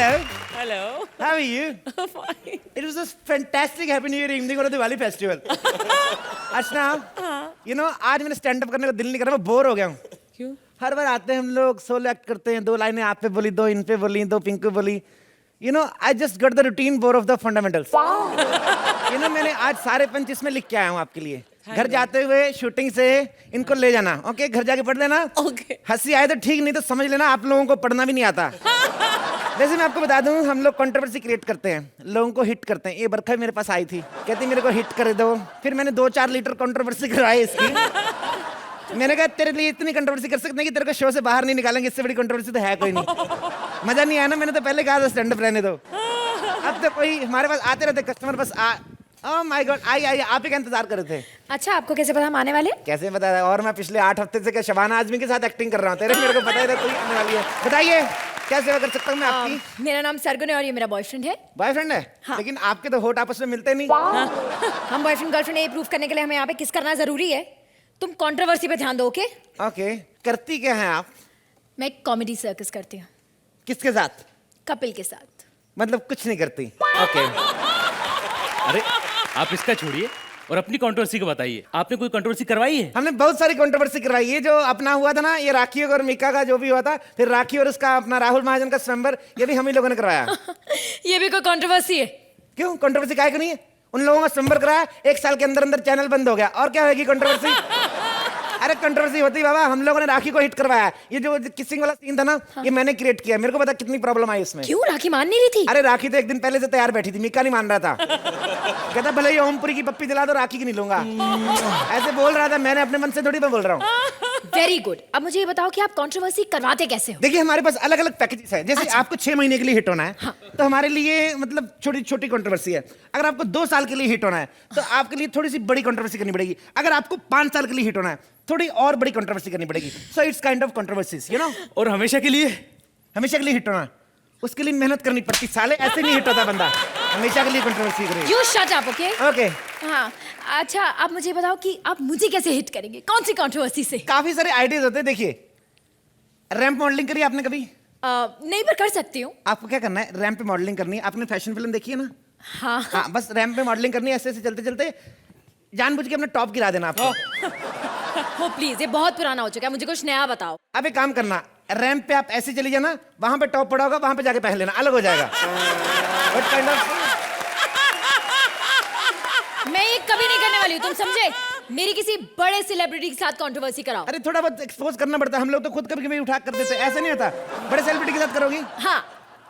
Hello. Hello. How are you? Fine. It was a fantastic Happy New Year evening on the Diwali festival. Archana, you know, आज मैंने stand up करने का दिल नहीं कर रहा, मैं बोर हो गया हूँ. क्यों? हर बार आते हैं हम लोग, सोलो एक्ट करते हैं, 2 लाइनें आप पे बोली, 2 इन पे बोली, 2 पिंक पे बोली. You know, I just got the routine bore of the fundamentals. You know, मैंने आज सारे पंच इसमें लिख के आया हूँ आपके लिए. घर जाते हुए शूटिंग से इनको ले जाना, ओके? घर जाके पढ़ लेना. Okay. हंसी आए तो ठीक, नहीं तो समझ लेना आप लोगों को पढ़ना भी नहीं आता. वैसे मैं आपको बता दूं, हम लोग कंट्रोवर्सी क्रिएट करते हैं, लोगों को हिट करते हैं. ये बरखा मेरे पास आई थी, कहती मेरे को हिट कर दो. फिर मैंने 2-4 लीटर कंट्रोवर्सी करवाई इसकी. मैंने कहा तेरे लिए इतनी कंट्रोवर्सी कर सकते हैं कि तेरे को शो से बाहर नहीं निकालेंगे, इससे बड़ी कंट्रोवर्सी तो है कोई नहीं. मजा नहीं आया ना, मैंने तो पहले कहा था स्टैंड अप रहने दो. अब तो कोई हमारे पास आते रहते कस्टमर, बस ओह माय गॉड, आई आप ही का इंतजार कर रहे थे. अच्छा, आपको कैसे पता हम आने वाले? कैसे पता है? और मैं पिछले 8 हफ्ते से शबाना आजमी के साथ एक्टिंग कर रहा हूँ. तेरे मेरे को पता ही था तू ही आने वाली है. बताइए क्या सेवा कर सकता हूँ मैं आपकी? मेरा नाम सरगुन है और ये मेरा बॉयफ्रेंड है. बॉयफ्रेंड है? हाँ. लेकिन आपके तो होठ आपस में मिलते नहीं. हम बॉयफ्रेंड गर्लफ्रेंड ये प्रूफ करने के लिए हमें यहाँ पे किस करना जरूरी है. तुम कंट्रोवर्सी पे ध्यान दो. Okay okay. करती क्या है आप? मैं एक कॉमेडी सर्कस करती हूँ. किसके साथ? कपिल के साथ. मतलब कुछ नहीं करती. ओके. अरे आप इसका छोड़िए और अपनी कंट्रोवर्सी को बताइए. आपने कोई कंट्रोवर्सी करवाई है? हमने बहुत सारी कंट्रोवर्सी करवाई. ये जो अपना हुआ था ना, ये राखी और मीका का जो भी हुआ था, फिर राखी और उसका अपना राहुल महाजन का स्वयंवर, ये भी हम ही लोगों ने करवाया. ये भी कोई कंट्रोवर्सी है? क्यों कंट्रोवर्सी काहे को नहीं है? उन लोगों का स्वयंवर कराया, 1 साल के अंदर अंदर चैनल बंद हो गया. और क्या होगी कंट्रोवर्सी? अरे कंट्रोवर्सी होती बाबा, हम लोगों ने राखी को हिट करवाया. ये जो किसिंग वाला सीन था ना, ये मैंने क्रिएट किया. मेरे को पता कितनी प्रॉब्लम आई इसमें. क्यों? राखी मान नहीं रही थी? अरे राखी तो 1 दिन पहले से तैयार बैठी थी, मीका नहीं मान रहा था. कहता भले ही ओमपुरी की पप्पी दिला दो, राखी की नहीं लूंगा. ऐसे बोल रहा था. मैंने अपने मन से थोड़ी मैं बोल रहा हूँ. Very good. अब मुझे ये बताओ कि आप कंट्रोवर्सी करवाते कैसे हो? देखिए हमारे पास अलग अलग पैकेजेस है. जैसे आपको 6 महीने के लिए हिट होना है, हाँ. तो हमारे लिए मतलब छोटी छोटी कंट्रोवर्सी है. अगर आपको 2 साल के लिए हिट होना है, तो आपके लिए थोड़ी सी बड़ी कंट्रोवर्सी करनी पड़ेगी. अगर आपको 5 साल के लिए हिट होना है, थोड़ी और बड़ी कंट्रोवर्सी करनी पड़ेगी. So it's kind of controversies, you know. और हमेशा के लिए? हमेशा के लिए हिट होना, उसके लिए मेहनत करनी पड़ती. साले ऐसे नहीं हिट होता बंदा. हमेशा के लिए कंट्रोवर्सी करे. You shut up. Okay okay. हाँ. अच्छा, आप मुझे बताओ कि आप मुझे कैसे हिट करेंगे, कौन सी कंट्रोवर्सी से? काफी सारे आइडियाज होते हैं. देखिए, रैंप मॉडलिंग करी आपने कभी? नहीं, पर कर सकती हूँ. आपको क्या करना है, रैंप पे मॉडलिंग करनी है. आपने फैशन फिल्म देखी है ना? हाँ. हाँ, बस रैंप पे मॉडलिंग करनी है. ऐसे ऐसे चलते चलते जानबूझ के अपना टॉप गिरा देना आपको. हो प्लीज, ये बहुत पुराना हो चुका है, मुझे कुछ नया बताओ. अब एक काम करना, रैंप पे आप ऐसे चली जाना, वहां पे टॉप पड़ा होगा, वहां पे जाके पहन लेना, अलग हो जाएगा. What kind of... मैं ये कभी नहीं करने वाली हूँ, तुम समझे? मेरी किसी बड़े सेलिब्रिटी के साथ कंट्रोवर्सी कराओ. अरे थोड़ा बहुत एक्सपोज करना पड़ता है. हम लोग तो खुद कभी कभी उठा कर देते हैं. ऐसा नहीं होता. बड़े सेलिब्रिटी के साथ करोगी? हाँ.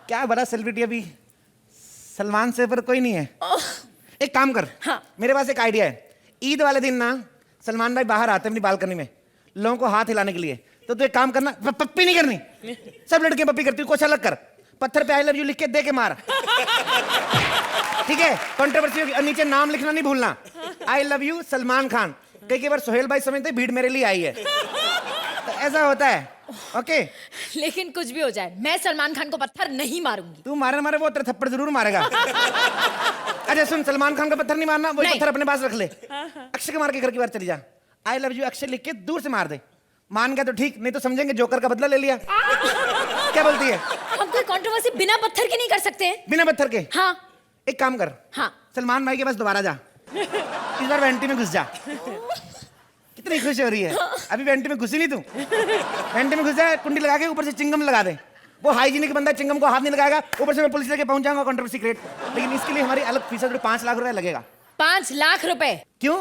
क्या बड़ा सेलिब्रिटी? अभी सलमान से पर कोई नहीं है. एक काम कर. हाँ. मेरे पास एक आइडिया है. ईद वाले दिन ना सलमान भाई बाहर आते हैं अपनी बालकनी में लोगों को हाथ हिलाने के लिए. तो तू एक काम करना, पप्पी नहीं करनी. सब लड़कियां पप्पी करती, कुछ अलग कर. पत्थर पे आई लव यू लिख के दे के मार. ठीक है? कंट्रोवर्सी होगी. और नीचे नाम लिखना नहीं भूलना. I love you Salman Khan. कई बार सोहेल भाई समझते भीड़ मेरे लिए आई है. तो ऐसा होता है. ओके. लेकिन कुछ भी हो जाए, मैं सलमान खान को पत्थर नहीं मारूंगी. तू मारे वो तेरे थप्पड़ जरूर मारेगा. अच्छा सुन, सलमान खान का पत्थर नहीं मारना, वो पत्थर अपने पास रख ले. अक्षय कुमार के घर की बार चली जा. आई लव यू अक्षय लिख के दूर से मार दे. मान गया तो ठीक, नहीं तो समझेंगे जोकर का बदला ले लिया. क्या बोलती है? हम कोई कंट्रोवर्सी बिना पत्थर के नहीं कर सकते हैं. बिना पत्थर के? हाँ. एक काम कर. हाँ. सलमान भाई के पास दोबारा जा. इस बार वेंटी में घुस जा. कितनी खुश हो रही है. अभी वेंटी में घुसी नहीं तू. वेंटी में घुस जा, कुंडी लगा के ऊपर से चिंगम लगा दे. वो हाइजीनिक बंदा चिंगम को हाथ नहीं लगाएगा. ऊपर से मैं पुलिस लेके पहुंच जाऊंगा. Controversy create. लेकिन इसके लिए हमारी अलग फीस है, 5 लाख रुपए लगेगा. 5 लाख रुपए? क्यों?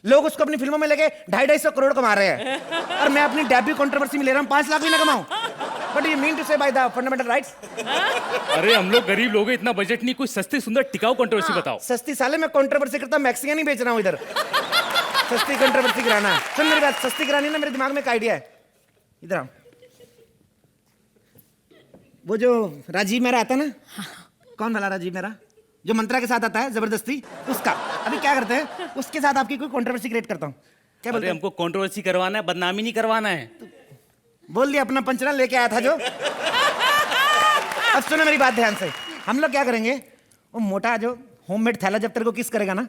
लोग उसको अपनी फिल्मों में लगे 250-250 करोड़ कमा रहे हैं, और मैं अपनी डेब्यू कंट्रोवर्सी में ले रहा हूँ 5 लाख भी ना कमाऊं. बट यू मीन टू से बाय द फंडामेंटल राइट्स? अरे हम लोग गरीब लोग हैं, इतना बजट नहीं. कोई सस्ती सुंदर टिकाऊ कंट्रोवर्सी बताओ. सस्ती? साले मैं कंट्रोवर्सी करता, मैक्सिकन नहीं बेच रहा हूँ इधर. सस्ती कंट्रोवर्सी कराना है. सुन मेरी बात, सस्ती करानी ना, मेरे दिमाग में एक आइडिया है. इधर आओ. वो जो राजीव मेरा आता है ना, कौन वाला राजीव मेरा जो मंत्रा के साथ आता है जबरदस्ती, उसका. अभी क्या करते हैं, उसके साथ आपकी कोई कंट्रोवर्सी क्रिएट करता हूँ. क्या बोलते अरे हैं? हमको कंट्रोवर्सी करवाना है, बदनामी नहीं करवाना है. बोल दिया अपना पंचना लेके आया था जो. अब सुनो मेरी बात ध्यान से. हम लोग क्या करेंगे, वो मोटा जो होममेड थैला जब तेरे को किस करेगा ना,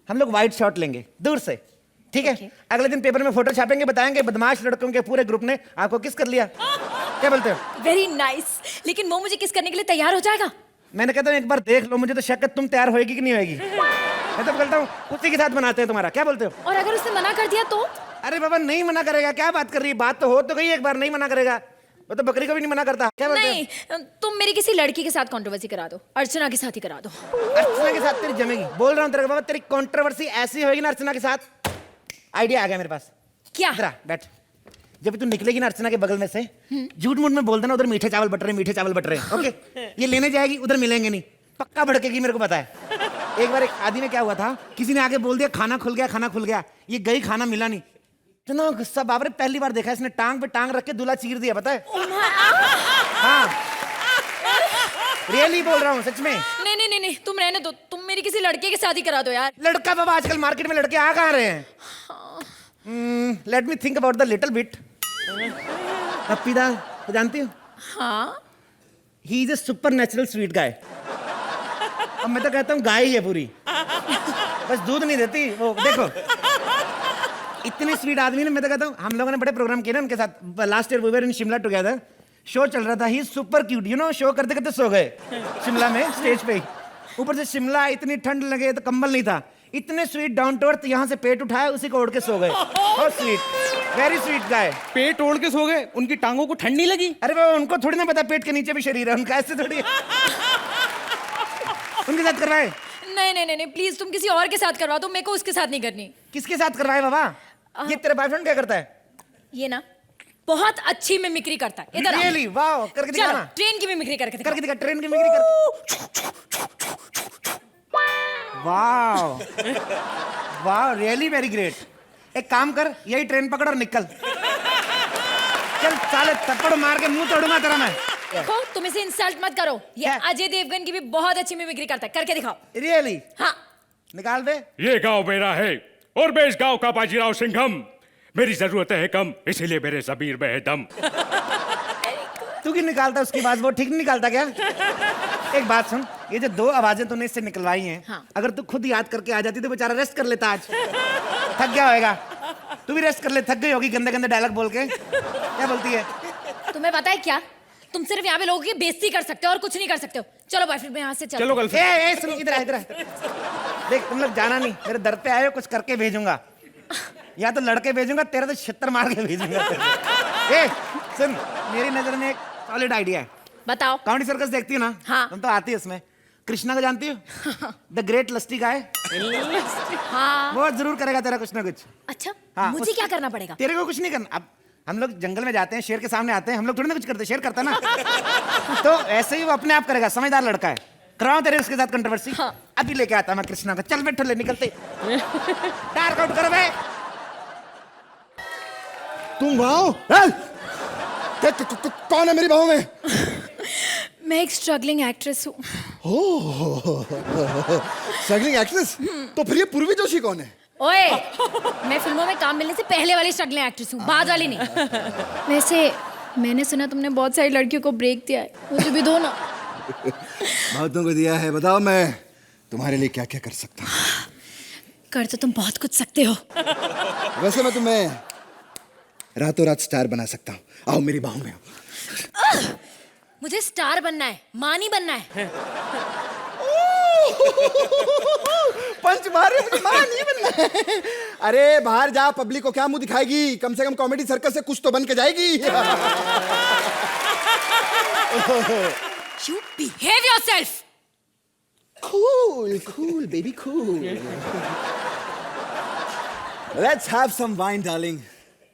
हम लोग व्हाइट शॉट लेंगे दूर से, ठीक है Okay. अगले दिन पेपर में फोटो छापेंगे, बताएंगे बदमाश लड़कों के पूरे ग्रुप ने आपको किस कर लिया। क्या बोलते हो? Very nice. लेकिन वो मुझे किस करने के लिए तैयार हो जाएगा? मैंने कहता हूँ एक बार देख लो, मुझे तो शक है तुम तैयार होएगी कि नहीं होएगी। मैं तो बोलता हूँ उसी के साथ बनाते हैं तुम्हारा। क्या बोलते हो? और अगर उसने मना कर दिया तो? अरे बाबा नहीं मना करेगा, क्या बात कर रही है, बात तो हो तो गई, एक बार नहीं मना करेगा। वो तो बकरी को भी नहीं मना करता। क्या बोलते हो? नहीं, तुम मेरी किसी लड़की के साथ कंट्रोवर्सी करा दो, अर्चना के साथ ही करा दो। अर्चना के साथ तेरी जमेगी, बोल रहा हूँ तेरे को बाबा, तेरी कंट्रोवर्सी ऐसी होगी ना अर्चना के साथ। आइडिया आ गया मेरे पास। क्या? इधर आ, बैठ। जब तू निकलेगी ना अर्चना के बगल में से, झूठ मूठ में बोल देना उधर मीठे चावल बट रहे, मीठे चावल बट रहे। ओके ये लेने जाएगी, उधर मिलेंगे नहीं, पक्का भड़केगी, मेरे को पता है। एक बार एक शादी में क्या हुआ था, किसी ने आके बोल दिया खाना खुल गया, खाना खुल गया। ये गई, खाना मिला नहीं, इतना गुस्सा, बाप रे पहली बार देखा इसने, टांग पे टांग रख के दूल्हा चीर दिया, पता है। हाँ रियली बोल रहा हूँ, सच में। नहीं नहीं नहीं नहीं, तुम रहने दो, तुम मेरी किसी लड़के के साथ ही करा दो यार। लड़का बाबा, आजकल मार्केट में लड़के आ कहाँ रहे हैं। Let me think about the little bit. पप्पी दा तो जानती हो? हाँ। He is a supernatural sweet guy. अब मैं तो कहता हूँ गाय ही है पूरी, बस दूध नहीं देती वो। देखो इतनी स्वीट आदमी ने, मैं तो कहता हूँ हम लोगों ने बड़े प्रोग्राम किए ना उनके साथ। Last year we were in Shimla together, show चल रहा था, he super cute, you know. Show करते करते सो गए शिमला में, स्टेज पे ही। ऊपर से शिमला, इतनी ठंड लगे तो कंबल नहीं था, इतने स्वीट, डाउन टू अर्थ, यहाँ से पेट उठाया उसी को ओढ़ के सो गए। बहुत स्वीट, वेरी स्वीट गाय। पेट ओढ़ के सो गए, उनकी टांगों को ठंड नहीं लगी? अरे बाबा उनको थोड़ी ना पता पेट के नीचे भी शरीर है उनका, ऐसे थोड़ी। उनके साथ करवाए? नहीं नहीं नहीं नहीं, प्लीज तुम किसी और के साथ करवा दो, मेरे को उसके साथ नहीं करनी। किसके साथ करवाए बाबा? ये तेरा बॉयफ्रेंड क्या करता है? ये ना बहुत अच्छी मिमिक्री करता है। इधर आओ। रियली वाओ, करके दिखा चलो ना। ट्रेन की मिमिक्री करके दिखा। करके दिखा, ट्रेन की मिमिक्री कर। Wow wow, really very great. एक काम कर, यही ट्रेन पकड़ और निकल। चल साले थप्पड़ मार के मुंह तोड़ूंगा तेरा मैं। देखो तुम इसे इंसल्ट मत करो, ये क्या? अजय देवगन की भी बहुत अच्छी मिमिक्री करता है, करके दिखाओ। रियली? हाँ। निकाल दे। ये गांव मेरा है और मैं इस गांव का बाजीराव सिंघम। मेरी जरूरतें हैं कम, इसीलिए मेरे जमीर में है दम। तू क्यों निकालता उसकी बात, वो ठीक नहीं निकालता क्या? एक बात सुन, ये जो दो आवाजें तूने इससे निकलवाई हैं, हाँ। अगर तू खुद याद करके आ जाती तो बेचारा रेस्ट कर लेता आज। थक गया होएगा, तू भी रेस्ट कर ले, थक गई होगी गंदे गंदे डायलॉग बोल के। क्या बोलती है? तुम्हें पता है क्या, तुम सिर्फ यहाँ पे लोगों की बेइज्जती कर सकते हो और कुछ नहीं कर सकते हो। चलो बॉयफ्रेंड, यहाँ से चलो। गर्लफ्रेंड। सुन, इधर आ, इधर आ। देख तुम लोग जाना नहीं, मेरे दर पे आए हो, कुछ करके भेजूंगा, या तो लड़के भेजूंगा, तेरा तो छितर मार के भेजूंगा। ए सुन, मेरी नजर में एक सॉलिड आइडिया है। बताओ। कॉमेडी सर्कस देखती हो ना? हाँ। तुम तो आती है उसमें। कृष्णा को जानती हो? द ग्रेट लस्टी गाय। हाँ। वो जरूर करेगा तेरा कुछ ना कुछ। अच्छा हाँ, मुझे उस- क्या करना पड़ेगा? तेरे को कुछ नहीं करना। अब हम लोग जंगल में जाते हैं, शेर के सामने आते हैं, हम लोग थोड़ी ना कुछ करते, शेर करता है ना। तो ऐसे ही वो अपने आप करेगा, समझदार लड़का है। कराओ तेरे उसके साथ कंट्रोवर्सी। हाँ। अभी लेके आता मैं कृष्णा को। चल बैठो, ले निकलते। टायर आउट करो बे। तुम वाओ, कौन है मेरी बाहों में? मैं एक स्ट्रगलिंग एक्ट्रेस हूँ। Struggling actress? तो फिर ये पूर्वी जोशी कौन है? ओए, मैं फिल्मों में काम मिलने से पहले वाली स्ट्रगलिंग एक्ट्रेस हूँ, बाद वाली नहीं। वैसे मैंने सुना तुमने बहुत सारी लड़कियों को ब्रेक दिया है, मुझे भी दो ना। बहुतों को दिया है, बताओ मैं तुम्हारे लिए क्या क्या कर सकता हूँ। कर तो तुम बहुत कुछ सकते हो। वैसे मैं तुम्हें रातों रात स्टार बना सकता हूँ। आओ मेरी बाहों में आओ। मुझे स्टार बनना है, मां नहीं बनना है। पंच मारे, मुझे मां नहीं बनना है। अरे बाहर जा, पब्लिक को क्या मुंह दिखाएगी, कम से कम कॉमेडी सर्कस से कुछ तो बन के जाएगी। You behave yourself. Cool, cool, baby, cool. Let's have some wine, darling.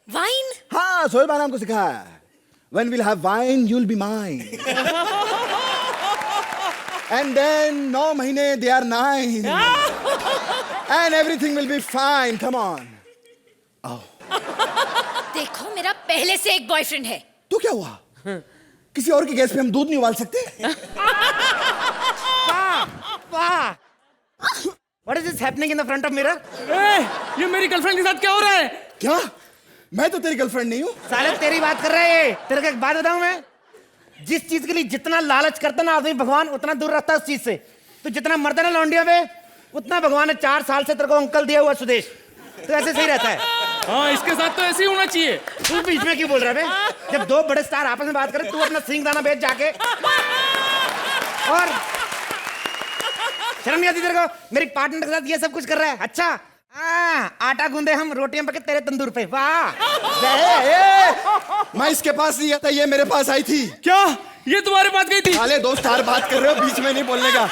Wine? हाँ, सोहेल भाई ने हमको सिखाया। When we'll have wine, you'll be mine. And then 9 महीने they are 9. And everything will be fine. Come on. देखो मेरा पहले से एक बॉयफ्रेंड है। तो क्या हुआ? किसी और की गैस पे हम दूध नहीं उबाल सकते? वाह, what is this happening in the front of mirror? ये मेरी गर्लफ्रेंड के साथ क्या हो रहा है? क्या? मैं तो तेरी गर्लफ्रेंड नहीं हूँ। साले तेरी बात कर रहा है ये। तेरे को एक बात बताऊं मैं, जिस चीज के लिए जितना लालच करता ना आदमी, भगवान उतना दूर रहता है उस चीज से। तो जितना मरता ना लौंडिया पे, उतना भगवान ने 4 साल से तेरे को अंकल दिया हुआ सुदेश। तो ऐसे सही रहता है। हाँ, इसके साथ तो ऐसे ही होना चाहिए। तू बीच में क्यों बोल रहा है बे? जब दो बड़े स्टार आपस में बात करें, तू अपना सिंग दाना बेच जाके। और शर्म नहीं आती तेरे को? मेरी पार्टनर के साथ ये सब कुछ कर रहा है। अच्छा हाँ, आटा गूंदे हम, रोटियां पके तेरे तंदूर पे। वाह। मैं इसके पास नहीं आता, ये मेरे पास आई थी। क्या ये तुम्हारे पास गई थी? साले दो स्टार बात कर रहे हो, बीच में नहीं बोलने का।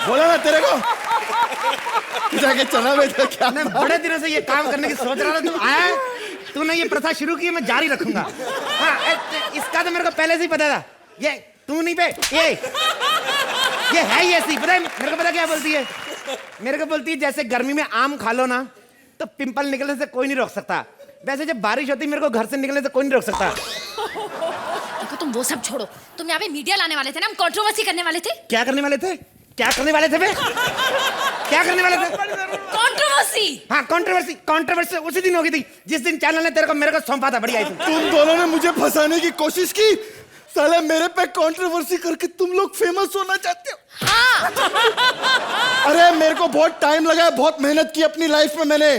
बोला ना तेरे को। जाके चना बेचा क्या? मैं बड़े दिनों से ये काम करने की सोच रहा था, तुम आया, तूने ये प्रथा शुरू की, मैं जारी रखूंगा। हाँ, इसका तो मेरे को पहले से ही पता था। ये तू नहीं पे, ये है ही ऐसी। पता है मेरे को, पता क्या बोलती है? मेरे को बोलती है जैसे गर्मी में आम खा लो ना तो पिंपल निकलने से कोई नहीं रोक सकता, वैसे जब बारिश होती है मेरे को घर से निकलने से कोई नहीं रोक सकता। देखो तुम वो सब छोड़ो, तुम यहाँ पे मीडिया लाने वाले थे ना, हम कंट्रोवर्सी करने वाले थे। क्या करने वाले थे? क्या करने वाले थे बे? क्या करने वाले थे? कंट्रोवर्सी। हाँ, कंट्रोवर्सी। कंट्रोवर्सी उसी दिन होगी थी जिस दिन चैनल ने तेरे को मेरे को सौंपा था। बढ़िया आई तुम दोनों ने मुझे फंसाने की कोशिश की। साले मेरे पे कंट्रोवर्सी करके तुम लोग फेमस होना चाहते हो। हाँ। अरे मेरे को बहुत टाइम लगा है, बहुत मेहनत की अपनी लाइफ में मैंने।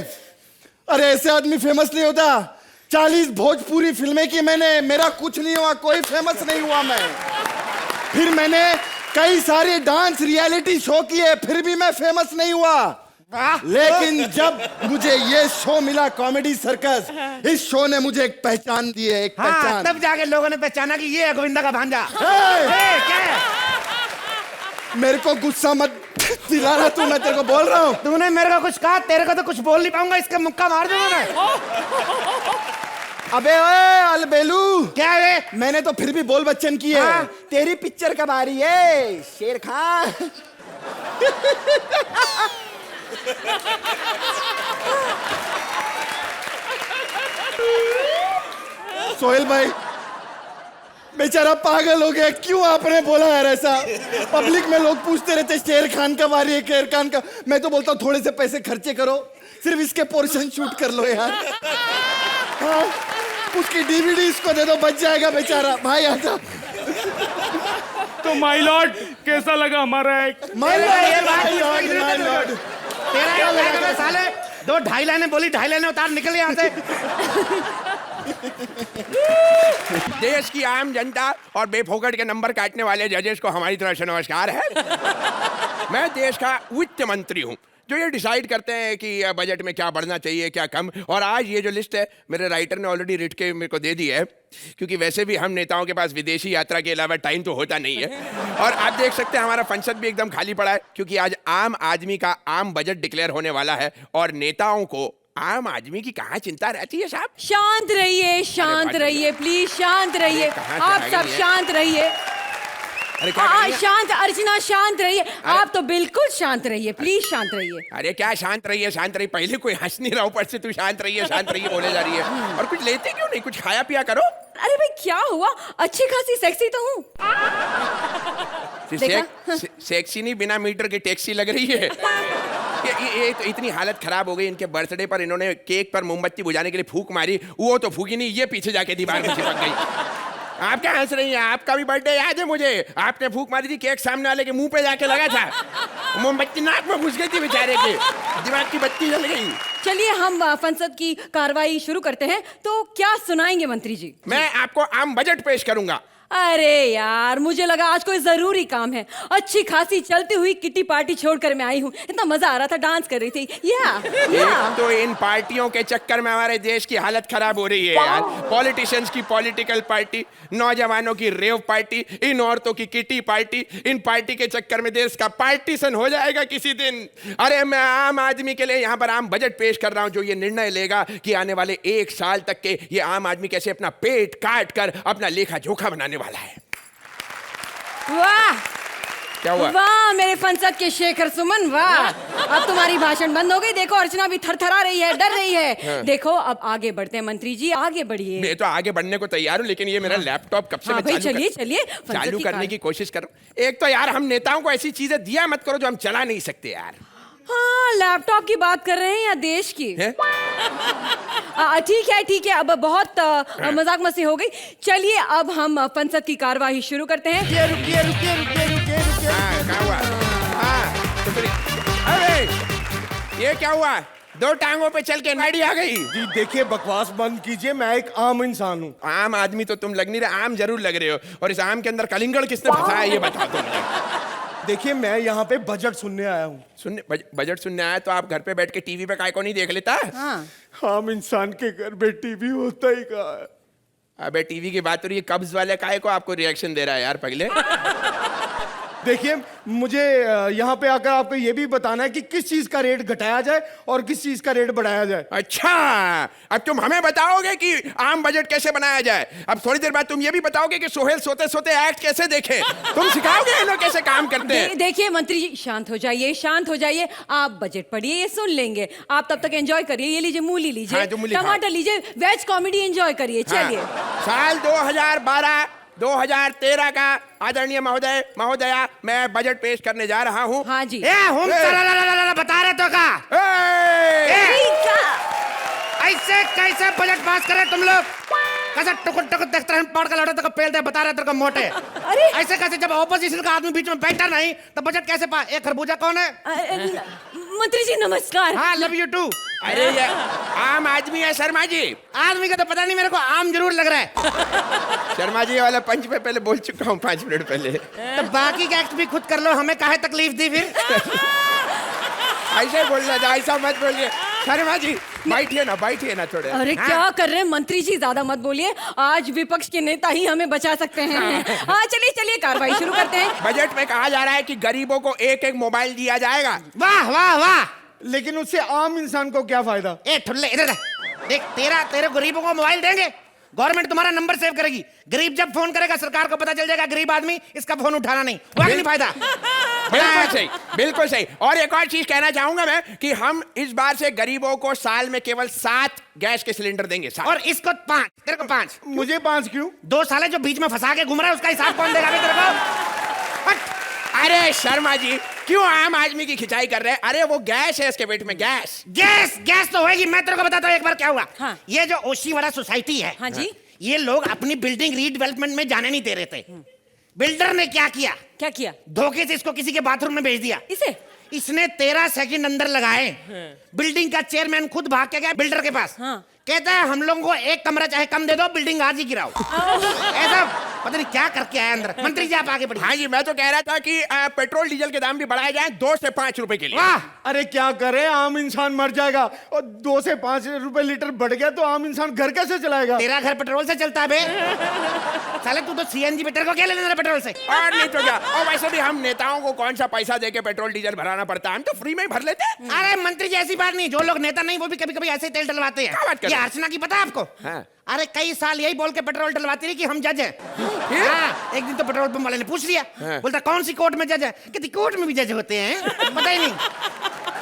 अरे ऐसे आदमी फेमस नहीं होता। 40 भोजपुरी फिल्में की मैंने, मेरा कुछ नहीं हुआ, कोई फेमस नहीं हुआ मैं। फिर मैंने कई सारे डांस रियलिटी शो किए, फिर भी मैं फेमस नहीं हुआ। लेकिन जब मुझे ये शो मिला कॉमेडी सर्कस, इस शो ने मुझे एक पहचान दी है, एक हाँ, पहचान। तब जाके लोगों ने पहचाना कि ये है गोविंदा का भांजा। क्या है? मेरे को गुस्सा मत दिलाना तू, मैं तेरे को बोल रहा हूँ। तूने मेरे को कुछ कहा, तेरे को तो कुछ बोल नहीं पाऊंगा, इसका मुक्का मार दूंगा मैं। अबे ओए अलबेलू, क्या है? मैंने तो फिर भी बोल बच्चन की है। हाँ? तेरी पिक्चर कब आ रही है शेर खान? सोहेल भाई बेचारा पागल हो गया, क्यों आपने बोला यार ऐसा? पब्लिक में लोग पूछते रहते शेर खान कब आ रही है, शेर खान का। मैं तो बोलता हूँ थोड़े से पैसे खर्चे करो, सिर्फ इसके पोर्शन शूट कर लो यार। हाँ, उसकी डीवीडी इसको दे दो, बच जाएगा बेचारा। भाई आजा। तो माय लॉर्ड कैसा लगा हमारा एक? माय लॉर्ड, तेरा क्या लगा साले? 2-2.5 लाइनें बोली, 2.5 लाइनें उतार, निकल यहाँ से। देश की आम जनता और बेफोकट के नंबर काटने वाले जजेस को हमारी तरफ से नमस्कार है। मैं देश का वित्त मंत्री हूँ जो ये डिसाइड करते हैं कि बजट में क्या बढ़ना चाहिए, क्या कम। और आज ये जो लिस्ट है मेरे राइटर ने ऑलरेडी रिट के मेरे को दे दी है, क्योंकि वैसे भी हम नेताओं के पास विदेशी यात्रा के अलावा टाइम तो होता नहीं है। और आप देख सकते हैं हमारा संसद भी एकदम खाली पड़ा है, क्योंकि आज आम आदमी का आम बजट डिक्लेयर होने वाला है। और नेताओं को आम आदमी की कहाँ चिंता रहती है साहब? शांत रहिए, शांत रहिए, प्लीज शांत रहिए। आप सब शांत रहिए। शांत अर्चना, शांत रहिए। आप तो बिल्कुल शांत रहिए, प्लीज शांत रहिए। अरे क्या शांत रहिए, शांत रहिए? पहले कोई हंस नहीं रहा, ऊपर से तू शांत रहिए बोले जा रही है। और कुछ लेते क्यों नहीं? कुछ खाया पिया करो। अरे भाई क्या हुआ, अच्छी खासी सेक्सी तो हूँ। सेक्सी नहीं, बिना मीटर की टैक्सी लग रही है। ये तो इतनी हालत खराब हो गई, इनके बर्थडे पर इन्होंने केक पर मोमबत्ती बुझाने के लिए फूंक मारी, वो तो फूकी नहीं, ये पीछे जाके दीवार में चिपक गई। आप क्या हंस रही हैं? आपका भी बर्थडे याद है मुझे, आपने फूंक मारी थी, केक सामने वाले के मुंह पे जाके लगा था, मोमबत्ती नाक में घुस गई थी बेचारे के, दिमाग की बत्ती जल गई। चलिए हम संसद की कार्रवाई शुरू करते हैं। तो क्या सुनाएंगे मंत्री जी? मैं आपको आम बजट पेश करूंगा। अरे यार, मुझे लगा आज कोई जरूरी काम है। अच्छी खासी चलती हुई किटी पार्टी छोड़कर मैं आई हूँ, इतना मजा आ रहा था, डांस कर रही थी। एक तो इन पार्टियों के चक्कर में हमारे देश की हालत खराब हो रही है यार। पॉलिटिशियंस की पॉलिटिकल पार्टी, नौजवानों की रेव पार्टी, इन औरतों की किटी पार्टी। इन पार्टी के चक्कर में देश का पार्टीशन हो जाएगा किसी दिन। अरे मैं आम आदमी के लिए यहाँ पर आम बजट पेश कर रहा हूँ, जो ये निर्णय लेगा कि आने वाले 1 साल तक के ये आम आदमी कैसे अपना पेट काट कर अपना लेखा जोखा बनाने वाला है। वाह, क्या हुआ? वाह मेरे फंसद के शेखर सुमन, वाह। अब तुम्हारी भाषण बंद हो गई। देखो अर्चना भी थरथरा रही है, डर रही है। हाँ। देखो अब आगे बढ़ते हैं मंत्री जी, आगे बढ़िए। मैं तो आगे बढ़ने को तैयार हूँ, लेकिन ये मेरा लैपटॉप कब से हाँ मैं भाई, चलिए चालू करने की कोशिश कर रहा हूँ। एक तो यार हम नेताओं को ऐसी चीजें दिया मत करो जो हम चला नहीं सकते यार। हाँ, लैपटॉप की बात कर रहे हैं या देश की? ठीक है, अब बहुत मजाक मस्ती हो गई। चलिए अब हम संसद की कार्यवाही शुरू करते हैं। रुकिए। हाँ, क्या हुआ? हाँ, तो फिर अरे ये क्या हुआ? दो टांगों पे चल के नाड़ी आ गई। जी देखिए, बकवास बंद कीजिए, मैं एक आम इंसान हूँ। आम आदमी तो तुम लग नहीं रहे, आम जरूर लग रहे हो। और इस आम के अंदर कलिंगड़ किसने फंसाया ये बताओ तुम मुझे। देखिए, मैं यहाँ पे बजट सुनने आया हूँ। सुनने बजट सुनने आया तो आप घर पे बैठ के टीवी पे काय को नहीं देख लेता? हाँ। आम इंसान के घर पे टीवी होता ही कहाँ है। अबे टीवी की बात हो रही है, कब्ज वाले काय को आपको रिएक्शन दे रहा है यार पगले। देखिए, मुझे यहाँ पे आकर आपको ये भी बताना है कि किस चीज का रेट घटाया जाए और किस चीज का रेट बढ़ाया जाए। अच्छा, अब तुम हमें बताओगे कि आम बजट कैसे बनाया जाए। अब थोड़ी देर बाद तुम ये भी बताओगे कि सोहेल सोते सोते एक्ट कैसे देखे। तुम सिखाओगे ये लोग कैसे काम करते हैं। देखिए मंत्री जी, शांत हो जाइए, शांत हो जाइए। आप बजट पढ़िए, ये सुन लेंगे। आप तब तक एंजॉय करिए। ये लीजिए मूली लीजिए, हाँ, जो मूली टमाटर लीजिए, वेज कॉमेडी एंजॉय करिए। चलिए। हाँ, साल 2012-2013 का आदरणीय महोदय महोदया, मैं बजट पेश करने जा रहा हूँ। हाँ जी। बता रहे तो का ऐसे कैसे बजट पास करे तुम लोग? कैसे टुकुर टुकुर देखते हैं, पढ़ के लौटे तो पेल दे, बता रहे तो मोटे। अरे ऐसे कैसे, जब ऑपोजिशन का आदमी बीच में बैठा नहीं तो बजट कैसे पास? एक खरबूजा कौन है? मंत्री जी नमस्कार। हाँ, लव यू टू। अरे ये आम आदमी है शर्मा जी। आदमी का तो पता नहीं, मेरे को आम जरूर लग रहा है। शर्मा जी वाला पंच पे पहले बोल चुका हूँ 5 मिनट पहले। तो बाकी का एक्ट भी खुद कर लो, हमें काहे तकलीफ दी फिर? ऐसे बोलना था, ऐसा मत बोलिए। शर्मा जी बैठिए ना थोड़े। अरे हाँ। क्या कर रहे हैं मंत्री जी, ज्यादा मत बोलिए। आज विपक्ष के नेता ही हमें बचा सकते हैं। हाँ चलिए कार्रवाई शुरू करते हैं। बजट में कहा जा रहा है कि गरीबों को एक एक मोबाइल दिया जाएगा। वाह वाह वाह। लेकिन उससे आम इंसान को क्या फायदा? ए ठुल्ले, इधर देख, तेरे गरीबों को मोबाइल देंगे, गवर्नमेंट तुम्हारा नंबर सेव करेगी। गरीब जब फोन करेगा सरकार को पता चल जाएगा गरीब आदमी इसका फोन उठाना नहीं, वाकई नहीं फायदा। बिल्कुल सही, बिल्कुल सही। और एक और चीज कहना चाहूंगा मैं कि हम इस बार से गरीबों को साल में केवल 7 गैस के सिलेंडर देंगे। 7। और इसको 5, तेरे को 5। मुझे 5 क्यों? 2 साले जो बीच में फंसा के घूम रहा है उसका हिसाब कौन देगा तेरे को? हट। अरे शर्मा जी, क्यों आम आदमी की खिंचाई कर रहे हैं? अरे वो गैस है इसके पेट में, गैस तो होगी। मैं तेरे को बताता हूँ एक बार क्या हुआ। हाँ। ये जो ओशीवाड़ा सोसाइटी है, हाँ जी। ये लोग अपनी बिल्डिंग रीडेवलपमेंट में जाने नहीं दे रहे थे। बिल्डर ने क्या किया? क्या किया? धोखे से इसको किसी के बाथरूम में भेज दिया। इसने 13 सेकंड अंदर लगाए। बिल्डिंग का चेयरमैन खुद भाग के गया बिल्डर के पास। हाँ। कहता है हम लोगों को एक कमरा चाहे कम दे दो, बिल्डिंग आज ही गिराओ। ऐसा पता नहीं क्या करके आया अंदर। मंत्री जी आप आगे बढ़िए। हाँ जी, मैं तो कह रहा था कि पेट्रोल डीजल के दाम भी बढ़ाए जाए 2 से 5 रुपए के लिए। वाह। अरे क्या करे, आम इंसान मर जाएगा। और 2 से 5 रुपए लीटर बढ़ गया तो आम इंसान घर कैसे चलाएगा? तेरा घर पेट्रोल से चलता है बे? साले तू तो सीएनजी पे, तेरे को क्या लेना है पेट्रोल से? और नहीं तो क्या। और वैसे भी हम नेताओं को कौन सा पैसा देके पेट्रोल डीजल भराना पड़ता है, हम तो फ्री में ही भर लेते हैं। अरे मंत्री जी ऐसी बात नहीं, जो लोग नेता नहीं वो भी कभी कभी ऐसे तेल डलवाते क्या बात हैं। कर ये रहे हैं? अर्चना की पता है आपको? हाँ। अरे कई साल यही बोल के पेट्रोल डलवाती रही कि हम जज हैं। हाँ, एक दिन तो पेट्रोल पंप वाले ने पूछ लिया। हाँ। बोलता कौन सी कोर्ट में जज है? कहती कोर्ट में भी जज होते हैं, पता ही नहीं।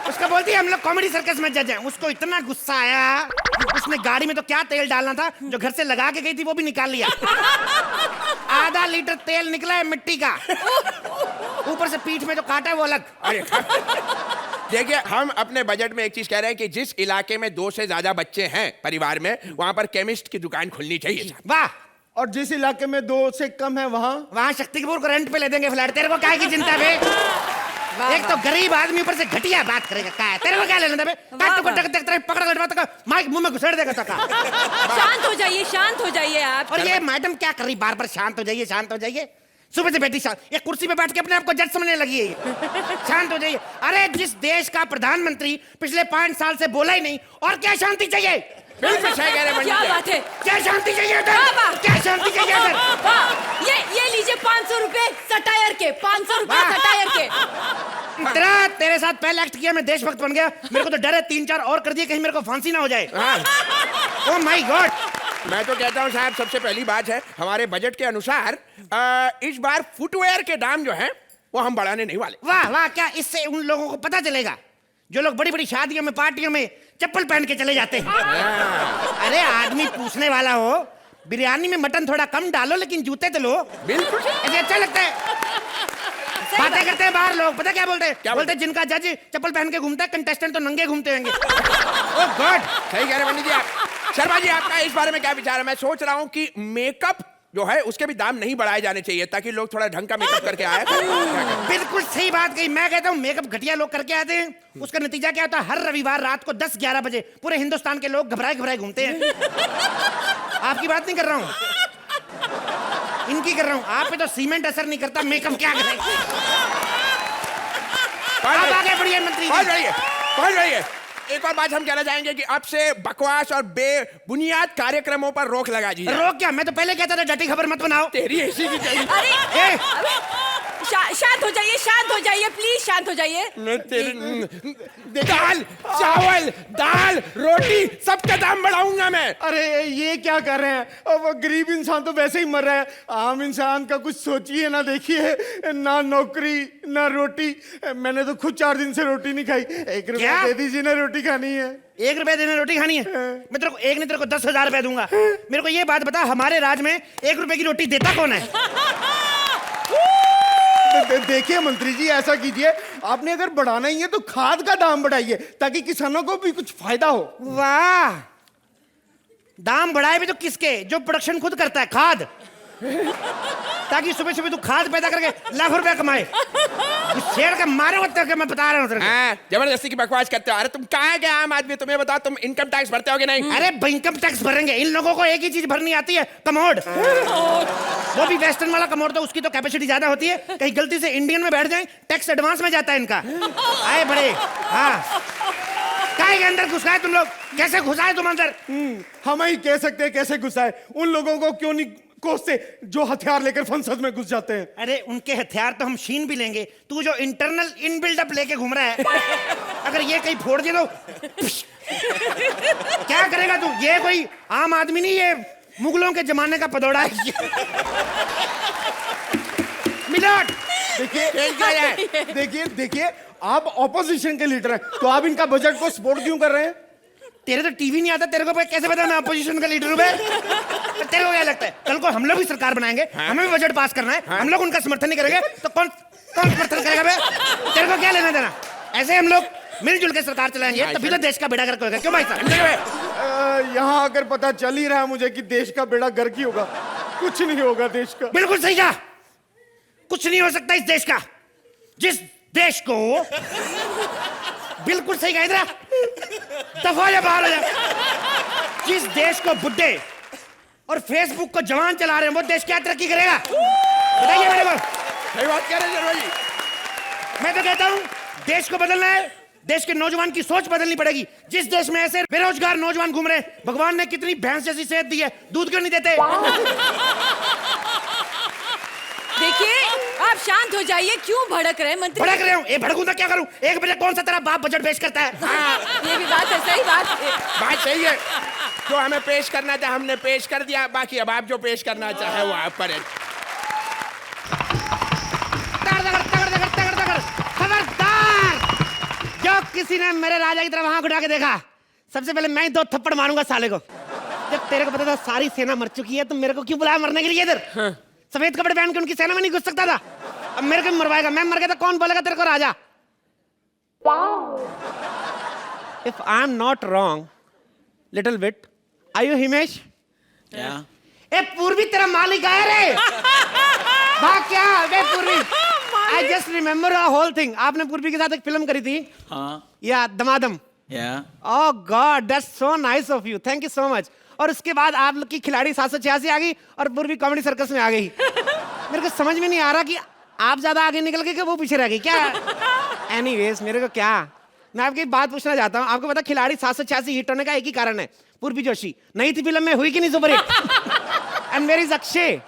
उसका बोलती है हम लोग कॉमेडी सर्कस में जज हैं। उसको इतना गुस्सा आया, उसने गाड़ी में तो क्या तेल डालना था जो घर से लगा के गई थी वो भी निकाल लिया। आधा लीटर तेल निकला है मिट्टी का, ऊपर से पीठ में जो काटा है वो अलग। अरे देखिए, हम अपने बजट में एक चीज कह रहे हैं कि जिस इलाके में 2 से ज्यादा बच्चे हैं परिवार में, वहां पर केमिस्ट की दुकान खुलनी चाहिए। वाह। और जिस इलाके में 2 से कम है वहाँ शक्ति कपूर को रेंट पे ले देंगे फ्लैट। तेरे को क्या की चिंता है? एक तो गरीब आदमी ऊपर से घटिया बात करेगा। क्या है तेरे को क्या लेना बे? पकड़ माइक मुंह में घुसेड़ देगा। शांत हो जाइए, शांत हो जाइए आप। और ये मैडम क्या कर रही बार बार? शांत हो जाइए, शांत हो जाइए। सुबह से बैठी शांत, ये कुर्सी पे बैठ के अपने आप को जज समझने लगी है। शांत हो जाइए। अरे जिस देश का प्रधानमंत्री पिछले 5 साल से बोला ही नहीं, और क्या शांति चाहिए? बिल्कुल सही कह रहे हैं। क्या बात है? क्या शांति चाहिए इधर? क्या शांति चाहिए इधर? ये लीजिए 500 रुपए सटायर के, 500 रुपए सटायर के। तेरे साथ पहले एक्ट किया, मैं देशभक्त बन गया। मेरे को तो डर है 3-4 और कर दिए, कहीं मेरे को फांसी ना हो जाए। ओह माय गॉड। मैं तो कहता हूँ साहब, सबसे पहली बात है हमारे बजट के अनुसार इस बार फुटवेयर के दाम जो हैं वो हम बढ़ाने नहीं वाले। वाह वाह। क्या इससे उन लोगों को पता चलेगा जो लोग बड़ी बड़ी शादियों में पार्टियों में चप्पल पहन के चले जाते हैं? अरे आदमी पूछने वाला हो, बिरयानी में मटन थोड़ा कम डालो लेकिन जूते तो लो। बिल्कुल ऐसे अच्छा लगता है। बातें करते हैं बाहर लोग, पता क्या बोलते हैं? क्या बोलते हैं जिनका जज चप्पल पहन के घूमता है, कंटेस्टेंट तो नंगे घूमते होंगे। ओह गॉड। सही कह रहे हैं पंडित जी आप। शर्मा जी आपका इस बारे में क्या विचार है? मैं सोच रहा हूँ कि मेकअप जो है उसके भी दाम नहीं बढ़ाए जाने चाहिए ताकि लोग थोड़ा ढंग का मेकअप करके आए। क्या कहते बिल्कुल सही बात कही। मैं कहता हूँ मेकअप घटिया लोग करके आते हैं, उसका नतीजा क्या होता है? हर रविवार रात को 10-11 बजे पूरे हिंदुस्तान के लोग घबराए घबराए घूमते हैं। आपकी बात नहीं कर रहा हूँ, इनकी कर रहा हूँ। आप पे तो सीमेंट असर नहीं करता, मेकअप क्या करे? आप आगे बढ़िए मंत्री जी। पहुंच रही है। एक और बात हम कहना चाहेंगे कि अब से बकवास और बेबुनियाद कार्यक्रमों पर रोक लगा दी जाए। रोक क्या? मैं तो पहले कहता था डटी खबर मत बनाओ। तेरी ऐसी की चाहिए। अरे शांत हो जाइए प्लीज, शांत हो जाइए। दाल चावल दाल रोटी सबका दाम बढ़ाऊंगा मैं। अरे ये क्या कर रहे हैं? अब गरीब इंसान तो वैसे ही मर रहा है, आम इंसान का कुछ सोचिए ना, देखिए ना नौकरी ना रोटी। मैंने तो खुद 4 दिन से रोटी नहीं खाई। 1 रुपया दे दीजिए ना, रोटी खानी है। 1 रुपए देने रोटी खानी है? मैं तेरे को एक नहीं तेरे को 10,000 रुपए दूंगा। मेरे को ये बात बता, हमारे राज में 1 रुपए की रोटी देता कौन है? देखिए मंत्री जी, ऐसा कीजिए, आपने अगर बढ़ाना ही है तो खाद का दाम बढ़ाइए ताकि किसानों को भी कुछ फायदा हो। वाह, दाम बढ़ाए भी तो किसके? जो प्रोडक्शन खुद करता है, खाद, ताकि सुबह सुबह तू खाद पैदा करके लाखों रुपए कमाए। शेर का मारे होते हो, मैं बता रहा हूँ तेरे को। जबरदस्ती की बकवास करते हो। अरे तुम कहाँ गए आम आदमी? तुम्हें बताओ, तुम इनकम टैक्स भरते हो कि नहीं? अरे इनकम टैक्स भरेंगे, इन लोगों को एक ही चीज भरनी आती है, कमोड। वो भी वेस्टर्न वाला कमोड, तो उसकी तो कैपेसिटी ज्यादा होती है, कहीं गलती से इंडियन में बैठ जाए टैक्स एडवांस में जाता है इनका। आए बड़े, हाँ काय के अंदर घुसाए तुम लोग? कैसे घुसाए तुम अंदर? हम ही कह सकते हैं कैसे घुसाए। उन लोगों को क्यों नहीं कोसते जो हथियार लेकर संसद में घुस जाते हैं? अरे उनके हथियार तो हम छीन भी लेंगे, तू जो इंटरनल इन बिल्डअप लेके घूम रहा है, अगर ये कहीं फोड़ दे तो क्या करेगा तू? ये कोई आम आदमी नहीं, ये मुगलों के जमाने का पदौड़ा है। मिलोट देखिए आप ऑपोजिशन के लीडर हैं, तो आप इनका बजट को सपोर्ट क्यों कर रहे हैं? तेरे तो टीवी नहीं आता, तेरे को कैसे पता मैं अपोजिशन का लीडर हूं? तेरे को क्या लगता है कल को हम लोग भी सरकार बनाएंगे, हमें भी बजट पास करना है, हम लोग उनका समर्थन नहीं करेंगे तो कौन समर्थन करेगा बे? तेरे को क्या लेना देना? ऐसे हम लोग मिलजुल के सरकार चलाएंगे तभी तो देश का बेड़ा गर्क होगा। क्यों भाई साहब? यहाँ आकर पता चल ही रहा है मुझे कि देश का बेड़ा गर्क ही होगा, कुछ नहीं होगा देश का। बिल्कुल सही कहा, कुछ नहीं हो सकता इस देश का। जिस देश को बिल्कुल सही कहा, इधर दफा या बाहर हो जा। जिस देश को बुड्ढे और फेसबुक को जवान चला रहे हैं, वो देश क्या तरक्की करेगा? बताइए मेरे को। सही बात कह रहे हैं जी। मैं तो कहता हूं देश को बदलना है, देश के नौजवान की सोच बदलनी पड़ेगी। जिस देश में ऐसे बेरोजगार नौजवान घूम रहे हैं, भगवान ने कितनी भैंस जैसी सेहत दी है, दूध क्यों नहीं देते? देखिए आप शांत हो जाइए, क्यों भड़क रहे हैं मंत्री? भड़क रहे हूं, ये भड़कूं तो क्या करूं? 1 बजे कौन सा तेरा बाप बजट पेश करता है? ये भी बात है, सही बात है। बात सही है, जो हमें पेश करना था हमने पेश कर दिया, बाकी अब आप जो पेश करना चाहे वो आप पर है। खबरदार, जो किसी ने मेरे राजा की तरफ आंख उठा के देखा, सबसे पहले मैं ही 2 थप्पड़ मारूंगा साले को। जब तेरे को पता था सारी सेना मर चुकी है, तो मेरे को क्यों बुलाया मरने के लिए इधर? सफेद कपड़े पहन के उनकी सेना में नहीं घुस सकता था? अब मेरे को मरवाएगा, मैं मर गया तो कौन बोलेगा तेरे को राजा? If I'm not wrong, little bit, are you Himesh? ए पूर्वी तेरा मालिक आया रे। भाग क्या? वे पूर्वी, I just remember a whole thing. आपने पूर्वी के साथ एक फिल्म करी थी, या दमादम। Oh God, that's so nice of you. Thank you so much. और उसके बाद आप लोग की खिलाड़ी 786 आ गई और पूर्वी कॉमेडी सर्कस में आ गई। मेरे को समझ में नहीं आ रहा कि आप ज्यादा आगे निकल गए कि वो पीछे रह गई क्या? एनीवेज, मेरे को क्या, मैं आपकी बात पूछना चाहता हूँ। आपको पता खिलाड़ी 786 हिट होने का एक ही कारण है, पूर्वी जोशी नई थी फिल्म में, हुई कि नहीं super hit? And where is Akshay?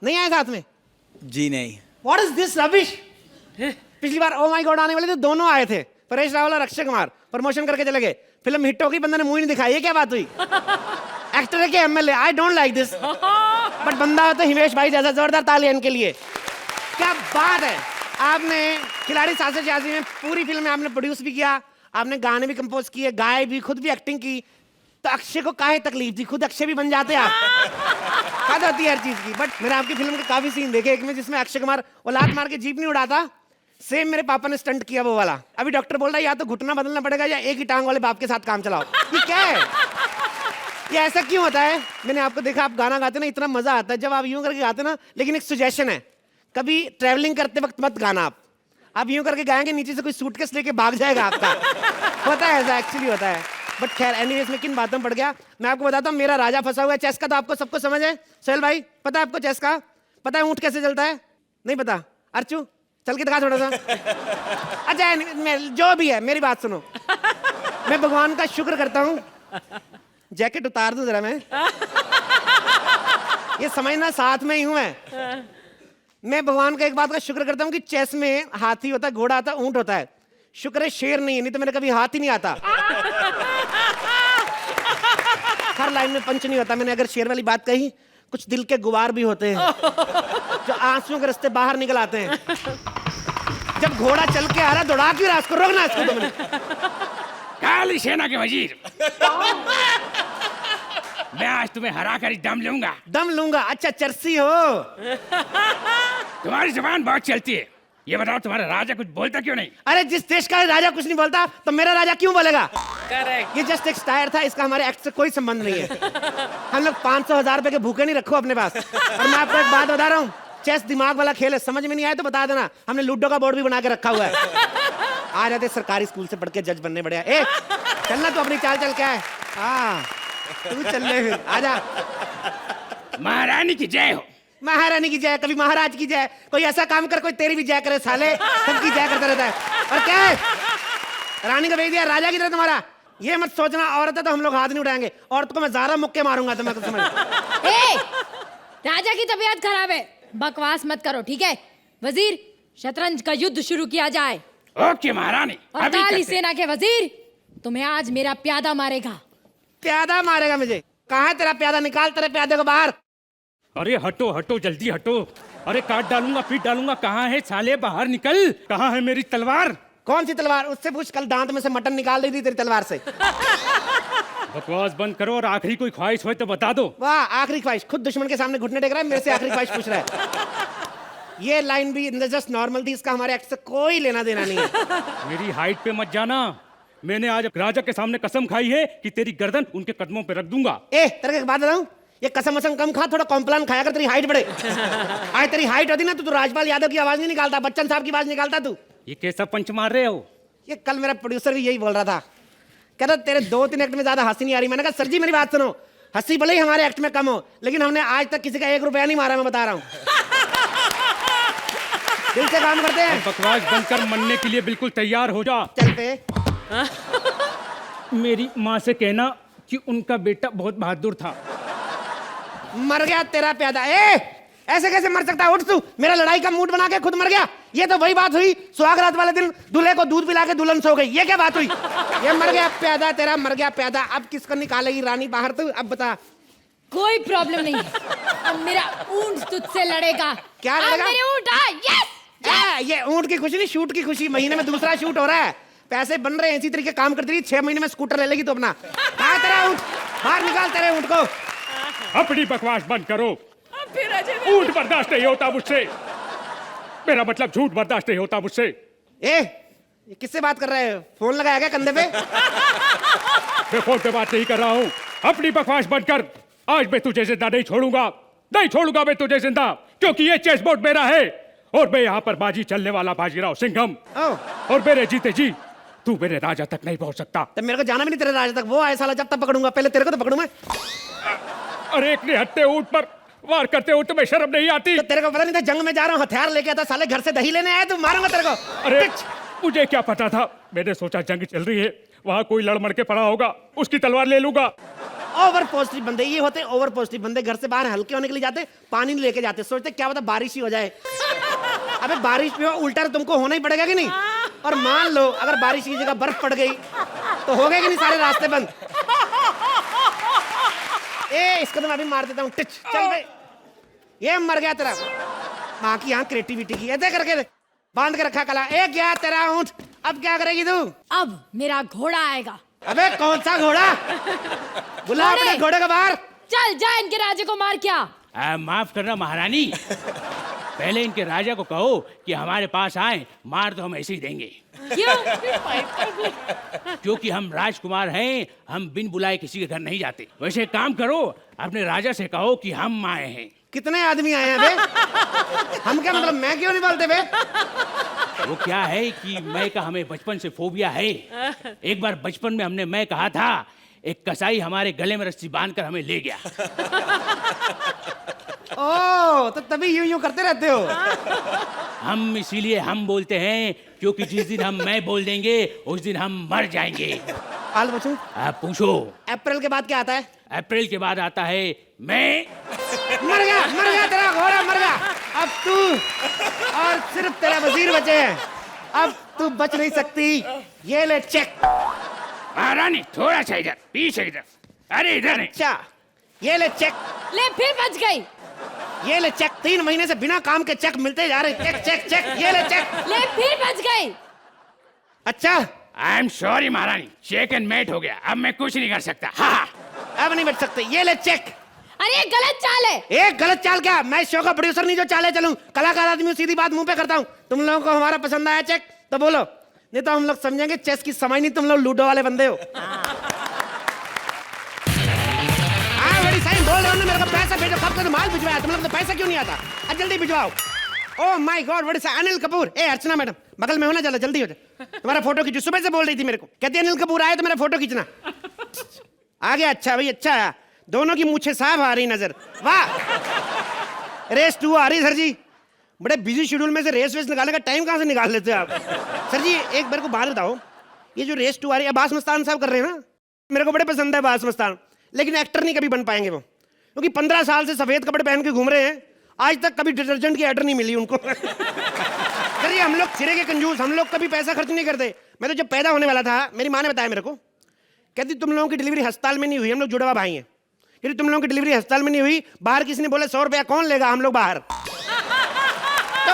नहीं आए साथ में? जी नहीं। What is this rubbish? पिछली बार ओ माय गॉड आने वाले थे, दोनों आए थे, परेश रावल और अक्षय कुमार, प्रमोशन करके चले गए, फिल्म हिट हो गई, बंदा ने मुंह नहीं दिखाई। ये क्या बात हुई? एक्टर है कि MLA? I don't like this, but बंदा हो तो हिमेश भाई जैसा। जोरदार तालियां इनके लिए। क्या बात है, आपने खिलाड़ी 786 में पूरी फिल्म में आपने प्रोड्यूस भी किया, आपने गाने भी कंपोज किए, गाए भी, खुद भी एक्टिंग की, तो अक्षय को काहे तकलीफ थी? खुद अक्षय भी बन जाते आप। हद होती है हर चीज की। बट मैंने आपकी फिल्म के काफी सीन देखे, एक में जिसमें अक्षय कुमार वो लात मार के जीप नहीं उड़ाता, सेम मेरे पापा ने स्टंट किया वो वाला। अभी डॉक्टर बोल रहा है या तो घुटना बदलना पड़ेगा या एक ही टांग वाले बाप के साथ काम चलाओ। ये क्या है? ये ऐसा क्यों होता है? मैंने आपको देखा, आप गाना गाते ना, इतना मजा आता है जब आप यूं करके गाते ना। लेकिन एक सजेशन है, कभी ट्रैवलिंग करते वक्त मत गाना। आप यूं करके गाएंगे, नीचे से कोई सूटकेस लेके भाग जाएगा आपका। होता है ऐसा, एक्चुअली होता है। बट खैर, एनीवेज में किन बातों में पड़ गया। मैं आपको बताता हूँ, मेरा राजा फंसा हुआ है चेस का, तो आपको सबको समझ है। सोहेल भाई, पता है आपको चेस का? पता है ऊँट कैसे चलता है? नहीं पता? अर्चू, चल के दिखा थोड़ा सा। अच्छा, जो भी है, मेरी बात सुनो। मैं भगवान का शुक्र करता हूँ। जैकेट उतार दूं जरा मैं। ये समझना, साथ में ही हूं मैं भगवान का एक बात का शुक्र करता हूं कि चेस में हाथी होता है, घोड़ा आता है, ऊंट होता है। शुक्र है शेर नहीं है, नहीं तो मेरे कभी हाथ ही नहीं आता। हर लाइन में पंच नहीं होता। मैंने अगर शेर वाली बात कही, कुछ दिल के गुबार भी होते हैं जो आंसुओं के रास्ते बाहर निकल आते हैं। जब घोड़ा चल के आ रहा, दौड़ा क्यों रहा? इसको रोकना, इसको तुमने। काली सेना के वजीर, मैं आज तुम्हें हरा कर दम लूंगा। दम लूंगा? अच्छा, चर्सी हो। तुम्हारी जुबान बहुत चलती है। ये बताओ, तुम्हारा राजा कुछ बोलता क्यों नहीं? अरे, जिस देश का राजा कुछ नहीं बोलता, तो मेरा राजा क्यों बोलेगा? करेक्ट। ये जस्ट एक स्टायर था, इसका हमारे एक्ट से कोई संबंध नहीं है। हम लोग 500,000 रुपए के भूखे नहीं रखो अपने पास। और मैं आपको एक बात बता रहा हूँ, चेस दिमाग वाला खेल है। समझ में नहीं आया तो बता देना, हमने लूडो का बोर्ड भी बना के रखा हुआ है। आ जाते सरकारी स्कूल से पढ़ के जज बनने बढ़िया। ए, चलना तू अपनी चाल चल के आए। हाँ, तू चल ले फिर, आजा। महारानी की जय हो। महारानी की जय, कभी महाराज की जय। कोई ऐसा काम कर, कोई तेरी भी जय करे साले। सबकी जय करता रहता है। और क्या है, रानी को भेज दिया, राजा की तरह तुम्हारा। ये मत सोचना औरत है तो हम लोग हाथ नहीं उठाएंगे। औरत को मैं ज़ारा मुक्के मारूंगा, तो मैं कुछ समझ। राजा की तबीयत खराब है, बकवास मत करो, ठीक है? वजीर, शतरंज का युद्ध शुरू किया जाए। ओके महारानी। और काली सेना के वजीर, तुम्हें आज मेरा प्यादा मारेगा। प्यादा मारेगा मुझे? कहाँ है तेरा प्यादा? निकाल तेरे प्यादे को बाहर। अरे हटो हटो, जल्दी हटो। अरे काट डालूंगा, पीट डालूंगा। कहाँ है साले? बाहर निकल। कहाँ है मेरी तलवार? कौन सी तलवार? उससे पूछ, कल दांत में से मटन निकाल दी थी तेरी तलवार से। बकवास बंद करो और आखिरी कोई ख्वाहिश हो तो बता दो। वाह, आखिरी ख्वाहिश? खुद दुश्मन के सामने घुटने टेक रहा है, मेरे से आखिरी ख्वाहिश पूछ रहा है। ये लाइन भी जस्ट नॉर्मल थी, इसका हमारे एक्ट से कोई लेना देना नहीं है। मेरी हाइट पे मत जाना। मैंने आज राजा के सामने कसम खाई है कि तेरी गर्दन उनके कदमों पे रख दूंगा। ए, तेरे को एक बात बताऊं, ये कसम वसम कम खा, थोड़ा कॉम्प्लान खाया कर, तेरी हाइट बढ़े। आज तेरी हाइट होती ना तो तू राजपाल यादव की आवाज नहीं निकालता, बच्चन साहब की आवाज निकालता तू। ये कैसा पंच मार रहे हो? ये कल मेरा प्रोड्यूसर भी यही बोल रहा था, कह रहा तेरे 2-3 एक्ट में ज्यादा हंसी नहीं आ रही। मैंने कहा सर जी मेरी बात सुनो, हंसी भले ही हमारे एक्ट में कम हो, लेकिन हमने आज तक किसी का 1 रुपया नहीं मारा, मैं बता रहा हूँ। दिल से काम करते हैं। बकवास बनकर मरने के लिए बिल्कुल तैयार हो जा। चल पे। मेरी माँ से कहना कि उनका बेटा बहुत बहादुर था। मर गया तेरा प्यादा। ए, ऐसे कैसे मर सकता है? उठ तू, मेरा लड़ाई का मूड बना के खुद मर गया। ये तो वही बात हुई, सुहागरात वाले दिन दूल्हे को दूध पिला के दुल्हन सो गई। ये क्या बात हुई? ये मर गया प्यादा तेरा, मर गया प्यादा। अब किसको निकालेगी रानी बाहर? तू अब बता। कोई प्रॉब्लम नहीं है, अब मेरा ऊंट तुझसे लड़ेगा। क्या अब लड़ेगा? मेरे ऊंट आए, यस। ये ऊंट की खुशी नहीं, शूट की खुशी। महीने में दूसरा शूट हो रहा है, पैसे बन रहे हैं, इसी तरीके काम करती रही। 6 महीने में स्कूटर ले लेगी तो अपना। कहाँ तेरा ऊंट? बाहर निकाल तेरे ऊंट को। अपनी बकवास बंद करो। फिर अजय झूठ बर्दाश्त नहीं होता मुझसे। मेरा मतलब झूठ बर्दाश्त नहीं होता मुझसे। ए, ये किससे बात कर रहे हैं? फोन लगाया क्या कंधे पे? मैं फोन पे बात नहीं कर रहा हूँ। अपनी बकवास बंद कर। आज मैं तुझे जिंदा नहीं छोड़ूंगा, नहीं छोड़ूंगा मैं तुझे जिंदा, क्योंकि ये चेस बोर्ड मेरा है और मैं यहाँ पर बाजी चलने वाला बाजीराव सिंघम। और मेरे जीते जी तू मेरे राजा तक नहीं पहुंच सकता। तो मेरे को जाना भी नहीं तेरे राजा तक। वो आए साला, जब तक पकड़ूंगा, पहले तेरे को तो पकड़ूं मैं। अरे एक निहत्थे ऊंट पर वार करते हो तुम्हें शर्म नहीं आती? तो तेरे को पता नहीं था जंग में जा रहा हूँ, हथियार लेके आता, साले घर से दही लेने आया तू, मारूंगा तेरे को। अरे मुझे क्या पता था? मैंने सोचा जंग चल रही है, वहां कोई लड़ मड़ के पड़ा होगा, उसकी तलवार ले लूंगा। ओवर पॉजिटिव बंदे ये होते, ओवर पॉजिटिव बंदे। घर से बाहर हल्के होने के लिए जाते, पानी नहीं लेके जाते, सोचते क्या पता बारिश ही हो जाए। अबे बारिश में उल्टा तो तुमको होना ही पड़ेगा कि नहीं? और मान लो अगर बारिश की जगह बर्फ पड़ गई तो हो गए कि नहीं सारे रास्ते बंद? ए, इसको तो मैं अभी मार देता हूँ। टिच, चल बे। ये मर गया तेरा। माँ की यहाँ क्रिएटिविटी की ऐसे करके बांध के रखा कला। ए, क्या तेरा ऊँट? अब क्या करेगी तू? अब मेरा घोड़ा आएगा। अबे कौन सा घोड़ा? बुला अपने घोड़े को बाहर। चल जा, इनके राजे को मार। क्या माफ करना महारानी, पहले इनके राजा को कहो कि हमारे पास आए, मार तो हम ऐसे ही देंगे। क्यों? क्योंकि हम राजकुमार हैं, हम बिन बुलाए किसी के घर नहीं जाते। वैसे एक काम करो, अपने राजा से कहो कि हम आए हैं। कितने आदमी आए हैं बे? हम क्या मतलब मैं क्यों नहीं बोलते बे? वो क्या है कि मैं का हमें बचपन से फोबिया है। एक बार बचपन में हमने मैं कहा था, एक कसाई हमारे गले में रस्सी बांधकर हमें ले गया। ओ तो तभी यूं यूं करते रहते हो। हम इसीलिए हम बोलते हैं क्योंकि जिस दिन हम मैं बोल देंगे उस दिन हम मर जाएंगे। हाल पूछूं? आप पूछो। अप्रैल के बाद क्या आता है? अप्रैल के बाद आता है मैं। मर गया तेरा घोड़ा मर गया। अब तू और सिर्फ तेरा वजीर बचे हैं। अब तू बच नहीं सकती। ये ले चेक। महारानी थोड़ा सा इधर, पीछे इधर, अरे इधर नहीं। अच्छा ये ले चेक। ले फिर बच गई। ये ले चेक। 3 महीने से बिना काम के चेक मिलते जा रहे। Check check check. ये ले चेक। ले फिर बच गई। अच्छा आई एम सॉरी महारानी, चेक एंड मेट हो गया, अब मैं कुछ नहीं कर सकता। हाँ अब नहीं बच सकते। ये ले चेक। अरे ये गलत चाल है। एक गलत चाल क्या? मैं शो का प्रोड्यूसर नहीं जो चाले चलूं। कलाकार आदमी हूं, सीधी बात मुंह पे करता हूं। तुम लोगों को हमारा पसंद आया चेक तो बोलो, नहीं तो हम लोग समझेंगे चेस की समझ नहीं, तुम लोग लूडो वाले बंदे हो। हाँ बड़ी साइन बोल रहा हूं ना, मेरे को पैसा भेजो। कब तक माल भिजवाया तुम लोग? तो पैसा क्यों नहीं आता? अब जल्दी भिजवाओ। Oh my God what is Anil Kapoor. ए अर्चना मैडम बगल में हो ना, चलो जल्दी हो जाए। तुम्हारा फोटो खींचो। सुबह से बोल रही थी मेरे को, कहती अनिल कपूर आए तो मेरा फोटो खींचना। आ गया। अच्छा भाई अच्छा आया। दोनों की मूछें साफ आ रही नजर। वाह। रेस 2 आ रही सर जी। बड़े बिजी शेड्यूल में से रेस वेस निकालने का टाइम कहाँ से निकाल लेते हो आप? सर जी एक बार को बात बताओ, ये जो रेस 2 आ रही है, अब्बास मस्तान साहब कर रहे हैं ना, मेरे को बड़े पसंद है अब्बास मस्तान, लेकिन एक्टर नहीं कभी बन पाएंगे वो, क्योंकि 15 साल से सफेद कपड़े पहन के घूम रहे हैं, आज तक कभी डिटर्जेंट की एडर नहीं मिली उनको। सर हम लोग सिरे के कंजूस, हम लोग कभी पैसा खर्च नहीं करते। मैं तो जब पैदा होने वाला था, मेरी माँ ने बताया मेरे को, कहती तुम लोगों की डिलीवरी अस्पताल में नहीं हुई, हम लोग जुड़वा भाई हैं, यदि तुम लोगों की डिलीवरी अस्पताल में नहीं हुई, बाहर किसी ने बोला 100 रुपया कौन लेगा, हम लोग बाहर। तो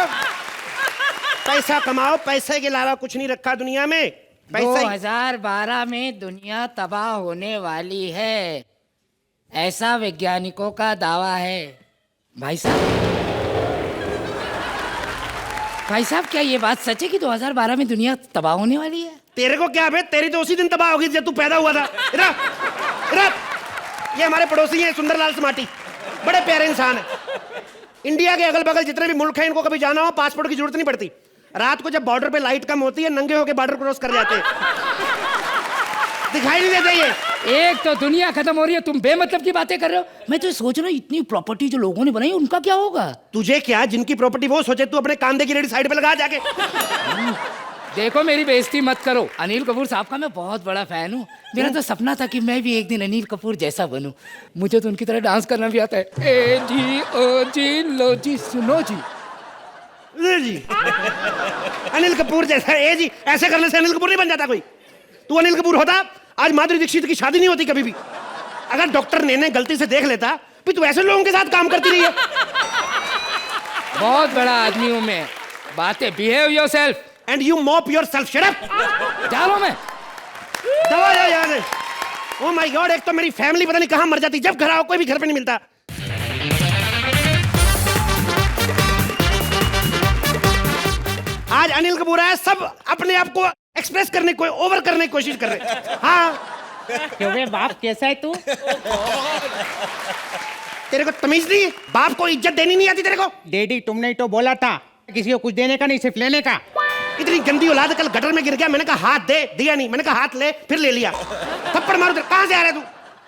पैसा कमाओ, पैसे के अलावा कुछ नहीं रखा दुनिया में। पैसा 2012 में दुनिया तबाह होने वाली है, ऐसा वैज्ञानिकों का दावा है। भाई साहब क्या ये बात सच है कि 2012 में दुनिया तबाह होने वाली है? तेरे को क्या बे, तेरी तो उसी दिन तबाह होगी जब तू पैदा हुआ था। इधर इधर, ये हमारे पड़ोसी हैं सुंदरलाल समाटी, बड़े प्यारे इंसान हैं। इंडिया के अगल बगल जितने भी मुल्क हैं, इनको कभी जाना हो पासपोर्ट की जरूरत नहीं पड़ती। रात को जब बॉर्डर पे लाइट कम होती है, नंगे होके बॉर्डर क्रॉस कर जाते हैं, दिखाई नहीं देते ये। एक तो दुनिया खत्म हो रही है, तुम बेमतलब की बातें कर रहे हो। मैं तो सोच रहा हूँ इतनी प्रॉपर्टी जो लोगों ने बनाई उनका क्या होगा? तुझे क्या, जिनकी प्रॉपर्टी वो सोचे, तू अपने कांदे की रेडी साइड पे लगा जाके। देखो मेरी बेइज्जती मत करो, अनिल कपूर साहब का मैं बहुत बड़ा फैन हूँ। मेरा तो सपना था कि मैं भी एक दिन अनिल कपूर जैसा बनूं। मुझे तो उनकी तरह डांस करना भी आता है। ए जी ओ जी लो जी सुनो जी। जी अनिल कपूर जैसा, ए जी ऐसे करने से अनिल कपूर नहीं बन जाता कोई। तू अनिल कपूर होता, आज माधुरी दीक्षित की शादी नहीं होती कभी भी। अगर डॉक्टर ने गलती से देख लेता, भी तू ऐसे लोगों के साथ काम करती रही है। बहुत बड़ा आदमी हूँ मैं, बातें behave yourself and you mop yourself. Shut up. जा रहा हूं मैं। दवा जा यार। ओह माय गॉड, एक तो मेरी फैमिली पता नहीं कहां मर जाती, जब घर आओ कोई भी घर पे नहीं मिलता। आज अनिल कपूर आया, सब अपने आप को एक्सप्रेस करने को, ओवर करने की कोशिश कर रहे हैं। हाँ क्यों बे बाप, कैसा है तू? तेरे को तमीज नहीं, बाप को इज्जत देनी नहीं आती तेरे को? डैडी तुमने ही तो बोला था किसी को कुछ देने का नहीं, सिर्फ लेने का। इतनी गंदी औलाद, कल गटर में गिर गया, मैंने कहा हाथ दे, दिया नहीं, मैंने कहा हाथ ले, फिर ले लिया। थप्पड़ मारो। कहां से आ रहा है तू?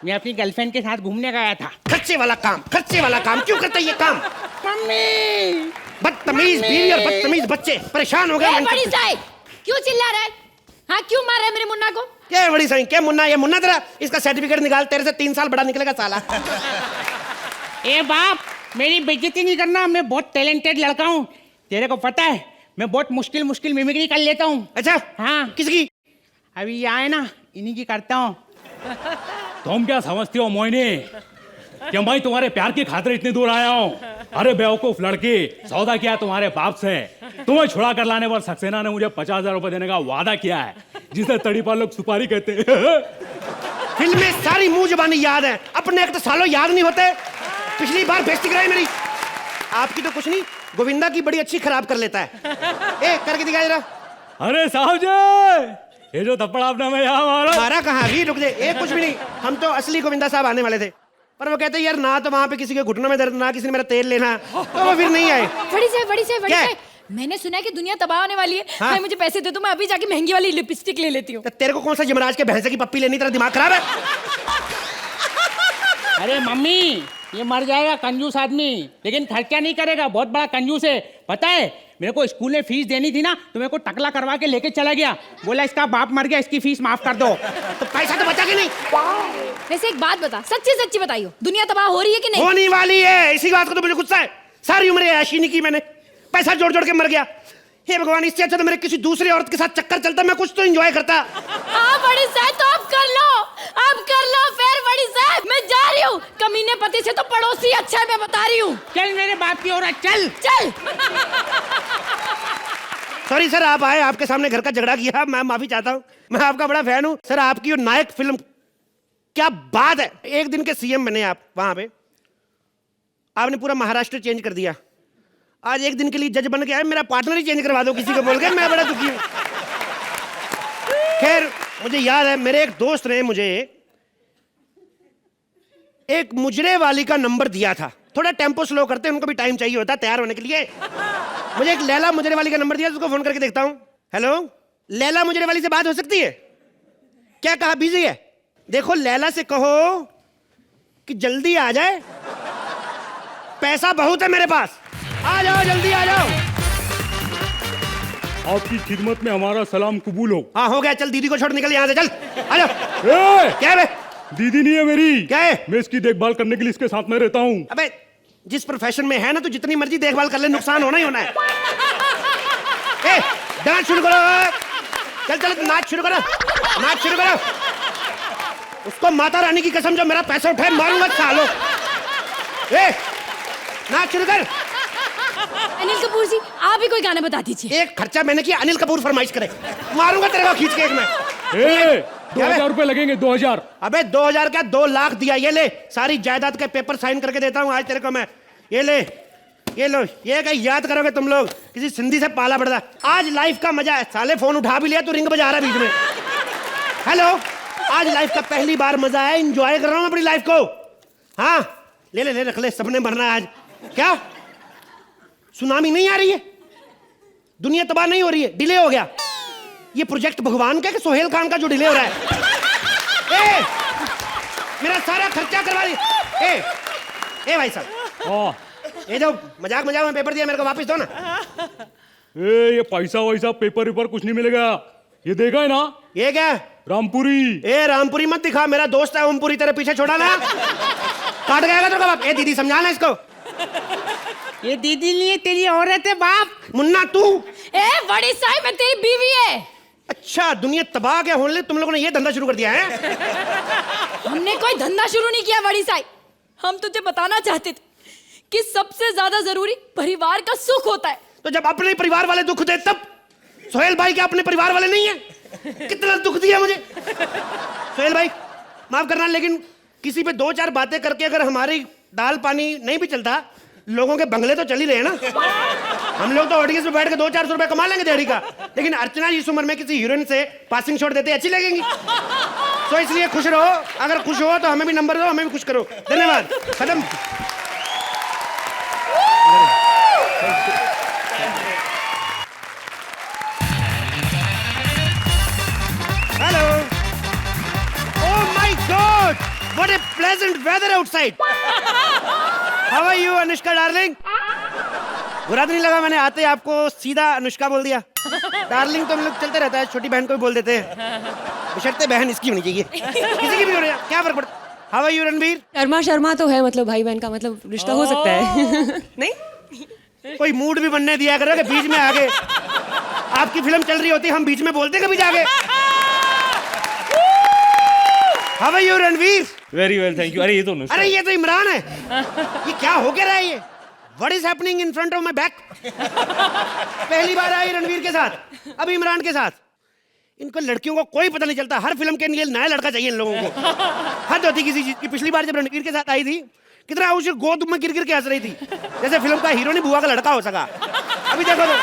मैं अपनी गर्लफ्रेंड के साथ घूमने गया था। खर्चे वाला काम, खर्चे वाला काम क्यों करते ये काम? मम्मी बदतमीज बीवी और बदतमीज बच्चे, परेशान हो गए। बड़ी साई क्यों चिल्ला रहा है? हाँ क्यों मार रहा है मेरे मुन्ना को? क्या बड़ी साई, क्या मुन्ना? ये मुन्ना तेरा, इसका सर्टिफिकेट निकाल, तेरे से 3 साल बड़ा निकलेगा साला। ए बाप, मेरी बेइज्जती नहीं करना, मैं बहुत टैलेंटेड लड़का हूँ। तेरे को पता है मैं बहुत मुश्किल मिमिक्री कर लेता हूँ। अच्छा हाँ। किसकी? अभी ये आए ना, इन्हीं की करता हूँ। तुम क्या समझती हो मोहिनी कि मैं तुम्हारे प्यार की खातिर इतनी दूर आया हूँ? अरे बेवकूफ लड़की, सौदा किया तुम्हारे बाप से। तुम्हें छुड़ा कर लाने पर सक्सेना ने मुझे 50,000 रुपए देने का वादा किया है, जिसे तड़ी पर लोग सुपारी कहते हैं। फिल्में सारी मुंह जबानी याद है, अपने एक तो सालों याद नहीं होते। पिछली बार बेइज्जती कराई मेरी। आपकी तो कुछ नहीं, गोविंदा की बड़ी अच्छी खराब कर लेता है। ए करके दिखा जरा। अरे साहब जी, ये जो थप्पड़ आपने हमें यहाँ मारा। मारा कहाँ अभी, रुक दे। ए कुछ भी नहीं, हम तो असली गोविंदा साहब आने वाले थे, पर वो कहते यार ना तो वहाँ पे किसी के घुटनों में दर्द, ना किसी ने मेरा तेल लेना, तो वो फिर नहीं आए। बड़ी साहब क्या है? मैंने सुना है कि दुनिया तबाह होने वाली है। हाँ? भाई मुझे पैसे दे दो, मैं अभी जाके महंगी वाली लिपस्टिक ले लेती हूँ। तो तेरे को कौन सा यमराज के भैंसे की पप्पी लेनी, तेरा दिमाग खराब है? अरे मम्मी, ये मर जाएगा कंजूस आदमी, लेकिन खर्चा नहीं करेगा, बहुत बड़ा कंजूस है। पता है मेरे को स्कूल में फीस देनी थी ना, तो मेरे को टकला करवा के लेके चला गया, बोला इसका बाप मर गया, इसकी फीस माफ कर दो। तो पैसा तो बचा के नहीं। वैसे एक बात बता, सच्ची सच्ची बताइयो, दुनिया तबाह हो रही है कि नहीं? होने वाली है, इसी बात को तो मुझे गुस्सा है। सारी उम्र ऐशी नहीं की मैंने, पैसा जोड़ जोड़ के मर गया। हे भगवान, इससे अच्छा तो मेरे किसी दूसरी औरत के साथ चक्कर चलता, मैं कुछ तो एंजॉय करता। हाँ बड़ी साहब, तो अब कर लो फिर। बड़ी साहब मैं जा रही हूँ, कमीने पति से तो पड़ोसी अच्छा है, मैं बता रही हूँ। चल मेरे बाप की औरत, चल। सॉरी सर, आप आए, आपके सामने घर का झगड़ा किया, मैं माफी चाहता हूँ। मैं आपका बड़ा फैन हूँ सर। आपकी नायक फिल्म, क्या बात है। एक दिन के सीएम बने आप, वहां पे आपने पूरा महाराष्ट्र चेंज कर दिया। आज एक दिन के लिए जज बन के आए, मेरा पार्टनर ही चेंज करवा दो किसी को बोल के, मैं बड़ा दुखी हूँ। खैर, मुझे याद है मेरे एक दोस्त ने मुझे एक मुजरे वाली का नंबर दिया था। थोड़ा टेम्पो स्लो करते हैं, उनको भी टाइम चाहिए होता है तैयार होने के लिए। मुझे एक लैला मुजरे वाली का नंबर दिया, उसको फोन करके देखता हूं। हेलो, लैला मुजरे वाली से बात हो सकती है क्या? कहा बिजी है? देखो लैला से कहो कि जल्दी आ जाए, पैसा बहुत है मेरे पास, आ जाओ जल्दी आ जाओ। आपकी खिदमत में हमारा सलाम कबूल हो। हाँ हो गया, चल दीदी को छोड़ निकल यहाँ से, चल आ जाओ। क्या है बे? दीदी नहीं है मेरी। क्या है? मैं इसकी देखभाल करने के लिए इसके साथ में रहता हूँ। अबे जिस प्रोफेशन में है ना, तो जितनी मर्जी देखभाल कर ले, नुकसान होना ही होना है। ए, डांस शुरू करो, चल चल नाच शुरू करो, नाच शुरू करो। उसको माता रानी की कसम, जो मेरा पैसा उठाए मारूंगा सालो। ए, नाच शुरू कर। अनिल कपूर जी, आप ही कोई गाना बता दीजिए। एक खर्चा मैंने किया, अनिल कपूर फरमाइश करे, मारूंगा तेरे को खींच के एक में। 2000 रुपए लगेंगे, 2000। अबे 2000 क्या, 2 लाख दिया, ये ले सारी जायदाद के पेपर साइन करके देता हूँ आज तेरे को मैं। ये ले, ये लो, ये कहीं याद करोगे तुम लोग, किसी सिंधी से पाला पड़ता। आज लाइफ का मजा है। साले फोन उठा भी लिया, तू रिंग बजा रहा है बीच में। हेलो, आज लाइफ का पहली बार मजा है, एंजॉय कर रहा हूँ अपनी लाइफ को। हाँ ले ले ले, रख ले, सबने मरना है आज। क्या सुनामी नहीं आ रही है? दुनिया तबाह नहीं हो रही है? डिले हो गया ये प्रोजेक्ट भगवान का कि सोहेल खान का जो डिले हो रहा है? ए, मेरा सारा खर्चा करवा दिया। ए भाई साहब, ये जो मजाक में पेपर दिया मेरे को वापस दो ना। ये पैसा वैसा पेपर वेपर कुछ नहीं मिलेगा। ये देखा है ना? ये क्या? रामपुरी। ए रामपुरी मत दिखा, मेरा दोस्त है ओमपुरी, तेरे पीछे छोड़ा ना, काट गएगा तो बाप। ए दीदी समझाना इसको। ये दीदी नहीं है, तेरी औरत है बाप। मुन्ना तू? ए बड़ी साहब, मैं तेरी बीवी है। अच्छा, दुनिया तबाह क्या होने, तुम लोगों ने ये धंधा शुरू कर दिया है? हमने कोई धंधा शुरू नहीं किया बड़ी साहब, हम तुझे बताना चाहते थे कि सबसे ज्यादा जरूरी परिवार का सुख होता है। तो जब अपने परिवार वाले दुख दे, तब सोहेल भाई के अपने परिवार वाले नहीं है? कितना दुख दिया मुझे सोहेल भाई, माफ करना, लेकिन किसी पे 2-4 बातें करके अगर हमारी दाल पानी नहीं भी चलता, लोगों के बंगले तो चल ही रहे ना। हम लोग तो ऑडियंस में बैठ के 200-400 रुपए कमा लेंगे दिहाड़ी का, लेकिन अर्चना इस उम्र में किसी हीरोइन से पासिंग शॉट देते अच्छी लगेंगी। तो इसलिए खुश रहो, अगर खुश हो तो हमें भी नंबर दो, हमें भी खुश करो। धन्यवाद, खत्म। Hello, oh my God, what a pleasant weather outside. How are you Anushka darling? बुरा तो नहीं लगा मैंने आते आपको सीधा अनुष्का बोल दिया? डार्लिंग तो हम लोग चलते रहता है, छोटी बहन को भी बोल देते हैं, बशर्ते बहन इसकी होनी चाहिए, किसी की भी होनी, क्या फर्क पड़ता। How are you Ranveer? Sharma Sharma तो है, मतलब भाई बहन का मतलब रिश्ता हो सकता है। नहीं, कोई मूड भी बनने दिया करो कि बीच में आगे आपकी फिल्म चल रही होती, हम बीच में बोलते कभी जाके। How are you Ranveer? Very well, thank you. अरे ये तो अनुष्का। अरे ये तो इमरान है। ये क्या हो क्या रहा है ये? What is happening in front of my back? पहली बार आई रणवीर के साथ, अब इमरान के साथ। इनको लड़कियों को कोई पता नहीं चलता, हर फिल्म के लिए नया लड़का चाहिए इन लोगों को। हद होती किसी चीज की। पिछली बार जब रणवीर के साथ आई थी, कितना उसे गोद में गिर गिर के हंस रही थी, जैसे फिल्म का हीरो नहीं बुआ का लड़का हो सका। अभी देखो तो।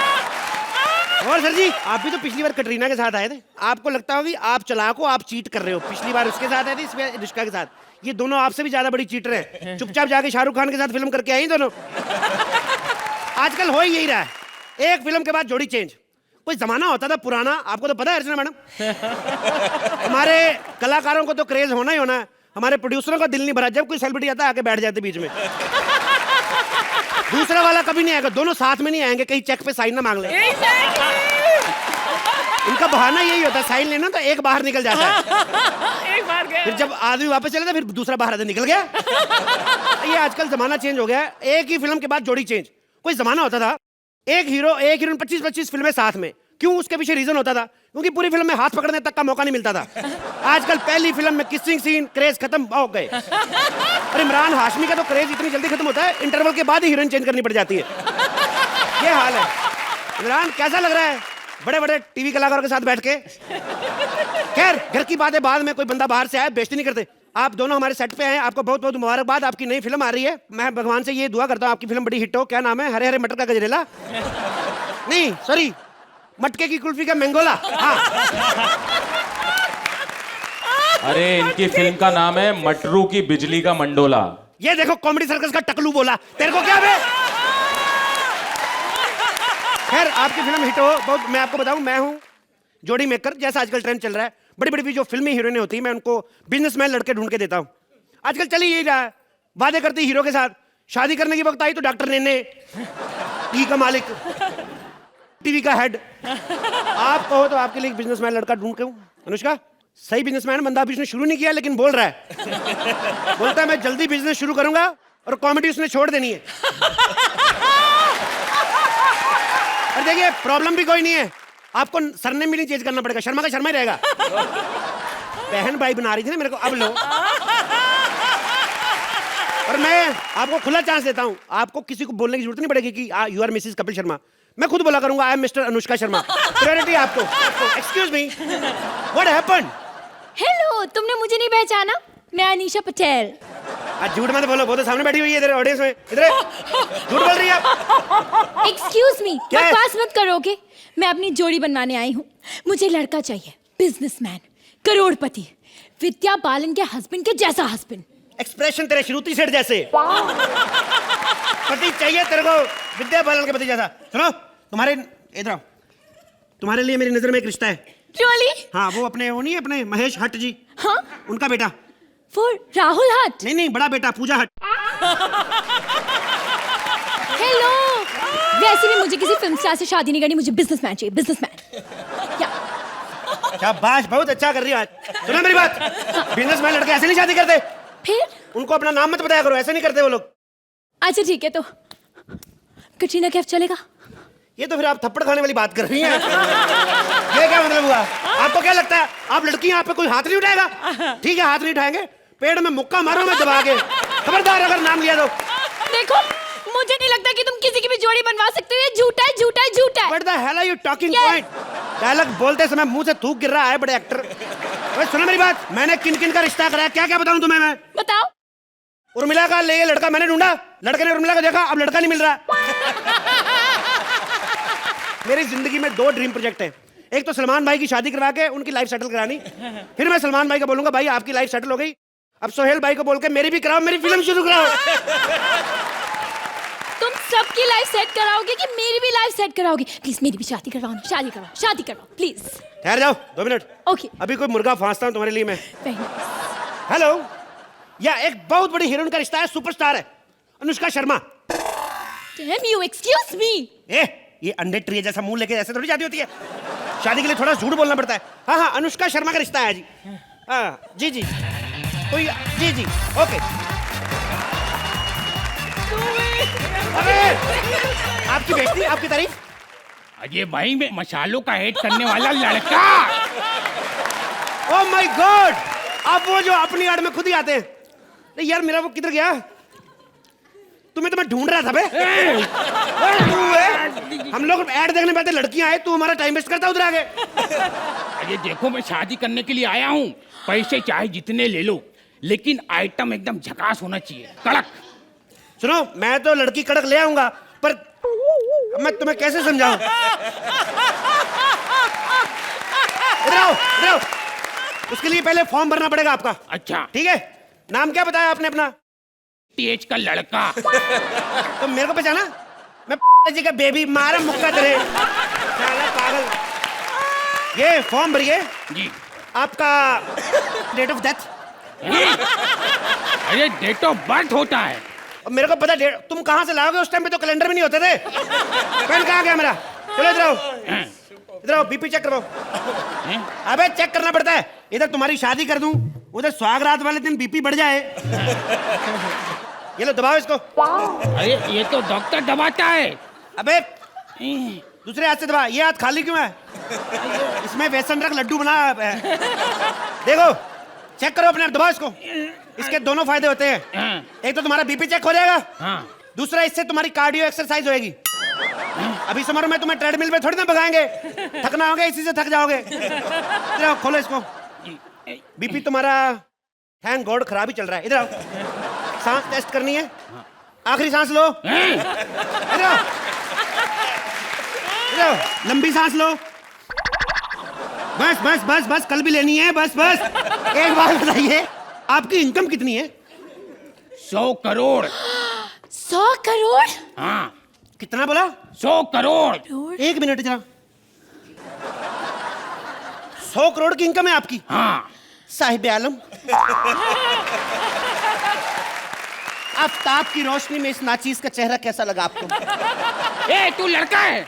और सर जी, आप भी तो पिछली बार कटरीना के साथ आए थे, आपको लगता होगा कि आप चालाक हो, आप चीट कर रहे हो। पिछली बार उसके साथ आए थे, इस बार अनुष्का के साथ। ये दोनों आपसे भी ज्यादा बड़ी चीटर हैं। चुपचाप जाके शाहरुख खान के साथ फिल्म करके आई दोनों। आजकल हो ही यही रहा है, एक फिल्म के बाद जोड़ी चेंज। कोई जमाना होता था पुराना, आपको तो पता है अर्चना मैडम। हमारे कलाकारों को तो क्रेज होना ही होना है, हमारे प्रोड्यूसरों का दिल नहीं भरा जब कोई सेलिब्रिटी आता है आके बैठ जाते बीच में। दूसरा वाला कभी नहीं आएगा, दोनों साथ में नहीं आएंगे, कहीं चेक पे साइन ना मांग ले। इनका बहाना यही होता है, साइन लेना तो एक बाहर निकल जाता है। एक बार गया। फिर जब आदमी वापस चले था फिर दूसरा बाहर आदमी निकल गया। ये आजकल जमाना चेंज हो गया है, एक ही फिल्म के बाद जोड़ी चेंज। कोई जमाना होता था एक हीरो एक हीरोइन 25-25 फिल्में साथ में। क्यों? उसके पीछे रीजन होता था, क्योंकि पूरी फिल्म में हाथ पकड़ने तक का मौका नहीं मिलता था। आजकल पहली फिल्म में किसिंग सीन, क्रेज खत्म हो गए। और इमरान हाशमी का तो क्रेज इतनी जल्दी खत्म होता है, इंटरवल के बाद ही हीरोइन चेंज करनी पड़ जाती है। ये हाल है। इमरान कैसा लग रहा है बड़े बड़े टीवी कलाकारों के साथ बैठ के? खैर, घर की बातें बाद में। कोई बंदा बाहर से आया, बेइज्जती नहीं करते। आप दोनों हमारे सेट पे हैं, आपको बहुत बहुत मुबारकबाद। आपकी नई फिल्म आ रही है, मैं भगवान से ये दुआ करता हूँ आपकी फिल्म बड़ी हिट हो। क्या नाम है? हरे हरे मटर का गजरेला? नहीं सॉरी, मटके की कुल्फी का मैंगोला। हाँ। अरे इनकी फिल्म का नाम है मटरू की बिजली का मंडोला। ये देखो, कॉमेडी सर्कस का टकलू बोला। तेरे को क्या बे? खैर, आपकी फिल्म हिट हो बहुत। मैं आपको बताऊं, मैं हूं जोड़ी मेकर, जैसा आजकल ट्रेंड चल रहा है। बड़ी बड़ी जो फिल्मी हीरोइनें होती है, मैं उनको बिजनेसमैन लड़के ढूंढ के देता हूं। आजकल चल ही यही रहा है, वादे करती हीरो के साथ, शादी करने की वक्त आई तो डॉक्टर नेने, टी का मालिक, टीवी का हेड। आप कहो तो आपके लिए एक बिजनेसमैन लड़का ढूंढ के हूं। अनुष्का सही बिजनेसमैन बंदा, अभी उसने शुरू नहीं किया लेकिन बोल रहा है। बोलता है मैं जल्दी बिजनेस शुरू करूंगा और कॉमेडी उसने छोड़ देनी है। और देखिए, प्रॉब्लम भी कोई नहीं है, आपको सरनेम भी नहीं चेंज करना पड़ेगा, शर्मा का शर्मा ही रहेगा। बहन भाई बना रही थी ना मेरे को, अब लो। और मैं आपको खुला चांस देता हूं, आपको किसी को बोलने की जरूरत नहीं पड़ेगी कि you are Mrs Kapil Sharma. मैं खुद बोला करूंगा I am Mr Anushka Sharma. Priority आपको। Excuse me, what happened? Hello, तुमने मुझे नहीं पहचाना? मैं अनीशा पटेल। आज झूठ मत बोलो, वो तो सामने बैठी हुई है इधर ऑडियंस में। इधर झूठ बोल रही है आप। एक्सक्यूज मी, क्या है? बकवास मत करोगे। मैं अपनी जोड़ी बनवाने आई हूँ। मुझे लड़का चाहिए, बिजनेसमैन, करोड़पति, विद्या बालन के हस्बैंड के जैसा हस्बैंड। एक्सप्रेशन तेरे श्रुति सेठ जैसे। पति चाहिए तेरे को विद्या बालन के पति जैसा। सुनो, तुम्हारे इधर आओ, तुम्हारे लिए मेरी नजर में एक रिश्ता है। Really? हाँ, वो अपने वो नहीं, अपने महेश हट जी, हाँ? उनका बेटा। For राहुल हट? नहीं नहीं, बड़ा बेटा पूजा हट। हेलो, वैसे भी मुझे किसी फिल्म स्टार से शादी नहीं करनी, मुझे बिजनेसमैन चाहिए, बिजनेसमैन। शाबाश, बहुत अच्छा कर रही हो आज। सुनो मेरी बात, बिजनेसमैन लड़के ऐसे नहीं शादी करते। फिर उनको अपना नाम मत बताया करो, ऐसे नहीं करते वो लोग। अच्छा ठीक है, तो कटरीना कैफ चलेगा? ये तो फिर आप थप्पड़ खाने वाली बात कर रही हैं। ये क्या मतलब हुआ? आपको क्या लगता है आप लड़की हैं, आप पे कोई हाथ नहीं उठाएगा? ठीक है, हाथ नहीं उठाएंगे, पेड़ में मुक्का मारो मैं दबा के। खबरदार अगर नाम लिया तो। देखो, मुझे नहीं लगता कि तुम किसी की भी जोड़ी बनवा सकते हो। ये झूठा है, झूठा है, झूठा है। What the hell are you talking point? Dialogue बोलते समय मुंह से थूक गिर रहा है बड़े एक्टर। अरे सुनो मेरी बात, मैंने किन किन का रिश्ता कराया, क्या क्या बताऊं तुम्हें मैं? बताओ। उर्मिला का ले लड़का मैंने ढूंढा, लड़के ने उर्मिला को देखा, अब लड़का नहीं मिल रहा। मेरी जिंदगी में 2 ड्रीम प्रोजेक्ट हैं। एक तो सलमान भाई की शादी करवा के उनकी लाइफ सेटल करानी, फिर मैं सलमान भाई को बोलूंगा भाई आपकी लाइफ सेटल हो गई, अब सोहेल भाई को बोल के मेरी भी कराओ, मेरी फिल्म शुरू कराओ। तुम सबकी लाइफ सेट कराओगे कि मेरी भी लाइफ सेट कराओगे? प्लीज मेरी भी शादी करवाओ, शादी करवाओ, शादी करवाओ प्लीज। ठहर जाओ 2 मिनट। ओके। अभी कोई मुर्गा फांसता हूँ तुम्हारे लिए मैं। Very nice. हेलो, या एक बहुत बड़ी हीरोइन का रिश्ता है, सुपरस्टार है, Anushka Sharma. Damn you, excuse me. ये अंडे ट्री जैसा मुंह लेके ऐसे थोड़ी शादी होती है। शादी के लिए थोड़ा झूठ बोलना पड़ता है। हाँ हाँ, अनुष्का शर्मा का रिश्ता है जी। हाँ जी जी, कोई जी जी, ओके। अरे आपकी बेइज्जती, आपकी तारीफ। अजय भाई में मसालों का हेड करने वाला लड़का। ओह माय गॉड, अब वो जो अपनी आड़ में खुद ही आते हैं। नहीं यार, मेरा वो किधर गया? तुम्हें तो मैं ढूंढ रहा था बे। तू है, हम लोग ऐड देखने पे आते, लड़कियां आए, तू हमारा टाइम वेस्ट करता उधर आगे। अरे देखो, मैं शादी करने के लिए आया हूँ, पैसे चाहे जितने ले लो, लेकिन आइटम एकदम झकास होना चाहिए, कड़क। सुनो, मैं तो लड़की कड़क ले आऊंगा, पर अब मैं तुम्हें कैसे समझाऊं? इधर आओ, इधर आओ। उसके लिए पहले फॉर्म भरना पड़ेगा आपका। अच्छा ठीक है, नाम क्या बताया आपने अपना? टीएच का लड़का। तो मेरे को पहचाना? मैं जी का बेबी, मारा मुक्का तेरे साला पागल। ये फॉर्म भरिए। जी। आपका डेट ऑफ डेथ? अरे डेट ऑफ बर्थ होता है। मेरे को पता, तुम कहाँ से लाओगे? उस टाइम पे तो कैलेंडर में नहीं होते थे। पेन कहाँ गया मेरा? चलो इधर आओ, इधर आओ, बीपी चेक करो। अबे चेक करना पड़ता है। इधर तुम्हारी शादी कर दूं, उधर सुहागरात वाले दिन बीपी बढ़ जाए। ये लो, दबाओ इसको। अरे ये तो डॉक्टर दबाता है। अबे दूसरे हाथ से दबा। ये हाथ खाली क्यों है? इसमें बेसन रख, लड्डू बना है। देखो, चेक करो अपने आप, दबाओ इसको। इसके दोनों फायदे होते हैं। एक तो तुम्हारा बीपी चेक हो जाएगा, दूसरा इससे तुम्हारी कार्डियो एक्सरसाइज होएगी। अभी समझ में तुम्हें ट्रेडमिल पे थोड़ी ना भगाएंगे, थकना होगा, इसी से थक जाओगे। इधर आओ, खोलो इसको। बीपी तुम्हारा थैंक गॉड खराब ही चल रहा है। इधर आओ, सांस टेस्ट करनी है। आखिरी सांस लो। इधर आओ, इधर आओ, लंबी सांस लो। बस बस बस बस, कल भी लेनी है, बस बस। एक बात बताइए, आपकी इनकम कितनी है? 100 करोड़। 100 करोड़? हाँ। कितना बोला? 100 करोड़। एक मिनट जरा। 100 करोड़ की इनकम है आपकी? हाँ। साहिब आलम, आफ्ताब की रोशनी में इस नाचीज का चेहरा कैसा लगा आपको? ए तू लड़का है।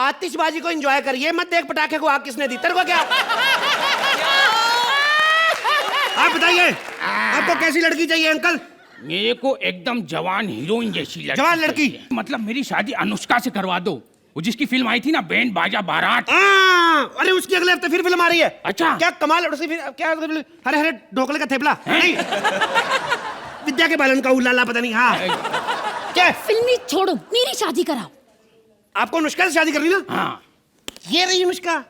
आतिशबाजी को एंजॉय करिए, मत देख पटाखे को आग किसने दी। तेरे को क्या? आप बताइए, आपको कैसी लड़की चाहिए अंकल? मेरे को एकदम जवान हीरोइन जैसी लड़की। जवान लड़की? मतलब मेरी शादी अनुष्का से करवा दो। वो जिसकी फिल्म आई थी ना, बैंड बाजा बारात। अरे उसकी अगले हफ्ते फिर फिल्म आ रही है। अच्छा। क्या कमाल है। क्या हरे हरे ढोकले का थेपला? नहीं, विद्या के बालन का उलाला, पता नहीं। हाँ, क्या? फिल्मी छोड़ो, मेरी शादी कराओ। आपको अनुष्का से शादी करनी ना? हाँ। ये रही अनुष्का।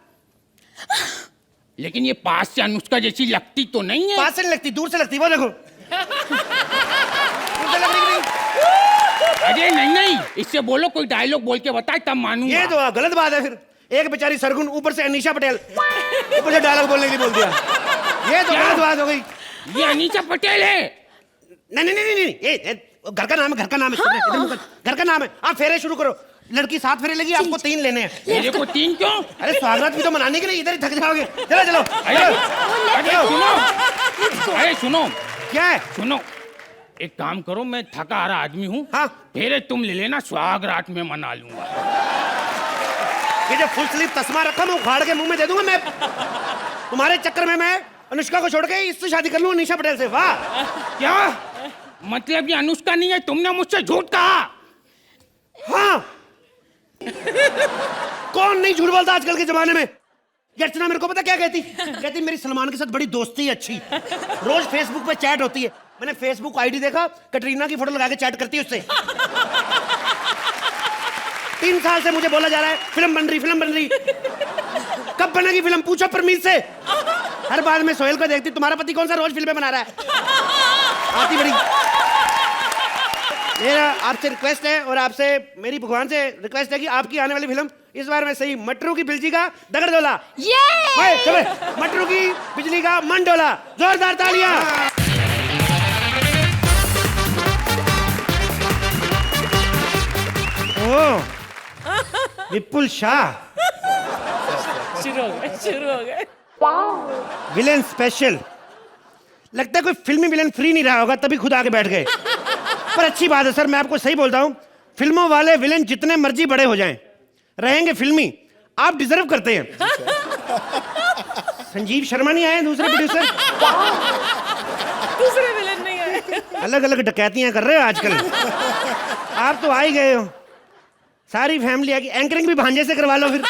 लेकिन ये पास से अनुष्का जैसी लगती तो नहीं है। पास से नहीं लगती, दूर से लगती। वो देखो, दूर से लग रही नहीं। अरे नहीं नहीं, इससे बोलो, कोई डायलॉग बोल के बताए तब मानूंगा। ये तो गलत बात है। फिर एक बेचारी सरगुन, ऊपर से अनीशा पटेल, ऊपर से डायलॉग बोलने के लिए बोल दिया। ये तो गलत बात हो गई। ये अनीशा पटेल है। नहीं नहीं नहीं नहीं, ये घर का नाम है, घर का नाम है। हाँ। घर का नाम है। आप फेरे शुरू करो। लड़की 7 फेरे लेगी, आपको 3 लेने हैं। मेरे को 3 क्यों? अरे स्वागत भी तो मनाने के लिए, इधर ही थक जाओगे। चलो चलो। अरे सुनो, अरे सुनो। क्या है? सुनो, एक काम करो, मैं थका हारा आदमी हूँ। हाँ। फेरे तुम ले लेना, सुहाग रात में मना लूंगा। ये जो फुल स्लीव तस्मा रखा, मैं उखाड़ के मुंह में दे दूंगा। मैं तुम्हारे चक्कर में मैं अनुष्का को छोड़ के इससे शादी कर लूँ, अनीशा पटेल से। वाह। क्या मतलब? ये अनुष्का नहीं है, तुमने मुझसे झूठ कहा। हाँ। कौन नहीं झूठ बोलता आजकल के जमाने में? ये अर्चना मेरे को पता क्या कहती? कहती मेरी सलमान के साथ बड़ी दोस्ती है अच्छी, रोज फेसबुक पे चैट होती है। मैंने फेसबुक आईडी देखा, कटरीना की फोटो लगा के चैट करती है उससे। 3 साल से मुझे बोला जा रहा है फिल्म बन रही, फिल्म बन रही। कब बनेगी फिल्म? पूछो परमीत से। हर बार मैं सोहेल को देखती, तुम्हारा पति कौन सा रोज फिल्में बना रहा है? आती बड़ी। मेरा आपसे रिक्वेस्ट है, और आपसे मेरी भगवान से रिक्वेस्ट है कि आपकी आने वाली फिल्म इस बार मैं सही मटरू की बिजली का दगड़डोला। चले, मटरू की बिजली का मंडोला। जोरदार तालियां। विपुल शाह, शुरू हो गए। Villain special. लगता है कोई फिल्मी विलेन फ्री नहीं रहा होगा, तभी खुद आके बैठ गए। पर अच्छी बात है सर, मैं आपको सही बोलता हूँ, फिल्मों वाले विलेन जितने मर्जी बड़े हो जाएं, रहेंगे फिल्मी। आप डिजर्व करते हैं। संजीव शर्मा नहीं आए दूसरे प्रोड्यूसर? दूसरे विलेन नहीं आए। अलग अलग डकैतियां कर रहे हो आजकल। आप तो आ ही गए हो, सारी फैमिली आएगी। एंकरिंग भी भांजे से करवा लो फिर।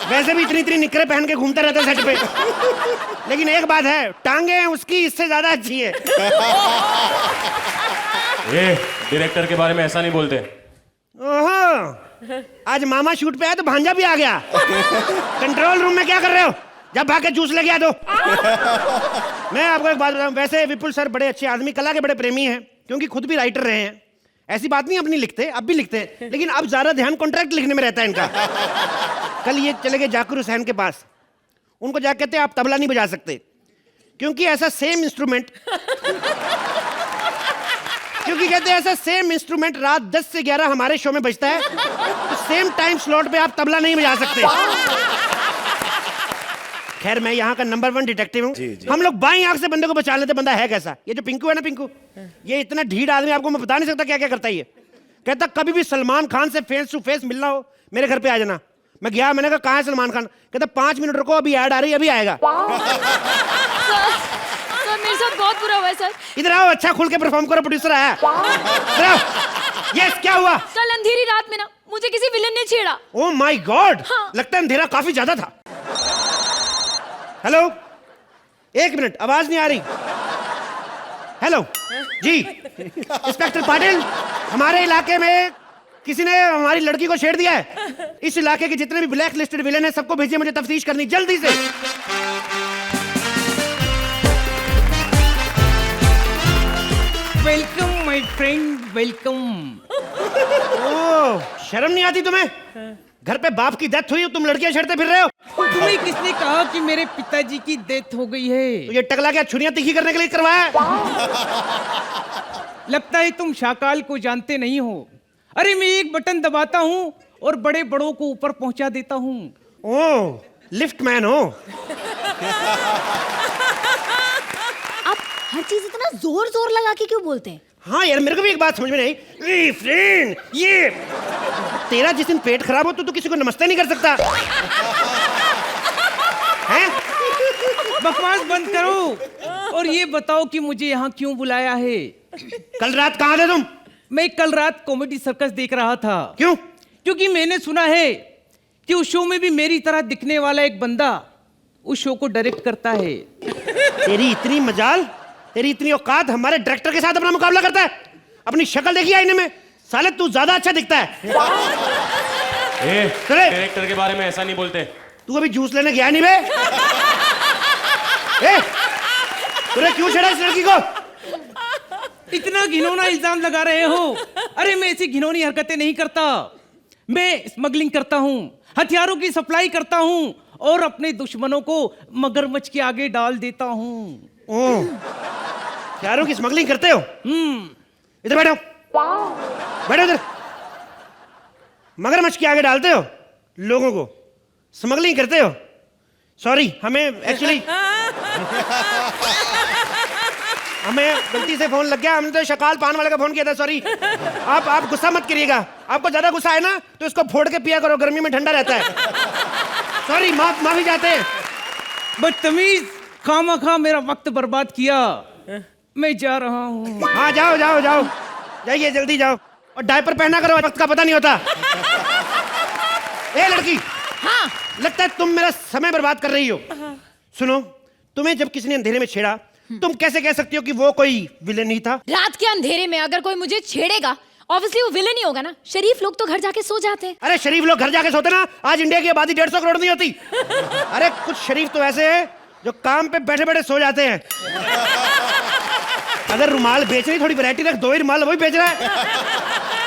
वैसे भी इतनी इतनी निकरे पहन के घूमता रहता है सेट पे। लेकिन एक बात है, टांगे उसकी इससे ज्यादा अच्छी है। ये डायरेक्टर के बारे में ऐसा नहीं बोलते। ओहो, आज मामा शूट पे आया तो भांजा भी आ गया। कंट्रोल रूम में क्या कर रहे हो? जब भाग के जूस लेके आ दो। मैं आपको एक बात बताऊं, वैसे विपुल सर बड़े अच्छे आदमी, कला के बड़े प्रेमी हैं। क्योंकि खुद भी राइटर रहे हैं, ऐसी बात नहीं अपनी लिखते, अब भी लिखते हैं, लेकिन अब ज्यादा ध्यान कॉन्ट्रैक्ट लिखने में रहता है इनका। कल ये चले गए जाकिर हुसैन के पास, उनको जाकर कहते हैं आप तबला नहीं बजा सकते, क्योंकि ऐसा सेम इंस्ट्रूमेंट रात 10 से 11 हमारे शो में बजता है, तो सेम टाइम स्लॉट पे आप तबला नहीं बजा सकते। खैर मैं यहाँ का नंबर 1 डिटेक्टिव हूँ। हम लोग बाईं आंख से बंदे को बचा लेते, बंदा है कैसा। ये जो पिंकू है ना, पिंकू, ये इतना ढीठ आदमी, आपको मैं बता नहीं सकता क्या क्या करता है ये। कहता कभी भी सलमान खान से फेस टू फेस मिलना हो मेरे घर पे आ जाना। मैं गया, मैंने कहा कहाँ है सलमान खान? कहता 5 मिनट रुको, अभी ऐड आ रही है, अभी आएगा। सर मेरे साथ बहुत बुरा हुआ है सर। इधर आओ, अच्छा खुल के परफॉर्म करो, प्रोड्यूसर आया। यस, क्या हुआ? कल अंधेरी रात में ना मुझे किसी विलन ने छेड़ा। ओह माय गॉड, हाँ। लगता है अंधेरा काफी ज्यादा था। हेलो, 1 मिनट, आवाज नहीं आ रही। हेलो जी, इंस्पेक्टर पाटिल, हमारे इलाके में किसी ने हमारी लड़की को छेड़ दिया है। इस इलाके के जितने भी ब्लैक लिस्टेड विलेन हैं सबको भेजिए, मुझे तफ्तीश करनी जल्दी से। Welcome my friend, welcome. Oh, शर्म नहीं आती तुम्हें? घर पे बाप की डेथ हुई, तुम लड़कियां छेड़ते फिर रहे हो। तुम्हें किसने कहा कि मेरे पिताजी की डेथ हो गई है? तो ये टकला क्या छुरियां तीखी करने के लिए करवाया? लगता है तुम शाकाल को जानते नहीं हो। अरे मैं एक बटन दबाता हूँ और बड़े बड़ों को ऊपर पहुंचा देता हूँ। ओह, लिफ्ट मैन हो। आप हर चीज इतना जोर जोर लगा के क्यों बोलते हैं? हाँ यार, मेरे को भी एक बात समझ में नहीं। ए फ्रेंड, ये तेरा जिस दिन पेट खराब हो तो तू किसी को नमस्ते नहीं कर सकता हैं? बकवास बंद करो और ये बताओ कि मुझे यहाँ क्यों बुलाया है? कल रात कहाँ थे तुम? मैं कल रात कॉमेडी सर्कस देख रहा था। क्यों? क्योंकि मैंने सुना है कि उस शो में भी मेरी तरह दिखने वाला एक बंदा उस शो को डायरेक्ट करता है। तेरी इतनी मजाल, तेरी इतनी औकात, हमारे डायरेक्टर के साथ अपना मुकाबला करता है? अपनी शक्ल देखी आईने में? साले तू ज्यादा अच्छा दिखता है। चले, डायरेक्टर के बारे में ऐसा नहीं बोलते। तू अभी जूस लेने गया नहीं बे? तूने क्यों छेड़ा इस लड़की को? इतना घिनौना इल्जाम लगा रहे हो? अरे मैं ऐसी घिनौनी हरकतें नहीं करता। मैं स्मगलिंग करता हूँ, हथियारों की सप्लाई करता हूँ और अपने दुश्मनों को मगरमच्छ के आगे डाल देता हूँ। ओह, हथियारों की स्मगलिंग करते हो? इधर बैठो, बैठो इधर। मगरमच्छ के आगे डालते हो लोगों को, स्मगलिंग करते हो? सॉरी, हमें एक्चुअली हमें गलती से फोन लग गया, हमने तो शकाल पान वाले का फोन किया था। सॉरी, आप गुस्सा मत करिएगा। आपको ज्यादा गुस्सा है ना तो इसको फोड़ के पिया करो, गर्मी में ठंडा रहता है। सॉरी, माफी चाहते हैं। बदतमीज, खामखा मेरा वक्त बर्बाद किया। मैं जा रहा हूँ। हाँ जाओ जाओ जाओ, जाइए जल्दी जाओ, और डायपर पहना करो, वक्त का पता नहीं होता। ए लड़की, हाँ लगता है तुम मेरा समय बर्बाद कर रही हो। सुनो, तुम्हें जब किसी ने अंधेरे में छेड़ा, तुम कैसे कह सकती हो कि वो कोई विलेन नहीं था? रात के अंधेरे में अगर कोई मुझे छेड़ेगा, ऑब्वियसली वो विलेन ही होगा ना। शरीफ लोग तो घर जाके सो जाते हैं। अरे शरीफ लोग घर जाके सोते ना, आज इंडिया की आबादी 150 करोड़ नहीं होती। अरे कुछ शरीफ तो ऐसे हैं जो काम पे बैठे बैठे सो जाते हैं। अगर रुमाल बेच रही, थोड़ी वैरायटी रख, 2 ही रुमाल वही बेच रहा है।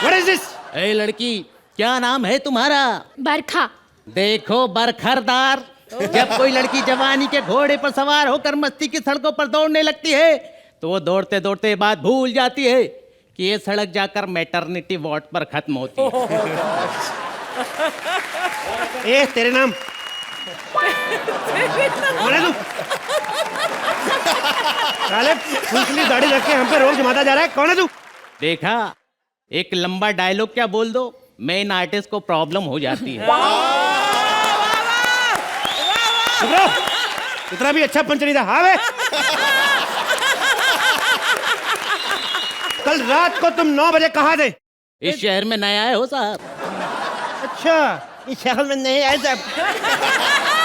What is this? ए लड़की, क्या नाम है तुम्हारा? बरखा। देखो बरखरदार, जब कोई लड़की जवानी के घोड़े पर सवार होकर मस्ती की सड़कों पर दौड़ने लगती है तो वो दौड़ते दौड़ते बात भूल जाती है कि ये सड़क जाकर मैटरनिटी वार्ड पर खत्म होती है। ए तेरे नाम कौन है तू? साले फुसली दाढ़ी रख के हम पे रोक जमाता जा रहा है। कौन है तू? देखा, एक लंबा डायलॉग क्या बोल दो, मेन आर्टिस्ट को प्रॉब्लम हो जाती है। इतना भी अच्छा पंच नहीं था। हाँ वे, कल रात को तुम 9 बजे कहाँ थे? इस शहर में नया आए हो साहब? अच्छा, इस शहर में नहीं आए साहब।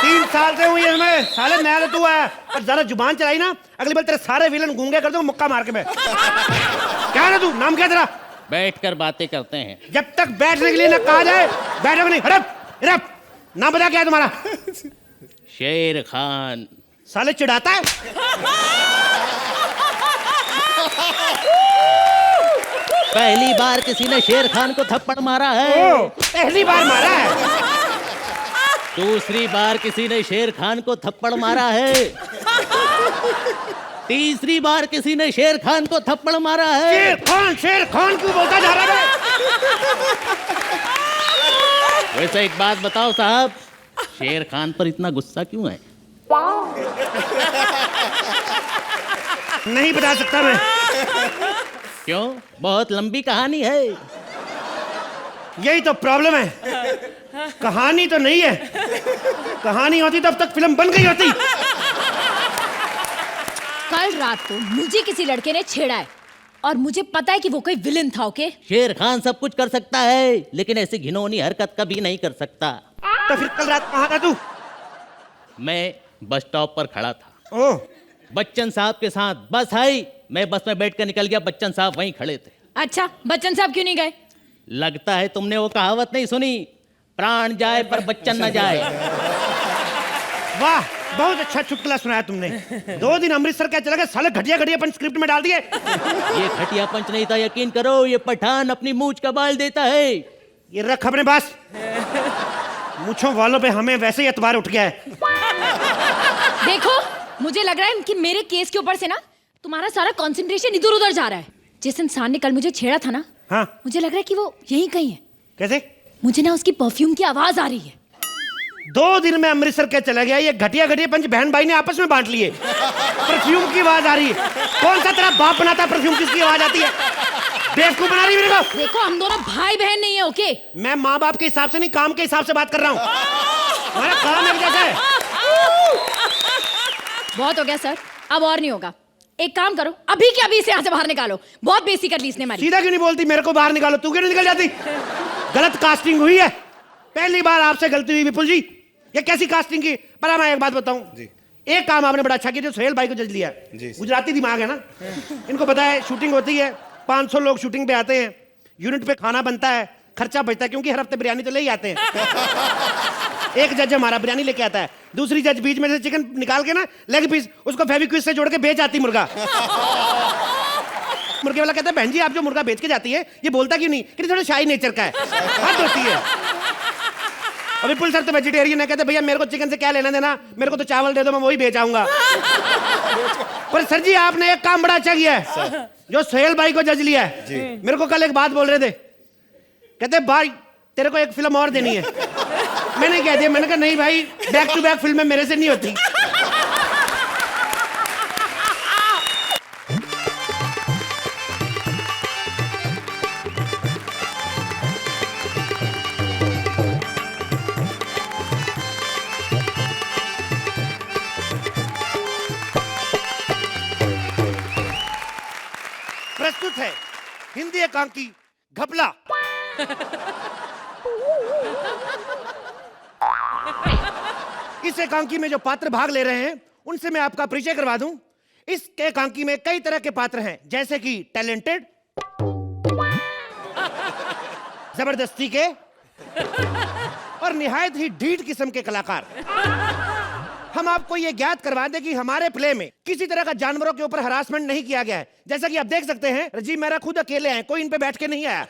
3 साल से हुई है इसमें। साले नया तो तू आया, और ज्यादा जुबान चलाई ना, अगली बार तेरे सारे विलन गूंगे कर दूं मुक्का मार के मैं। क्या है तू? नाम क्या तेरा? बैठकर बातें करते हैं। जब तक बैठने के लिए ना कहा जाए बैठोगे नहीं। हड़प हड़प। नाम बता क्या है तुम्हारा? शेर खान। साले चिढ़ाता है। पहली बार किसी ने शेर खान को थप्पड़ मारा है। ओ, पहली बार मारा है। दूसरी बार किसी ने शेर खान को थप्पड़ मारा है। तीसरी बार किसी ने शेर खान को थप्पड़ मारा है। शेर खान क्यों बोलता जा रहा है? वैसे एक बात बताओ साहब, शेर खान पर इतना गुस्सा क्यों है? नहीं बता सकता मैं। क्यों? बहुत लंबी कहानी है। यही तो प्रॉब्लम है, कहानी तो नहीं है। कहानी होती तब तक फिल्म बन गई होती। कल रात को मुझे किसी लड़के ने छेड़ा है और मुझे पता है कि वो कोई विलन था। ओके, शेर खान सब कुछ कर सकता है, लेकिन ऐसी घिनौनी हरकत कभी नहीं कर सकता। तो फिर कल रात कहाँ था तू? मैं बस स्टॉप पर खड़ा था। ओह, बच्चन साहब के साथ बस आई, मैं बस में बैठ कर निकल गया, बच्चन साहब वहीं खड़े थे। अच्छा, बच्चन साहब क्यों नहीं गए? लगता है तुमने वो कहावत नहीं सुनी, प्राण जाए पर बच्चन न जाए। वाह, बहुत अच्छा चुटकुला सुनाया तुमने। 2 दिन अमृतसर क्या चला गया, साले घटिया घटिया पंच स्क्रिप्ट में डाल दिए। ये घटिया पंच नहीं था, यकीन करो, ये पठान अपनी मूंछ का बाल देता है। ये रख अपने पास। मूंछों वालों पे हमें वैसे ही एतबार उठ गया है। देखो, मुझे लग रहा है कि मेरे केस के ऊपर से ना तुम्हारा सारा कंसंट्रेशन इधर उधर जा रहा है। जिस इंसान ने कल मुझे छेड़ा था ना, हाँ, मुझे लग रहा है कि वो यहीं कहीं है। कैसे? मुझे ना उसकी परफ्यूम की आवाज आ रही है। 2 दिन में अमृतसर क्या चला गया, ये घटिया घटिया पंच बहन भाई ने आपस में बांट लिए। परफ्यूम की आवाज आ रही है। कौन सा तेरा बाप बनाता परफ्यूम किसकी आवाज आती है? बेवकूफ बना रही मेरे को। देखो, हम दोनों भाई बहन नहीं है। ओके, मैं माँ बाप के हिसाब से नहीं, काम के हिसाब से बात कर रहा हूँ। हमारा काम एक जैसा है। बहुत हो गया सर, अब और नहीं होगा। एक काम करो, अभी के अभी इसे यहाँ से बाहर निकालो। बहुत बेइज्जती कर ली इसने हमारी। सीधा क्यों नहीं बोलती मेरे को बाहर निकालो? तू क्यों नहीं निकल जाती? गलत कास्टिंग हुई है। पहली बार आपसे गलती हुई विपुल जी। ये कैसी कास्टिंग की? पर मैं एक बात बताऊं, एक काम आपने बड़ा अच्छा किया, जो सोहेल भाई को जज लिया। गुजराती दिमाग है ना, इनको पता है शूटिंग होती है, 500 लोग शूटिंग पे आते हैं, यूनिट पे खाना बनता है, खर्चा बचता है, क्योंकि हर हफ्ते बिरयानी तो ले ही आते हैं। एक जज हमारा बिरयानी लेके आता है, दूसरी जज बीच में से चिकन निकाल के ना लेग पीस उसको फेविक्विक से जोड़ के बेच आती मुर्गा। मुर्गे वाला कहता है, बहन जी आप जो मुर्गा बेच के जाती है ये बोलता क्यों नहीं कि थोड़ा शाही नेचर का है, हद होती है। और विपुल सर तो वेजिटेरियन है, कहते भैया मेरे को चिकन से क्या लेना देना, मेरे को तो चावल दे दो, मैं वही बेच आऊंगा। पर सर जी आपने एक काम बड़ा अच्छा किया है, जो सोहेल भाई को जज लिया है। मेरे को कल एक बात बोल रहे थे, कहते भाई तेरे को एक फिल्म और देनी है। मैंने कह दिया, मैंने कहा नहीं भाई, बैक टू बैक फिल्में मेरे से नहीं होती। प्रस्तुत है हिंदी एकांकी घपला। इस एकांकी में जो पात्र भाग ले रहे हैं उनसे मैं आपका परिचय करवा दूं। इस एकांकी में कई तरह के पात्र हैं, जैसे कि टैलेंटेड, जबरदस्ती के और निहायत ही ढीठ किस्म के कलाकार। हम आपको ये ज्ञात करवा दें कि हमारे प्ले में किसी तरह का जानवरों के ऊपर हरासमेंट नहीं किया गया है। जैसा कि आप देख सकते हैं, राजीव मेहरा खुद अकेले हैं, कोई इन पे बैठ के नहीं आया।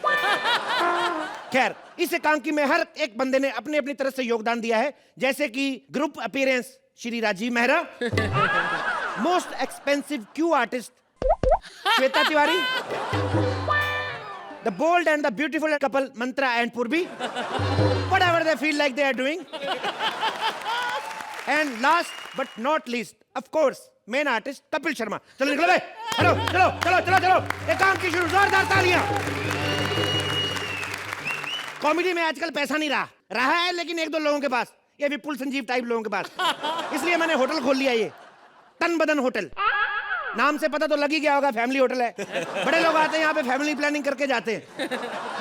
खैर, इस एकांकी में हर एक बंदे ने अपनी अपनी तरफ से योगदान दिया है, जैसे कि group appearance Shri Rajiv Mehra, most expensive cue artist Shweta Tiwari, the bold and the beautiful couple Mantra and Purvi, whatever they feel like they are doing, and last but not least of course main artist Kapil Sharma. चलो निकलो भाई, चलो चलो चलो चलो चलो, एकांकी शुरू, जोरदार तालियां। कॉमेडी में आजकल पैसा नहीं रहा है, लेकिन 1-2 लोगों के पास, ये विपुल संजीव टाइप लोगों के पास, इसलिए मैंने होटल खोल लिया, ये तन बदन होटल। नाम से पता तो लग ही गया होगा, फैमिली होटल है। बड़े लोग आते हैं यहाँ पे, फैमिली प्लानिंग करके जाते हैं।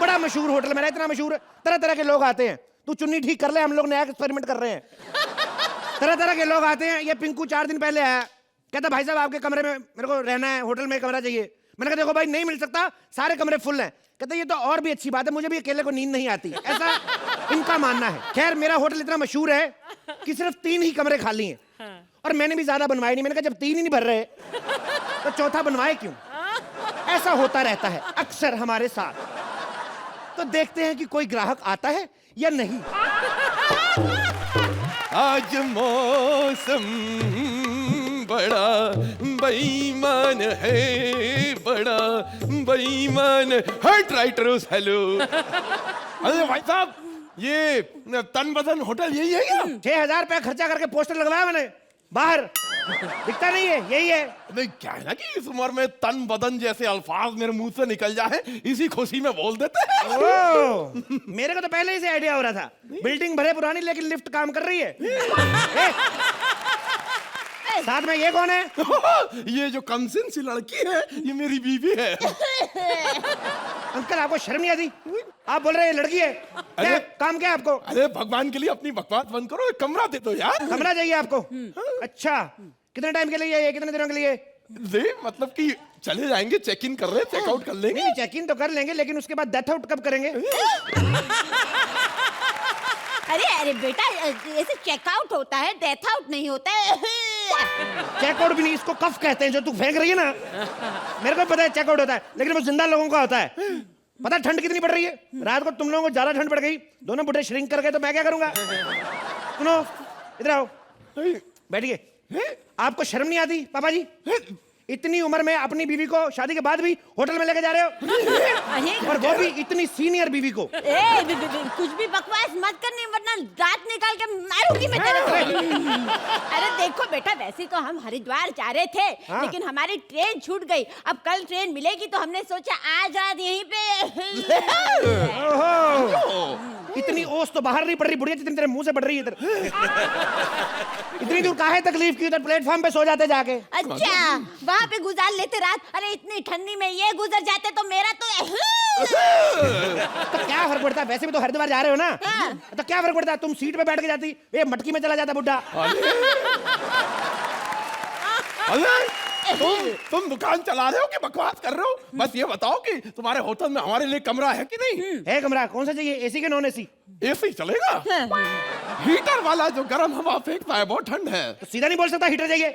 बड़ा मशहूर होटल मेरा, इतना मशहूर, तरह तरह के लोग आते हैं। तू चुन्नी ठीक कर ले, हम लोग नया एक्सपेरिमेंट कर रहे हैं। तरह तरह के लोग आते हैं। ये पिंकू 4 दिन पहले आया, कहता भाई साहब आपके कमरे में मेरे को रहना है, होटल में कमरा चाहिए। मैंने कहा देखो भाई नहीं मिल सकता, सारे कमरे फुल हैं। कहते ये तो और भी अच्छी बात है, मुझे भी अकेले को नींद नहीं आती, ऐसा इनका मानना है। खैर मेरा होटल इतना मशहूर है कि सिर्फ 3 ही कमरे खाली हैं, और मैंने भी ज्यादा बनवाए नहीं। मैंने कहा जब 3 ही नहीं भर रहे तो चौथा बनवाए क्यों। ऐसा होता रहता है अक्सर हमारे साथ। तो देखते हैं कि कोई ग्राहक आता है या नहीं। आज मौसम बड़ा बेईमान है, बड़ा बेईमान है। Writers hello. अरे भाई साहब, ये तन बदन होटल यही है क्या? 6,000 रुपया खर्चा करके पोस्टर लगवाया मैंने बाहर, दिखता नहीं है, यही है। नहीं, क्या है ना कि इस उम्र में तन बदन जैसे अल्फाज मेरे मुंह से निकल जाए, इसी खुशी में बोल देते हैं। ओ, मेरे को तो पहले ही से आइडिया हो रहा था। बिल्डिंग भले पुरानी लेकिन लिफ्ट काम कर रही है। साथ में ये कौन है? ये जो कमसिन सी लड़की है, ये मेरी बीवी है। अंकल, आपको शर्म नहीं आती? आप बोल रहे हैं लड़की है। क्या काम क्या है आपको? अरे भगवान के लिए अपनी बकवास बंद करो, एक कमरा दे दो यार। कमरा चाहिए आपको? अच्छा, कितने टाइम के लिए ये, कितने दिनों के लिए? दे मतलब कि चले जाएंगे, चेक इन कर रहे, चेकआउट कर लेंगे। नहीं, चेक इन तो कर लेंगे, लेकिन उसके बाद डेथ आउट कब करेंगे? अरे अरे बेटा, ऐसे चेकआउट होता है, डेथ आउट नहीं होता है। चेकआउट भी नहीं, इसको कफ कहते हैं जो तू फेंक रही है ना। मेरे को पता है चेकआउट होता है, लेकिन वो जिंदा लोगों का होता है। पता है ठंड कितनी पड़ रही है? रात को तुम लोगों को ज्यादा ठंड पड़ गई, दोनों बुढ़े श्रिंक कर गए, तो मैं क्या करूंगा? सुनो, इधर आओ, बैठिए। आपको शर्म नहीं आती पापा जी? इतनी उम्र में अपनी बीवी को शादी के बाद भी होटल में लेके जा रहे हो, और वो भी इतनी सीनियर बीवी को। कुछ भी बकवास मत करनी, वरना दांत निकाल के मारूंगी मैं तेरे को। अरे देखो बेटा, वैसे तो हम हरिद्वार जा रहे थे, लेकिन हमारी ट्रेन छूट गई। अब कल ट्रेन मिलेगी तो हमने सोचा आज रात यहीं पे। ओहो, इतनी ओस तो बाहर नहीं पड़ रही बुढ़िया जितनी तेरे मुंह से पड़ रही है इधर। इतनी दूर काहे तकलीफ की? उधर प्लेटफॉर्म पे सो जाते जाके। अच्छा, वहाँ पे गुजार लेते रात। अरे इतनी ठंडी में ये गुजर जाते तो मेरा तो क्या फर्क पड़ता है? वैसे भी तो हरिद्वार जा रहे हो ना, तो क्या फर्क पड़ता है? तुम सीट पे बैठ के जाती, ये मटकी में चला जाता बुड्ढा। तुम दुकान चला रहे हो कि बकवास कर रहे हो? बस ये बताओ कि तुम्हारे होटल में हमारे लिए कमरा है कि नहीं? है कमरा। कौन सा चाहिए, एसी के नॉन एसी? एसी चलेगा। हीटर वाला जो गर्म हवा फेंकता है, बहुत ठंड है। तो सीधा नहीं बोल सकता हीटर चाहिए?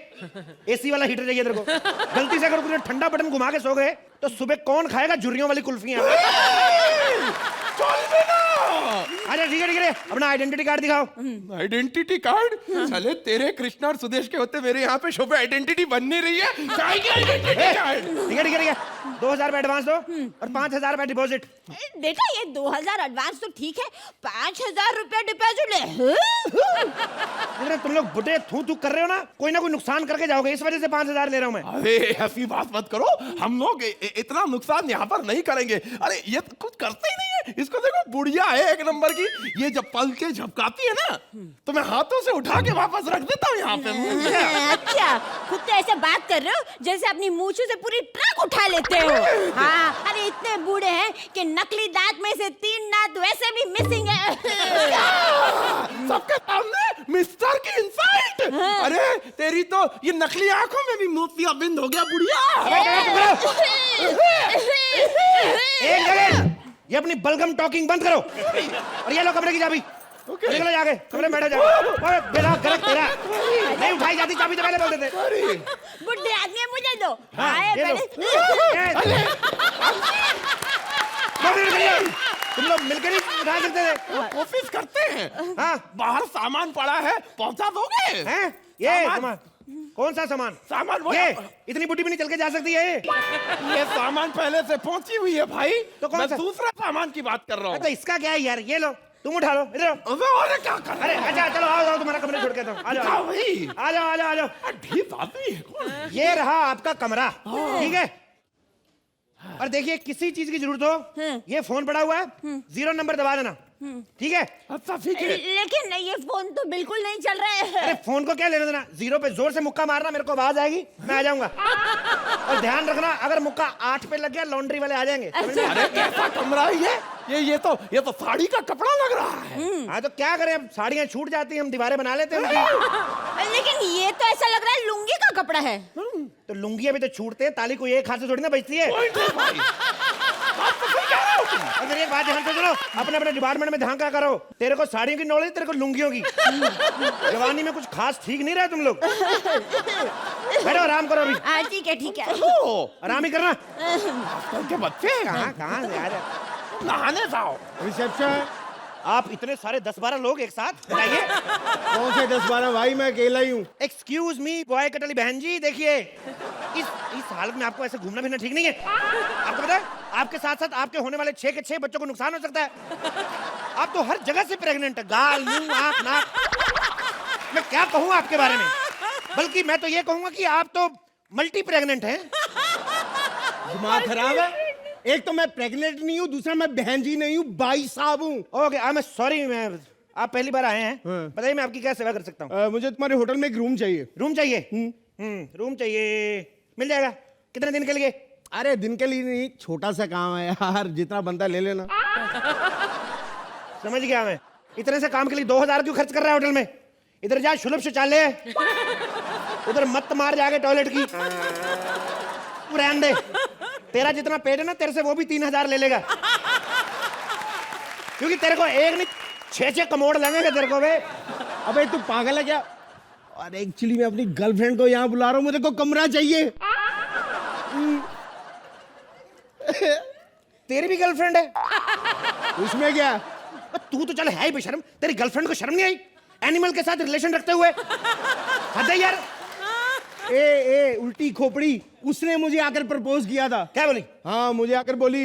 एसी वाला हीटर चाहिए तेरे को। गलती से अगर तूने ठंडा बटन घुमा के सो गए तो सुबह कौन खाएगा झुर्रियों वाली कुल्फियां? अच्छा ठीक है, अपना आइडेंटिटी कार्ड दिखाओ। Identity card? चले तेरे कृष्णा और सुदेश के होते मेरे यहाँ पे शो पे आइडेंटिटी बन नहीं रही है। ठीक है, 2,000 रुपए एडवांस दो और 5,000 रुपए डिपॉजिट। बेटा, ये 2,000 एडवांस तो ठीक है, 5,000 रुपया डिपॉजिट ले। तुम लोग बुढ़े थू कर रहे हो ना, कोई ना कोई नुकसान करके जाओगे, इस वजह से 5,000 ले रहा हूँ मैं। अरे ऐसी बात मत करो, हम लोग इतना नुकसान यहाँ पर नहीं करेंगे। अरे ये तो कुछ करते ही नहीं है। इसको देखो, बुढ़िया है एक नंबर की। ये जब पल के झपकाती है ना, तो मैं हाथों से उठा के वापस रख देता हूँ यहाँ पे। अच्छा, खुद तो ऐसे बात कर रहे हो जैसे अपनी मूंछों से पूरी ट्रक उठा लेते हो। हाँ, अरे इतने बूढ़े हैं कि नकली दांत में से 3 दांत वैसे भी मिसिंग है। सबके सामने मिस्टर की इंसल्ट। अरे तेरी तो ये नकली आंखों में भी मोतियाबिंद हो गया बुढ़िया। एक सेकंड, ये अपनी बलगम टॉकिंग बंद करो और ये लो कमरे की चाबी। निकलो जाके कमरे में बैठो जाओ। बेटा गलत तेरा नहीं उठाई जाती चाबी तो पहले बोल देते। बुढ़े आदमी मुझे दो। हाँ, ये लो। तुम लोग मिलकर ही उठा सकते थे। कोशिश करते हैं। हाँ, बाहर सामान पड़ा है, पहुंचा दोगे? हैं? ये सामान कौन सा सामान? सामान वो ये इतनी बुढ़ी भी नहीं चल के जा सकती है। ये सामान पहले से पहुंची हुई है भाई। तो कौन मैं सा? दूसरा सामान की बात कर रहा हूँ। तो इसका क्या है यार? ये लो, तुम उठा लो, इधर आओ। अरे क्या कर अरे अच्छा चलो, आओ तुम्हारा कमरा छोड़ के दो। आ जाओ भाई, आ जाओ आ जाओ आ जाओ। ढीठ आदमी है कौन? ये रहा आपका कमरा, ठीक है? और देखिए, किसी चीज की जरूरत हो, ये फोन पड़ा हुआ है, 0 नंबर दबा देना, ठीक है? अच्छा ठीक है। लेकिन ये फोन तो बिल्कुल नहीं चल रहा है। अरे फोन को क्या लेना देना? 0 पे जोर से मुक्का मारना, मेरे को आवाज आएगी, मैं आ जाऊंगा। और ध्यान रखना, अगर मुक्का 8 पे लग गया, लॉन्ड्री वाले आ जाएंगे। अरे कैसा कमरा है ये तो साड़ी का कपड़ा लग रहा है। हाँ तो क्या करें, अब साड़ियाँ छूट जाती हैं, हम दीवारें बना लेते हैं उनकी। लेकिन ये तो ऐसा लग रहा है लुंगी का कपड़ा है। तो लुंगियाँ भी तो छूटते हैं, ताली को एक हाथ से थोड़ी ना बचती है। अगर एक बात ध्यान से सुनो, अपने अपने डिपार्टमेंट में ध्यान क्या करो। तेरे को साड़ियों की नॉलेज, तेरे को लुंगियों की। जवानी में कुछ खास ठीक नहीं रहा तुम लोग। बैठो आराम करो अभी। हाँ ठीक है ठीक है। आराम ही करना। आजकल के बच्चे कहाँ से आ रहे? नहाने जाओ। रिसेप्शन। आप इतने सारे 10-12 लोग एक साथ बताइए। कौन से 10-12 भाई, मैं अकेला ही हूँ। एक्सक्यूज मी बॉय कटली बहन जी, देखिए इस हालत में आपको ऐसे घूमना फिरना ठीक नहीं है। आपको पता है आपके साथ साथ आपके होने वाले 6 के 6 बच्चों को नुकसान हो सकता है। आप तो हर जगह से प्रेग्नेंट है, गाल, मुंह, आंख, नाक। मैं क्या कहूँ आपके बारे में, बल्कि मैं तो ये कहूंगा कि आप तो मल्टी प्रेग्नेंट हैं। दिमाग खराब है। एक तो मैं प्रेग्नेंट नहीं हूँ, दूसरा मैं बहन जी नहीं हूँ, भाई साहब हूँ। ओके आई एम सॉरी, मैं आप पहली बार आए हैं। बताइए मैं आपकी क्या सेवा कर सकता हूँ? मुझे तुम्हारे होटल में एक रूम चाहिए। रूम चाहिए? रूम चाहिए, मिल जाएगा। कितने दिन के लिए? अरे दिन के लिए नहीं, छोटा सा काम है यार, जितना बनता ले लेना। समझ गया मैं। इतने से काम के लिए 2000 क्यों खर्च कर रहा है होटल में? इधर जा शुलभ शौचालय है, उधर मत मार जाके टॉयलेट की। तू रहने दे, तेरा जितना पेट है ना तेरे से वो भी 3000 ले लेगा, क्योंकि तेरे को एक नहीं 6 कमोड लगेंगे तेरे को। बे अबे तू पागल है क्या? और एक्चुअली मैं अपनी गर्लफ्रेंड को यहाँ बुला रहा हूँ, मुझे को कमरा चाहिए। तेरी भी गर्लफ्रेंड है? उसमें क्या? तू तो चल है ही बेशर्म, तेरी गर्लफ्रेंड को शर्म नहीं आई एनिमल के साथ रिलेशन रखते हुए? हद है यार। ए उल्टी खोपड़ी, उसने मुझे आकर प्रपोज किया था। क्या बोली? हाँ मुझे आकर बोली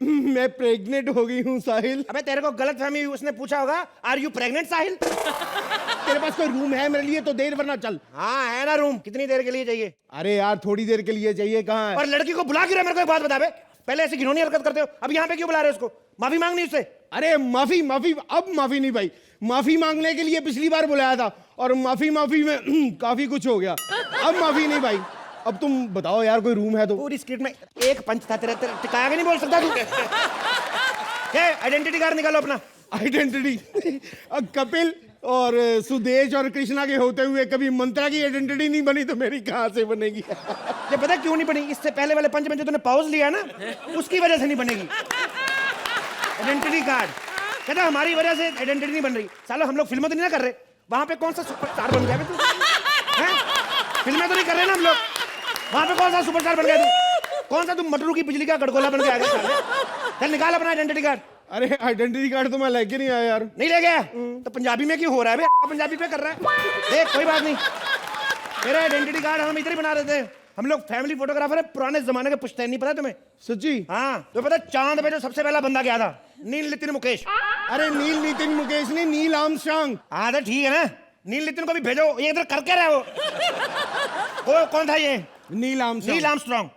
मैं प्रेग्नेंट हो गई हूँ साहिल। अबे तेरे को गलत फहमी हुई, उसने पूछा होगा आर यू प्रेग्नेंट साहिल? तेरे पास कोई रूम है मेरे लिए तो देर वरना चल। हाँ है ना रूम। कितनी देर के लिए चाहिए? अरे यार थोड़ी देर के लिए चाहिए। कहाँ है? और लड़की को बुला क्यों रहे? मेरे को एक बात बता बे, पहले ऐसी घिनौनी हरकत करते हो, अब यहाँ पे क्यों बुला रहे हो उसको? माफी मांगनी उससे? अरे माफी अब माफी नहीं भाई, माफी मांगने के लिए पिछली बार बुलाया था और माफी में काफी कुछ हो गया। अब माफी नहीं भाई। अब तुम बताओ यार कोई रूम है तो। पूरी स्क्रिप्ट में एक पंच था तेरा, टिकाया के नहीं बोल सकता तू? क्या आइडेंटिटी कार्ड निकालो अपना। आइडेंटिटी? कपिल और सुदेश और कृष्णा के होते हुए कभी मंत्रा की आइडेंटिटी नहीं बनी तो मेरी कहाँ से बनेगी? ये पता क्यों नहीं बनी? इससे पहले वाले पंच में जो तूने पॉज लिया ना, उसकी वजह से नहीं बनेगी आइडेंटिटी कार्ड। कहता हमारी वजह से आइडेंटिटी नहीं बन रही। सालो हम लोग फिल्में तो नहीं ना कर रहे, वहां पे कौन सा सुपरस्टार बन गया तू? फिल्में तो नहीं कर रहे ना हम लोग, वहां पे कौन सा सुपरस्टार बन गया तू? कौन सा तुम मटरू की बिजली का गड़गोला बन के आ गया? चल निकाल अपना आइडेंटिटी कार्ड। अरे आइडेंटिटी कार्ड तो मैं लेके नहीं आया यार। नहीं ले गया तो पंजाबी में क्यों हो रहा है? पंजाबी पे कर रहा है। देख कोई बात नहीं, मेरा आइडेंटिटी कार्ड हम इधर ही बना रहे थे। हम लोग फैमिली फोटोग्राफर है, पुराने जमाने के पुश्तैनी, पता है तुम्हें? सच्ची? हाँ तो पता चांद पे जो सबसे पहला बंदा गया था, नील नितिन मुकेश। अरे नील नितिन मुकेश नहीं, नील आर्मस्ट्रांग। हाँ तो ठीक है ना, नील नितिन को भी भेजो, ये इधर करके रहा वो कौन था ये? Neil Armstrong.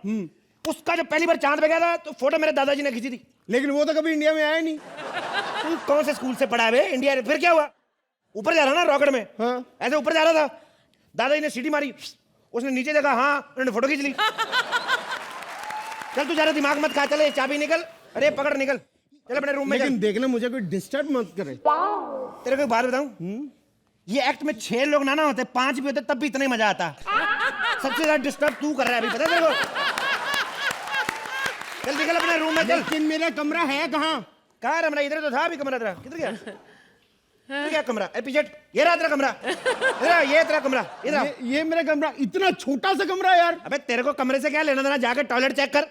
उसका जो पहली बार चांद पे गया था तो फोटो मेरे दादाजी ने खींची थी। लेकिन वो तो कभी इंडिया में आया नहीं। तू कौन से स्कूल से पढ़ा है इंडिया? फिर क्या हुआ? ऊपर जा रहा ना रॉकेट में। हाँ। ऐसे ऊपर जा रहा था, दादाजी ने सीटी मारी, उसने नीचे देखा, हाँ उन्होंने फोटो खींच ली। चल तू जा रहा, दिमाग मत खा, चले चाबी निकल। अरे पकड़ निकल, चल अपने रूम में। लेकिन देखना मुझे कोई डिस्टर्ब मत करे। तेरे को एक बात बताऊं, ये एक्ट में 6 लोग ना होते, 5 भी होते तब भी इतना ही मजा आता। सबसे ज्यादा डिस्टर्ब तू कर रहा है अभी, पता है तेरे को? चल निकल अपने रूम में चल। लेकिन मेरा कमरा है कहाँ? कहाँ कमरा? इधर तो था अभी कमरा तेरा, किधर गया? क्या कमरा? पीछे ये रहा तेरा कमरा, इधर ये तेरा कमरा, इधर ये मेरा कमरा, इतना छोटा सा कमरा यार। अबे तेरे को कमरे से क्या लेना देना? जाके टॉयलेट चेक कर।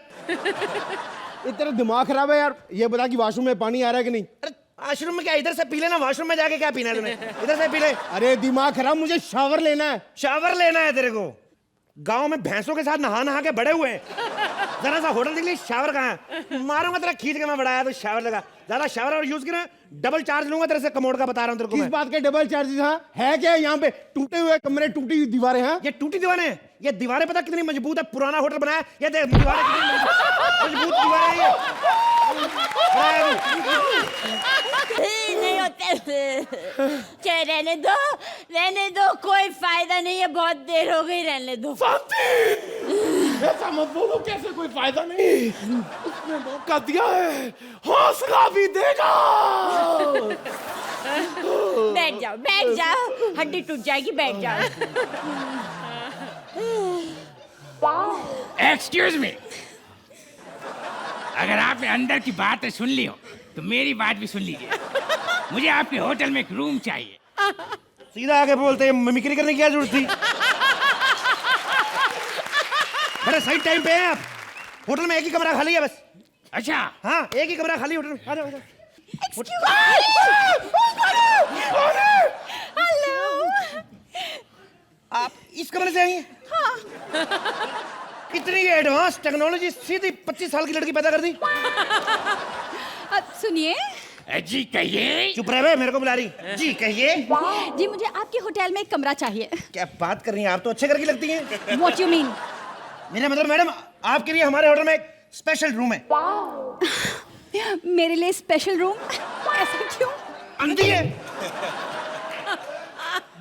ये तेरा दिमाग खराब है यार। ये बता कि वॉशरूम में पानी आ रहा है कि नहीं? अरे वॉशरूम में क्या, इधर से पी लेना, वॉशरूम में जाके क्या पीना है तूने? इधर से पी ले। अरे दिमाग खराब, मुझे शावर लेना है। शावर लेना है तेरे को? गांव में भैंसों के साथ नहा के बड़े हुए हैं, जरा सा होटल देख ली, शावर कहाँ है? मारूंगा तेरा खींच के, मैं बढ़ाया तो शावर लगा। ज्यादा शावर और यूज किया डबल चार्ज लूंगा तेरे से, कमोड का बता रहा हूँ तेरे को। किस बात के डबल चार्जेस? हाँ है क्या यहाँ पे? टूटे हुए कमरे, टूटी हुई दीवारें हैं। ये टूटी दीवारें हैं, ये दीवारें पता कितनी मजबूत है? पुराना होटल बनाया, ये देख दीवारें कितनी मजबूत दीवारें हैं ये। नहीं होते, रहने दो, कोई फायदा नहीं है, बहुत देर हो गई, रहने दो। ऐसा मत बोलो, कैसे कोई फायदा नहीं? उसने मौका दिया है, हौसला भी देगा। बैठ जाओ, हड्डी टूट जाएगी, बैठ जाओ। एक्सक्यूज मी, अगर आपने अंदर की बातें सुन ली हो तो मेरी बात भी सुन लीजिए। मुझे आपके होटल में एक रूम चाहिए। सीधा आके बोलते हैं, मिमिक्री करने की क्या जरूरत थी? अरे सही टाइम पे हैं आप। होटल में एक ही कमरा खाली है बस। अच्छा हाँ, एक ही कमरा खाली होटल में। आ जाओ, आ जाओ। आप इस कमरे से आई हैं? इतनी एडवांस टेक्नोलॉजी, सीधी 25 साल की लड़की पैदा कर दी। अब सुनिए जी कहिए। चुप रहे बे, मेरे को बुला रही। जी कहिए। जी, मुझे आपके होटल में एक कमरा चाहिए। क्या बात कर रही हैं आप, तो अच्छे घर की लगती हैं। What you mean? मेरा मतलब मैडम, आपके लिए हमारे होटल में एक स्पेशल रूम है। मेरे लिए स्पेशल रूम? ऐसा क्यों? अंधी है,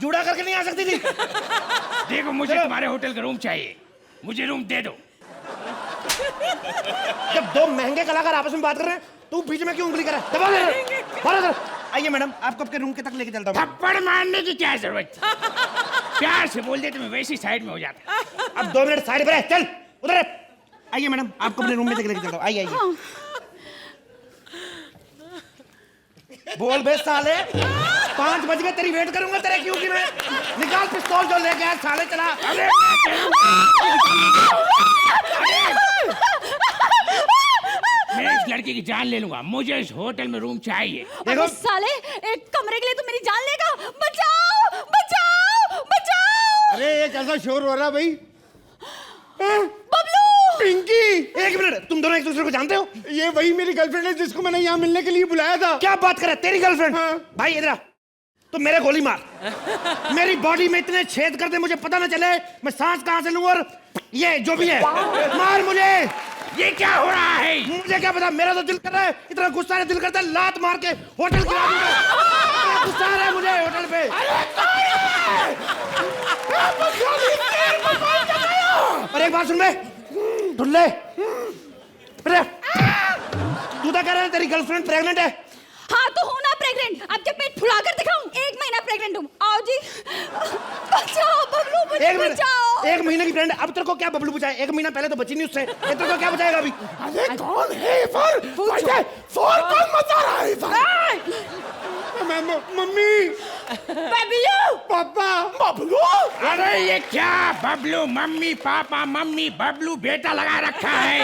जुड़ा करके नहीं आ सकती थी। देखो मुझे तुम्हारे होटल का रूम चाहिए, मुझे रूम दे दो। जब दो महंगे कलाकार आपस में बात कर रहे हैं, तू बीच में क्यों उंगली कर रहा है? दबा दे। आइए मैडम, आपको आपके रूम के तक लेके चलता हूँ। थप्पड़ मारने की क्या जरूरत? प्यार से बोल दे तो मैं वैसी साइड में हो जाता। अब 2 मिनट साइड पर है, चल उधर है। आइए मैडम, आपको अपने रूम में तक लेके चलता हूँ। आइए आइए। बोल बे साले, 5 बज गए, तेरी वेट करूंगा तेरे क्यों की मैं। निकाल पिस्तौल जो लेके आया साले, चला। मैं इस लड़की की जान ले लूंगा, मुझे इस होटल में रूम चाहिए। देखो साले, एक कमरे के लिए तो मेरी जान लेगा। बचाओ बचाओ बचाओ। अरे ये कैसा शोर हो रहा है भाई? बबलू, पिंकी, 1 मिनट, तुम दोनों एक दूसरे को जानते हो? ये वही मेरी गर्लफ्रेंड है जिसको मैंने यहाँ मिलने के लिए बुलाया था। क्या बात कर रहा है, तेरी गर्लफ्रेंड? हाँ। भाई इधर आ, तो मेरे गोली मार। मेरी बॉडी में इतने छेद कर दे मुझे पता ना चले मैं सांस कहां से लूं, और ये जो भी है मार मुझे। ये क्या हो रहा है? मुझे क्या पता, मेरा तो दिल कर रहा है, इतना गुस्सा है, दिल करता है लात मार के होटल गिरा दूंगा। इतना गुस्सा आ रहा है मुझे होटल पे। और एक बात सुन बे, ढुल्ले, तू तो कह रहा है तेरी गर्लफ्रेंड प्रेग्नेंट है। हाँ तो हूँ ना प्रेग्नेंट। अब जब पेट फुला कर दिखाऊं, 1 महीना प्रेग्नेंट हूँ। आओ जी, बचाओ बबलू, मुझे बचाओ। 1 महीने की प्रेग्नेंट, अब तेरे को क्या बबलू बचाए? 1 महीना पहले तो बची नहीं उससे, ये तेरे को क्या बचाएगा अभी? अरे कौन है फोन कौन मचा रहा है? मम्मी, बबलू, पापा, बबलू। अरे ये क्या Bablu mummy papa mummy Bablu बेटा लगा रखा है?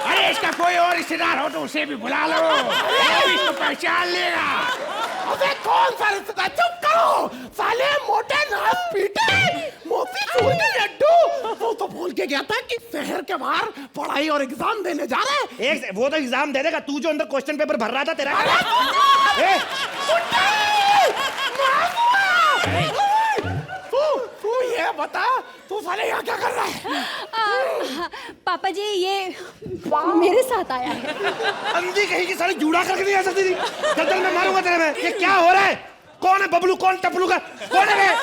अरे इसका कोई और रिश्तेदार हो तो उसे भी बुला लो, वो भी इसको पहचान लेगा। अबे कौन सा रिश्तेदार? चुप करो साले, मोटे नाक पीटे मोती चूर के लड्डू। वो तो बोल के गया था कि शहर के बाहर पढ़ाई और एग्जाम देने जा रहे हैं। वो तो एग्जाम दे देगा, तू जो अंदर क्वेश्चन पेपर भर रहा था तेरा। तू ये बता, तू साले यहाँ क्या कर रहा है? पापा जी ये मेरे साथ आया है। अंधी कहीं की साली जुड़ा करके नहीं आ सकती थी। चल मैं मारूंगा तेरे में। ये क्या हो रहा है? कौन है बबलू, कौन टपलू का, कौन है?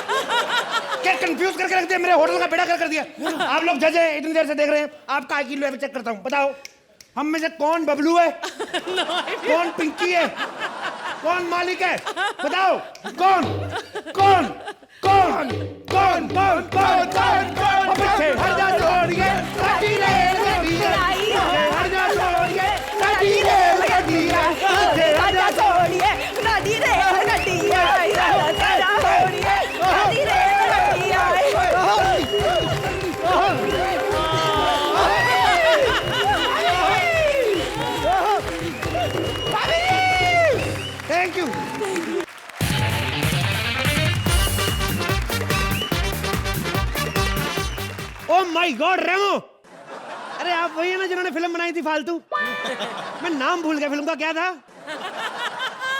क्या कंफ्यूज करके रख दिया, मेरे होटल का बेड़ा कर दिया। आप लोग जज है, इतनी देर से देख रहे हैं, आपका IQ लेवल चेक करता हूँ। बताओ हम में से कौन बबलू है, कौन पिंकी है, कौन मालिक है? बताओ कौन कौन कौन कौन कौन कौन कौन कौन? पीछे हट जा छोड़िए, लगी रे लगी रे, हट जा छोड़िए, लगी रे लगी रे, हट जा छोड़िए, नदी रे नदी आई, तेरा होड़िए, नदी रे नदी आई। Thank you. Oh my God Remo, अरे आप वही है ना जिन्होंने फिल्म बनाई थी फालतू? मैं नाम भूल गया, फिल्म का क्या था?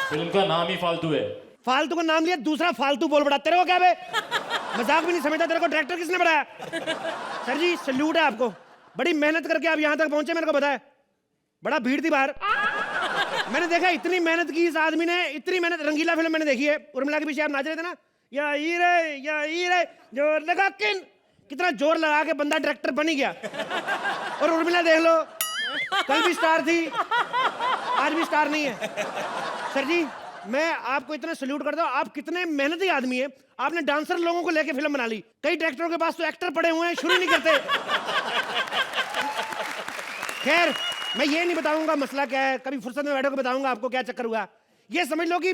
फिल्म का नाम ही फालतू है। फालतू का नाम लिया, दूसरा फालतू बोल पड़ा। तेरे को क्या बे, मजाक भी नहीं समझता? तेरे को डायरेक्टर किसने बनाया? सर जी सल्यूट है आपको, बड़ी मेहनत करके आप यहाँ तक पहुंचे। मेरे को बताया बड़ा भीड़ थी बाहर, मैंने देखा इतनी मेहनत की इस आदमी ने, इतनी मेहनत। रंगीला फिल्म मैंने देखी है, उर्मिला के पीछे आप नाच रहे थे ना, या हीरे जोर लगा कितना जोर लगा के बंदा डायरेक्टर बन ही गया। और उर्मिला देख लो, कल भी स्टार थी, आज भी स्टार नहीं है। सर जी मैं आपको इतना सल्यूट करता हूँ, आप कितने मेहनती आदमी हैं। आपने डांसर लोगों को लेके फिल्म बना ली। कई डायरेक्टरों के पास तो एक्टर पड़े हुए हैं, शुरू नहीं करते। खैर मैं ये नहीं बताऊंगा मसला क्या है, कभी फुर्सत में बैठो के बताऊंगा आपको क्या चक्कर हुआ। ये समझ लो कि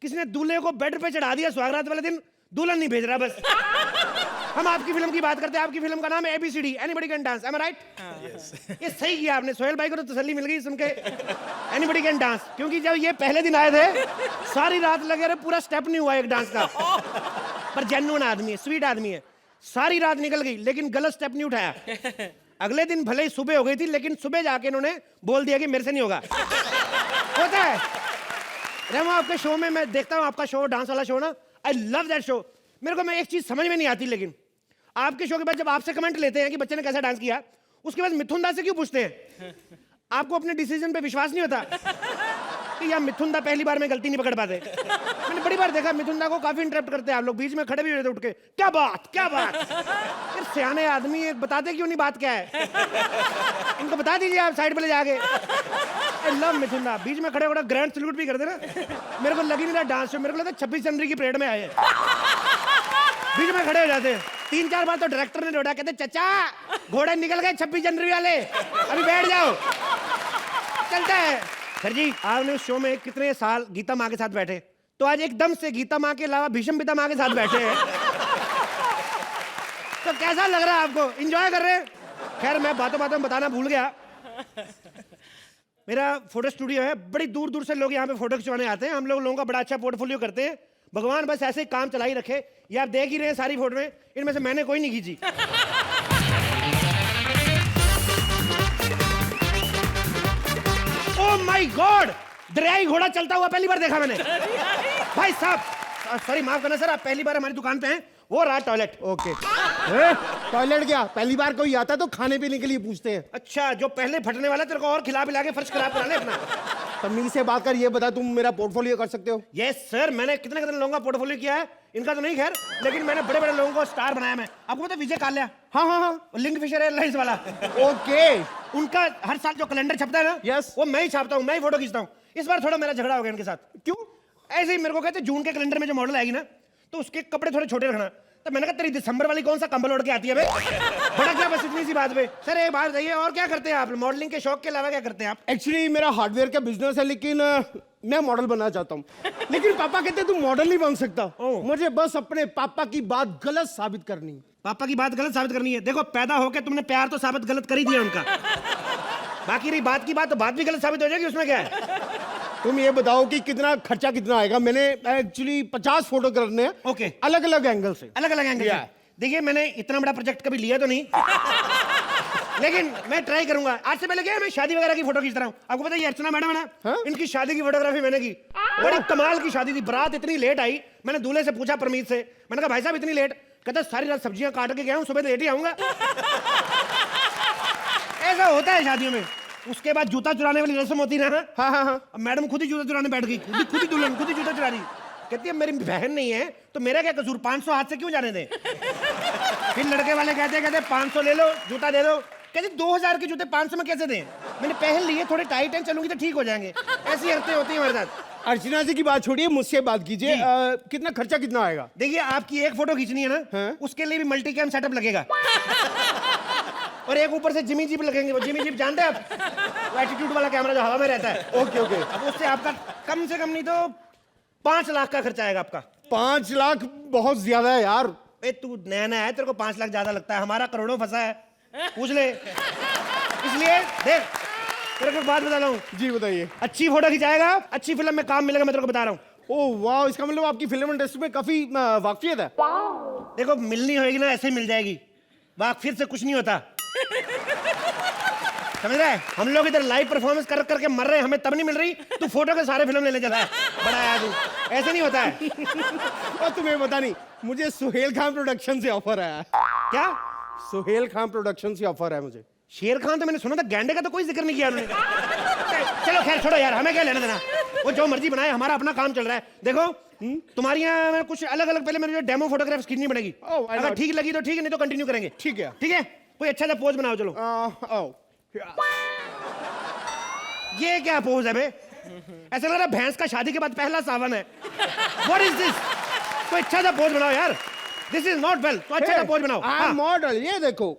किसी ने दूल्हे को बेड पे चढ़ा दिया, सुहागरात वाले दिन दुल्हन नहीं भेज रहा बस। हम आपकी फिल्म की बात करते हैं। आपकी फिल्म का नाम है ABCD, anybody can dance, am I right? ये सही किया आपने, सोहेल भाई को तो तसल्ली मिल गई सुन के, एनीबॉडी कैन डांस। क्योंकि जब ये पहले दिन आए थे सारी रात लगे रहे, पूरा स्टेप नहीं हुआ एक डांस का। पर जेन्युइन आदमी है, स्वीट आदमी है। सारी रात निकल गई लेकिन गलत स्टेप नहीं उठाया। अगले दिन भले ही सुबह हो गई थी लेकिन सुबह जाके इन्होंने बोल दिया कि मेरे से नहीं होगा। होता है रेमो, आपके शो में मैं देखता हूँ, आपका शो डांस वाला शो ना, आई लव दैट शो। मेरे को मैं एक चीज समझ में नहीं आती, लेकिन आपके शो के बाद जब आपसे कमेंट लेते हैं कि बच्चे ने कैसा डांस किया, उसके बाद मिथुन दा से क्यों पूछते हैं? आपको अपने डिसीजन पे विश्वास नहीं होता कि यार मिथुन दा पहली बार में गलती नहीं पकड़ पाते? मैंने बड़ी बार देखा मिथुन दा को काफी इंटरप्ट करते हैं आप लोग, बीच में खड़े भी हुए थे उठ के, क्या बात क्या बात। यार सियाने आदमी है, बताते क्यों नहीं बात क्या है? इनको बता दीजिए आप साइड पे ले जाके। आई लव मिथुन दा, बीच में खड़े खड़े ग्रैंड सैल्यूट भी करते ना। मेरे को लगी नहीं रहा डांस शो, मेरे को लगा 26 जनवरी की परेड में आए हैं। बीच में खड़े हो जाते हैं। 3-4 बार तो डायरेक्टर ने रोड़ा, कहते चचा घोड़े निकल गए 26 जनवरी वाले, अभी बैठ जाओ। चलता है। सर जी, आपने उस शो में कितने साल गीता माँ के साथ बैठे, तो आज एकदम से गीता माँ के अलावा भीष्म पिता माँ के साथ बैठे हैं। तो कैसा लग रहा है आपको? एंजॉय कर रहे हैं? खैर मैं बातों बातों में बताना भूल गया, मेरा फोटो स्टूडियो है, बड़ी दूर दूर से लोग यहाँ पे फोटो खिंचवाने आते हैं। हम लोगों का बड़ा अच्छा पोर्टफोलियो करते हैं। भगवान बस ऐसे ही काम चला ही रखे। ये आप देख ही रहे हैं सारी फोटो में, इनमें से मैंने कोई नहीं खींची। ओह माय गॉड, दरियाई घोड़ा चलता हुआ पहली बार देखा मैंने। भाई साहब सॉरी माफ करना सर, आप पहली बार हमारी दुकान पे हैं। वो रहा टॉयलेट। ओके। टॉयलेट क्या, पहली बार कोई आता तो खाने पीने के लिए पूछते हैं। अच्छा, जो पहले फटने वाला तेरे को और खिला पिला के फर्श खराब करा ले अपना। तमीज से बात कर, ये बता तुम मेरा पोर्टफोलियो कर सकते हो? यस सर, मैंने कितने कितने लोगों का पोर्टफोलियो किया है, इनका तो नहीं खैर, लेकिन मैंने बड़े बड़े लोगों को स्टार बनाया। मैं आपको पता है विजय काल्या? हाँ हाँ हाँ, लिंकफिशर एयरलाइंस वाला। ओके। उनका हर साल जो कैलेंडर छपता है ना, यस, वो मैं ही छापता हूँ, मैं ही फोटो खींचता हूँ। इस बार थोड़ा मेरा झगड़ा हो गया इनके साथ। क्यों? ऐसे ही मेरे को कहते जून के कैलेंडर में जो मॉडल आएगी ना, तो उसके कपड़े थोड़े छोटे रखना। तो मैंने कहा तेरी दिसंबर वाली कौन सा कंबल ओढ़ के आती है बे? बड़ा क्या बस इतनी सी बात पे। सर एक बात बताइए, और क्या करते हैं आप मॉडलिंग के शौक के अलावा? क्या करते हैं आप? एक्चुअली मेरा हार्डवेयर का बिजनेस है, लेकिन मैं मॉडल बनना चाहता हूँ। लेकिन पापा कहते तू मॉडल नहीं बन सकता। मुझे बस अपने पापा की बात गलत साबित करनी है। पापा की बात गलत साबित करनी है? देखो पैदा होके तुमने प्यार तो साबित गलत कर ही दिया उनका। बाकी रही बात की बात, तो बात भी गलत साबित हो जाएगी, उसमें क्या है? तुम ये बताओ कि कितना खर्चा कितना आएगा? मैंने एक्चुअली 50 फोटो करने हैं। ओके। अलग अलग एंगल से। अलग अलग एंगल से। देखिए मैंने इतना बड़ा प्रोजेक्ट कभी लिया तो नहीं, लेकिन मैं ट्राई करूंगा। आज से पहले क्या है, मैं शादी वगैरह की फोटो खींच रहा हूँ। आपको पता है ये अर्चना मैडम है ना, इनकी शादी की फोटोग्राफी मैंने की। बड़ी कमाल की शादी थी, बारात इतनी लेट आई, मैंने दूल्हे से पूछा परमीत से, मैंने कहा भाई साहब इतनी लेट? कहता सारी रात सब्जियां काट के गया हूँ, सुबह लेट ही आऊंगा। ऐसा होता है शादियों में। उसके बाद जूता चुराने वाली रस्म होती है ना। हाँ हाँ हाँ। मैडम खुद ही जूता चुराने बैठ गई, खुद ही दुल्हन खुद ही जूता चुरा रही। कहती है मेरी बहन नहीं है तो मेरा क्या कसूर, 500 हाथ से क्यों जाने दें? फिर लड़के वाले कहते 500 ले लो, जूता दे दो। कहती 2000 के जूते 500 में कैसे दें? मैंने पहन लिए, थोड़े टाइट हैं, चलूंगी तो ठीक हो जाएंगे। ऐसी हरकतें होती हैं हमारे साथ। अर्चना जी की बात छोड़िए, मुझसे बात कीजिए। कितना खर्चा कितना आएगा? देखिए आपकी एक फोटो खींचनी है ना, हाँ? उसके लिए भी मल्टी कैम सेटअप लगेगा। और एक ऊपर से जिमी जीप लगेंगे। वो जिमी जीप जानते हैं आप? वो एटीट्यूड वाला कैमरा जो हवा में रहता है। Okay okay. अब उससे आपका कम से कम नहीं तो 5 लाख का खर्चा आएगा आपका। 5 लाख बहुत ज्यादा है यार। ए तू नया नया है, तेरे को 5 लाख ज्यादा लगता है? हमारा करोड़ों फंसा है, पूछ ले। इसलिए देख तेरे को बात बता रहा हूँ। जी बताइए। अच्छी फोटो खिंचाएगा, अच्छी फिल्म में काम मिलेगा, मैं तेरे को बता रहा हूँ। ओह वाह, इसका मतलब आपकी फिल्म इंडस्ट्री में काफी वाकफियत है। देखो मिलनी होगी ना, ऐसे ही मिल जाएगी, वाकफियत से कुछ नहीं होता। समझ रहा है? हम लोग इधर लाइव परफॉर्मेंस कर करके मर रहे हैं, हमें तब नहीं मिल रही, तू फोटो के सारे फिल्म लेने चला है। बड़ा याद ऐसे नहीं होता है। और तुम्हें पता नहीं, मुझे सुहेल खान प्रोडक्शन से ऑफर आया। क्या? सुहेल खान प्रोडक्शन से ऑफर है मुझे। शेर खान तो मैंने सुना था, गैंडे का तो कोई जिक्र नहीं किया उन्होंने। चलो खैर छोड़ो यार, हमें क्या लेना देना, वो जो मर्जी बनाए, हमारा अपना काम चल रहा है। देखो तुम्हारी यहाँ कुछ अलग अलग पहले मेरे डेमो फोटोग्राफ्स खींचनी पड़ेगी। अगर ठीक लगी तो ठीक है, नहीं तो कंटिन्यू करेंगे। ठीक है। ठीक है, कोई अच्छा सा पोज बनाओ। चलो आओ। ये क्या पोज है बे? ऐसा लग रहा है भैंस का शादी के बाद पहला सावन है। What is this? कोई अच्छा सा पोज बनाओ यार, दिस इज नॉट वेल। तो अच्छा सा पोज बनाओ। हाँ मॉडल, ये देखो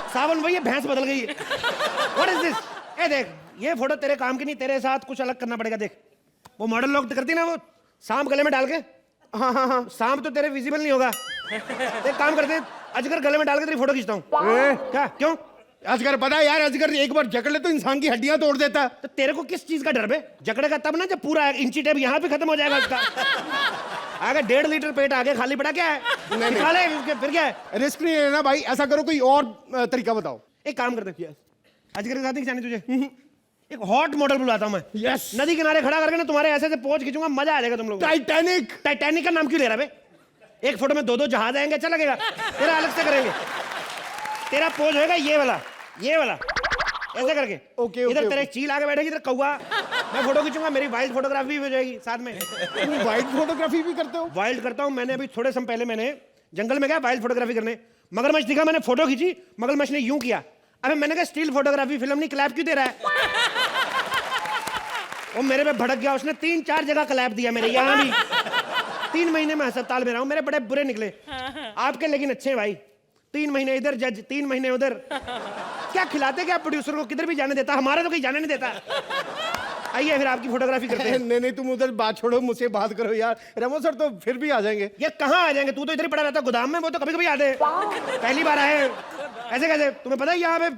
सावन वही है, भैंस बदल गई है। What is this? ए देख, ये फोटो तेरे काम की नहीं, तेरे साथ कुछ अलग करना पड़ेगा। देख वो मॉडल लोग करती ना, वो सांप गले में डाल के। हाँ हाँ हाँ, सांप तो तेरे विजिबल नहीं होगा, एक काम करते हैं, अजगर गले में डाल के तेरी फोटो खींचता हूँ। क्या क्यों? अजगर पता है यार, अजगर एक बार जकड़ ले तो इंसान की हड्डियां तोड़ देता है। तो तेरे को किस चीज का डर बे? जकड़ेगा तब ना जब पूरा इंची टेप यहाँ पे खत्म हो जाएगा उसका। आगे 1.5 लीटर पेट आगे खाली पड़ा, क्या है? निकाले उसके, फिर क्या है? रिस्क नहीं लेना भाई, ऐसा करो कोई और तरीका बताओ। एक काम करते हैं, अजगर के साथ नहीं खिंचानी तुझे, एक हॉट मॉडल बुलाता हूँ मैं। यस। नदी किनारे खड़ा करके ना तुम्हारे ऐसे से पोंछ खींचूंगा, मजा आ जाएगा तुम लोग। टाइटैनिक। टाइटैनिक का नाम क्यों ले रहा बे? एक फोटो में 2-2 जहाज आएंगे, अच्छा लगेगा? तेरा अलग से करेंगे। तेरा पोज होएगा ये वाला ऐसे करके। ओके, इधर तेरे चील आगे बैठेगी, इधर कौवा। मैं फोटो खींचूंगा, मेरी वाइल्ड फोटोग्राफी भी हो जाएगी साथ में। वाइल्ड फोटोग्राफी भी करते हो? वाइल्ड करता हूँ। मैंने अभी थोड़े समय पहले मैंने जंगल में गया वाइल्ड फोटोग्राफी करने, मगरमच्छ दिखा, मैंने फोटो खींची, मगरमच्छ ने यूं किया। अबे मैंने कहा स्टिल फोटोग्राफी फिल्म नहीं, क्लैप क्यों दे रहा है? वो मेरे पे भड़क गया, उसने 3-4 जगह क्लैप दिया मेरे, यहाँ भी। 3 महीने में अस्पताल में रहा हूँ, मेरे बड़े बुरे निकले। आपके लेकिन अच्छे हैं भाई। 3 महीने इधर जज, 3 महीने उधर। क्या खिलाते क्या प्रोड्यूसर को? किधर भी जाने देता, हमारा तो कहीं जाने नहीं देता। आइए फिर आपकी फोटोग्राफी करते हैं। नहीं तुम उधर बात छोड़ो, मुझसे बात करो यार। रेमो सर तो फिर भी आ जाएंगे। ये कहाँ आ जाएंगे? तू तो इधर ही पड़ा रहता गोदाम में, वो तो कभी कभी आते हैं। पहली बार आए ऐसे कैसे? तुम्हें पता है यहाँ पे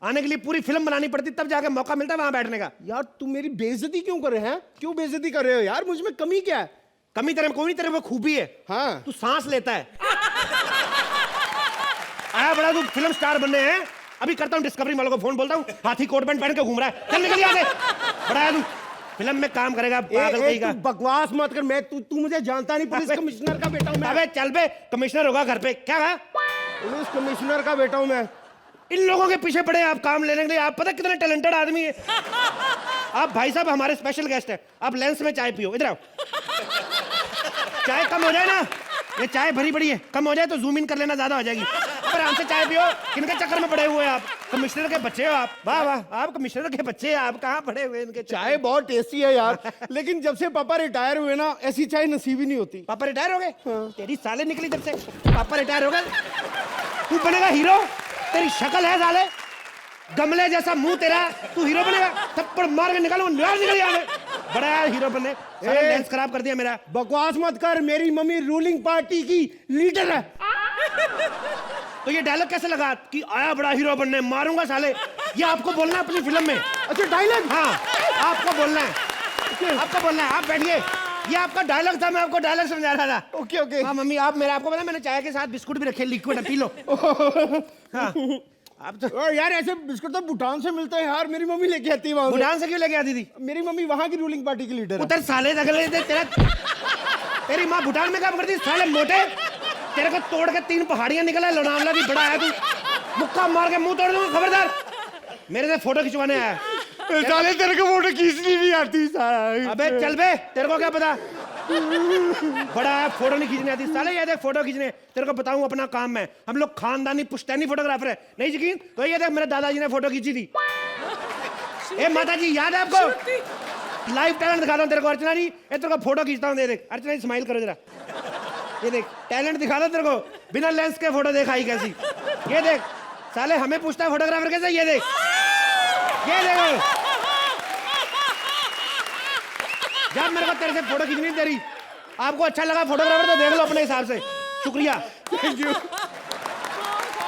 आने के लिए पूरी फिल्म बनानी पड़ती, तब जाके मौका मिलता है वहां बैठने का। यार तुम मेरी बेइज्जती क्यों कर रहे हैं? क्यों बेइज्जती कर रहे हो यार? मुझ में कमी क्या है? कमी तेरे में कोई नहीं, तेरे में खूबी है। हाँ। तू सांस लेता है। आया बड़ा, तू फिल्म स्टार बनने हैं। अभी करता हूँ डिस्कवरी वालों को फोन, बोलता हूँ हाथी कोट पैंट पहन के घूम रहा है, चल निकल यहाँ से। बड़ा तू फिल्म में काम करेगा, पागल कहीं का। बकवास मत कर, मैं तू मुझे जानता नहीं, पुलिस कमिश्नर का बेटा हूँ मैं। अबे चल बे, कमिश्नर होगा घर पे, क्या कहा? पुलिस कमिश्नर का बेटा हूँ मैं। इन लोगों के पीछे पड़े आप काम लेने के लिए। आप पता कितने टैलेंटेड आदमी है आप। भाई साहब हमारे स्पेशल गेस्ट है। आप लेंस में चाय पियो, इधर आओ। चाय कम हो जाए ना, ये चाय भरी पड़ी है, कम हो जाए तो जूम इन कर लेना, ज्यादा हो जाएगी। पर हमसे चाय पियो। किनके चक्कर में पड़े हुए हैं आप? कमिश्नर के बच्चे हो आप। वाह वाह, आप कमिश्नर के बच्चे हैं, आप कहाँ पड़े हुए इनके? चाय बहुत टेस्टी है यार। लेकिन जब से पापा रिटायर हुए ना, ऐसी चाय नसीब ही नहीं होती। पापा रिटायर हो गए? तेरी साले निकली जब से पापा रिटायर हो गए। तू बनेगा हीरो? तेरी शक्ल है साले, गमले जैसा मुंह तेरा, तू हीरो बनेगा? थप्पड़ मार के निकालूंगा, निकल यहाँ से। बड़ा यार हीरो बने, लेंस खराब कर दिया मेरा। बकवास मत कर, मेरी मम्मी रूलिंग पार्टी की लीडर है। तो ये डायलॉग कैसे लगा कि आया बड़ा हीरो बनने, मारूंगा साले? ये आपको बोलना है अपनी फिल्म में। अच्छा डायलॉग? हाँ आपको बोलना है, आपको बोलना है। आप बैठिए, ये आपका डायलॉग था, मैं आपको डायलॉग समझा रहा था। Okay okay. हाँ मम्मी, आप मेरा, आपको पता मैंने चाय के साथ बिस्कुट भी रखे, लिक्विड है, पी लो। हाँ आप तो यार ऐसे बिस्कुट तो भूटान से मिलते हैं यार, मेरी मम्मी लेके आती है वहां से। भूटान से क्यों लेके आती थी? मेरी मम्मी वहां की रूलिंग पार्टी की लीडर है। उधर साले रगले दे तेरा। तेरी माँ भूटान में काम करती साले मोटे। तेरे को तोड़ के 3 पहाड़ियां निकला, लोनावला भी बड़ा है तू। मुक्का मार के मुंह तोड़ दूंगा, खबरदार। मेरे से फोटो खिंचवाने आया। साले तेरे को फोटो खींचनी नहीं आती साला। अबे चल बे, तेरे को क्या पता? बड़ा है, फोटो नहीं खींचने आती साले। ये देख फोटो खींचने, तेरे को बताऊं अपना काम है, हम लोग खानदानी पुश्तैनी फोटोग्राफर है। नहीं यकीन तो ये देख, मेरे दादाजी ने फोटो खींची थी। ए माता जी याद है आपको? लाइव टैलेंट दिखाता हूं तेरे को अर्चना जी। ए तेरे को फोटो खींचता हूं, दे देख अर्चना जी, स्माइल करो जरा। ये देख टैलेंट दिखाता तेरे को, बिना लेंस के फोटो दिखाई कैसी। ये देख साले, हमें पूछता है फोटोग्राफर कैसे। ये देख, ये देखो, जब मेरे को तेरे से फोटो खींचनी तेरी। आपको अच्छा लगा फोटोग्राफर तो देख लो अपने हिसाब से। शुक्रिया। Thank you.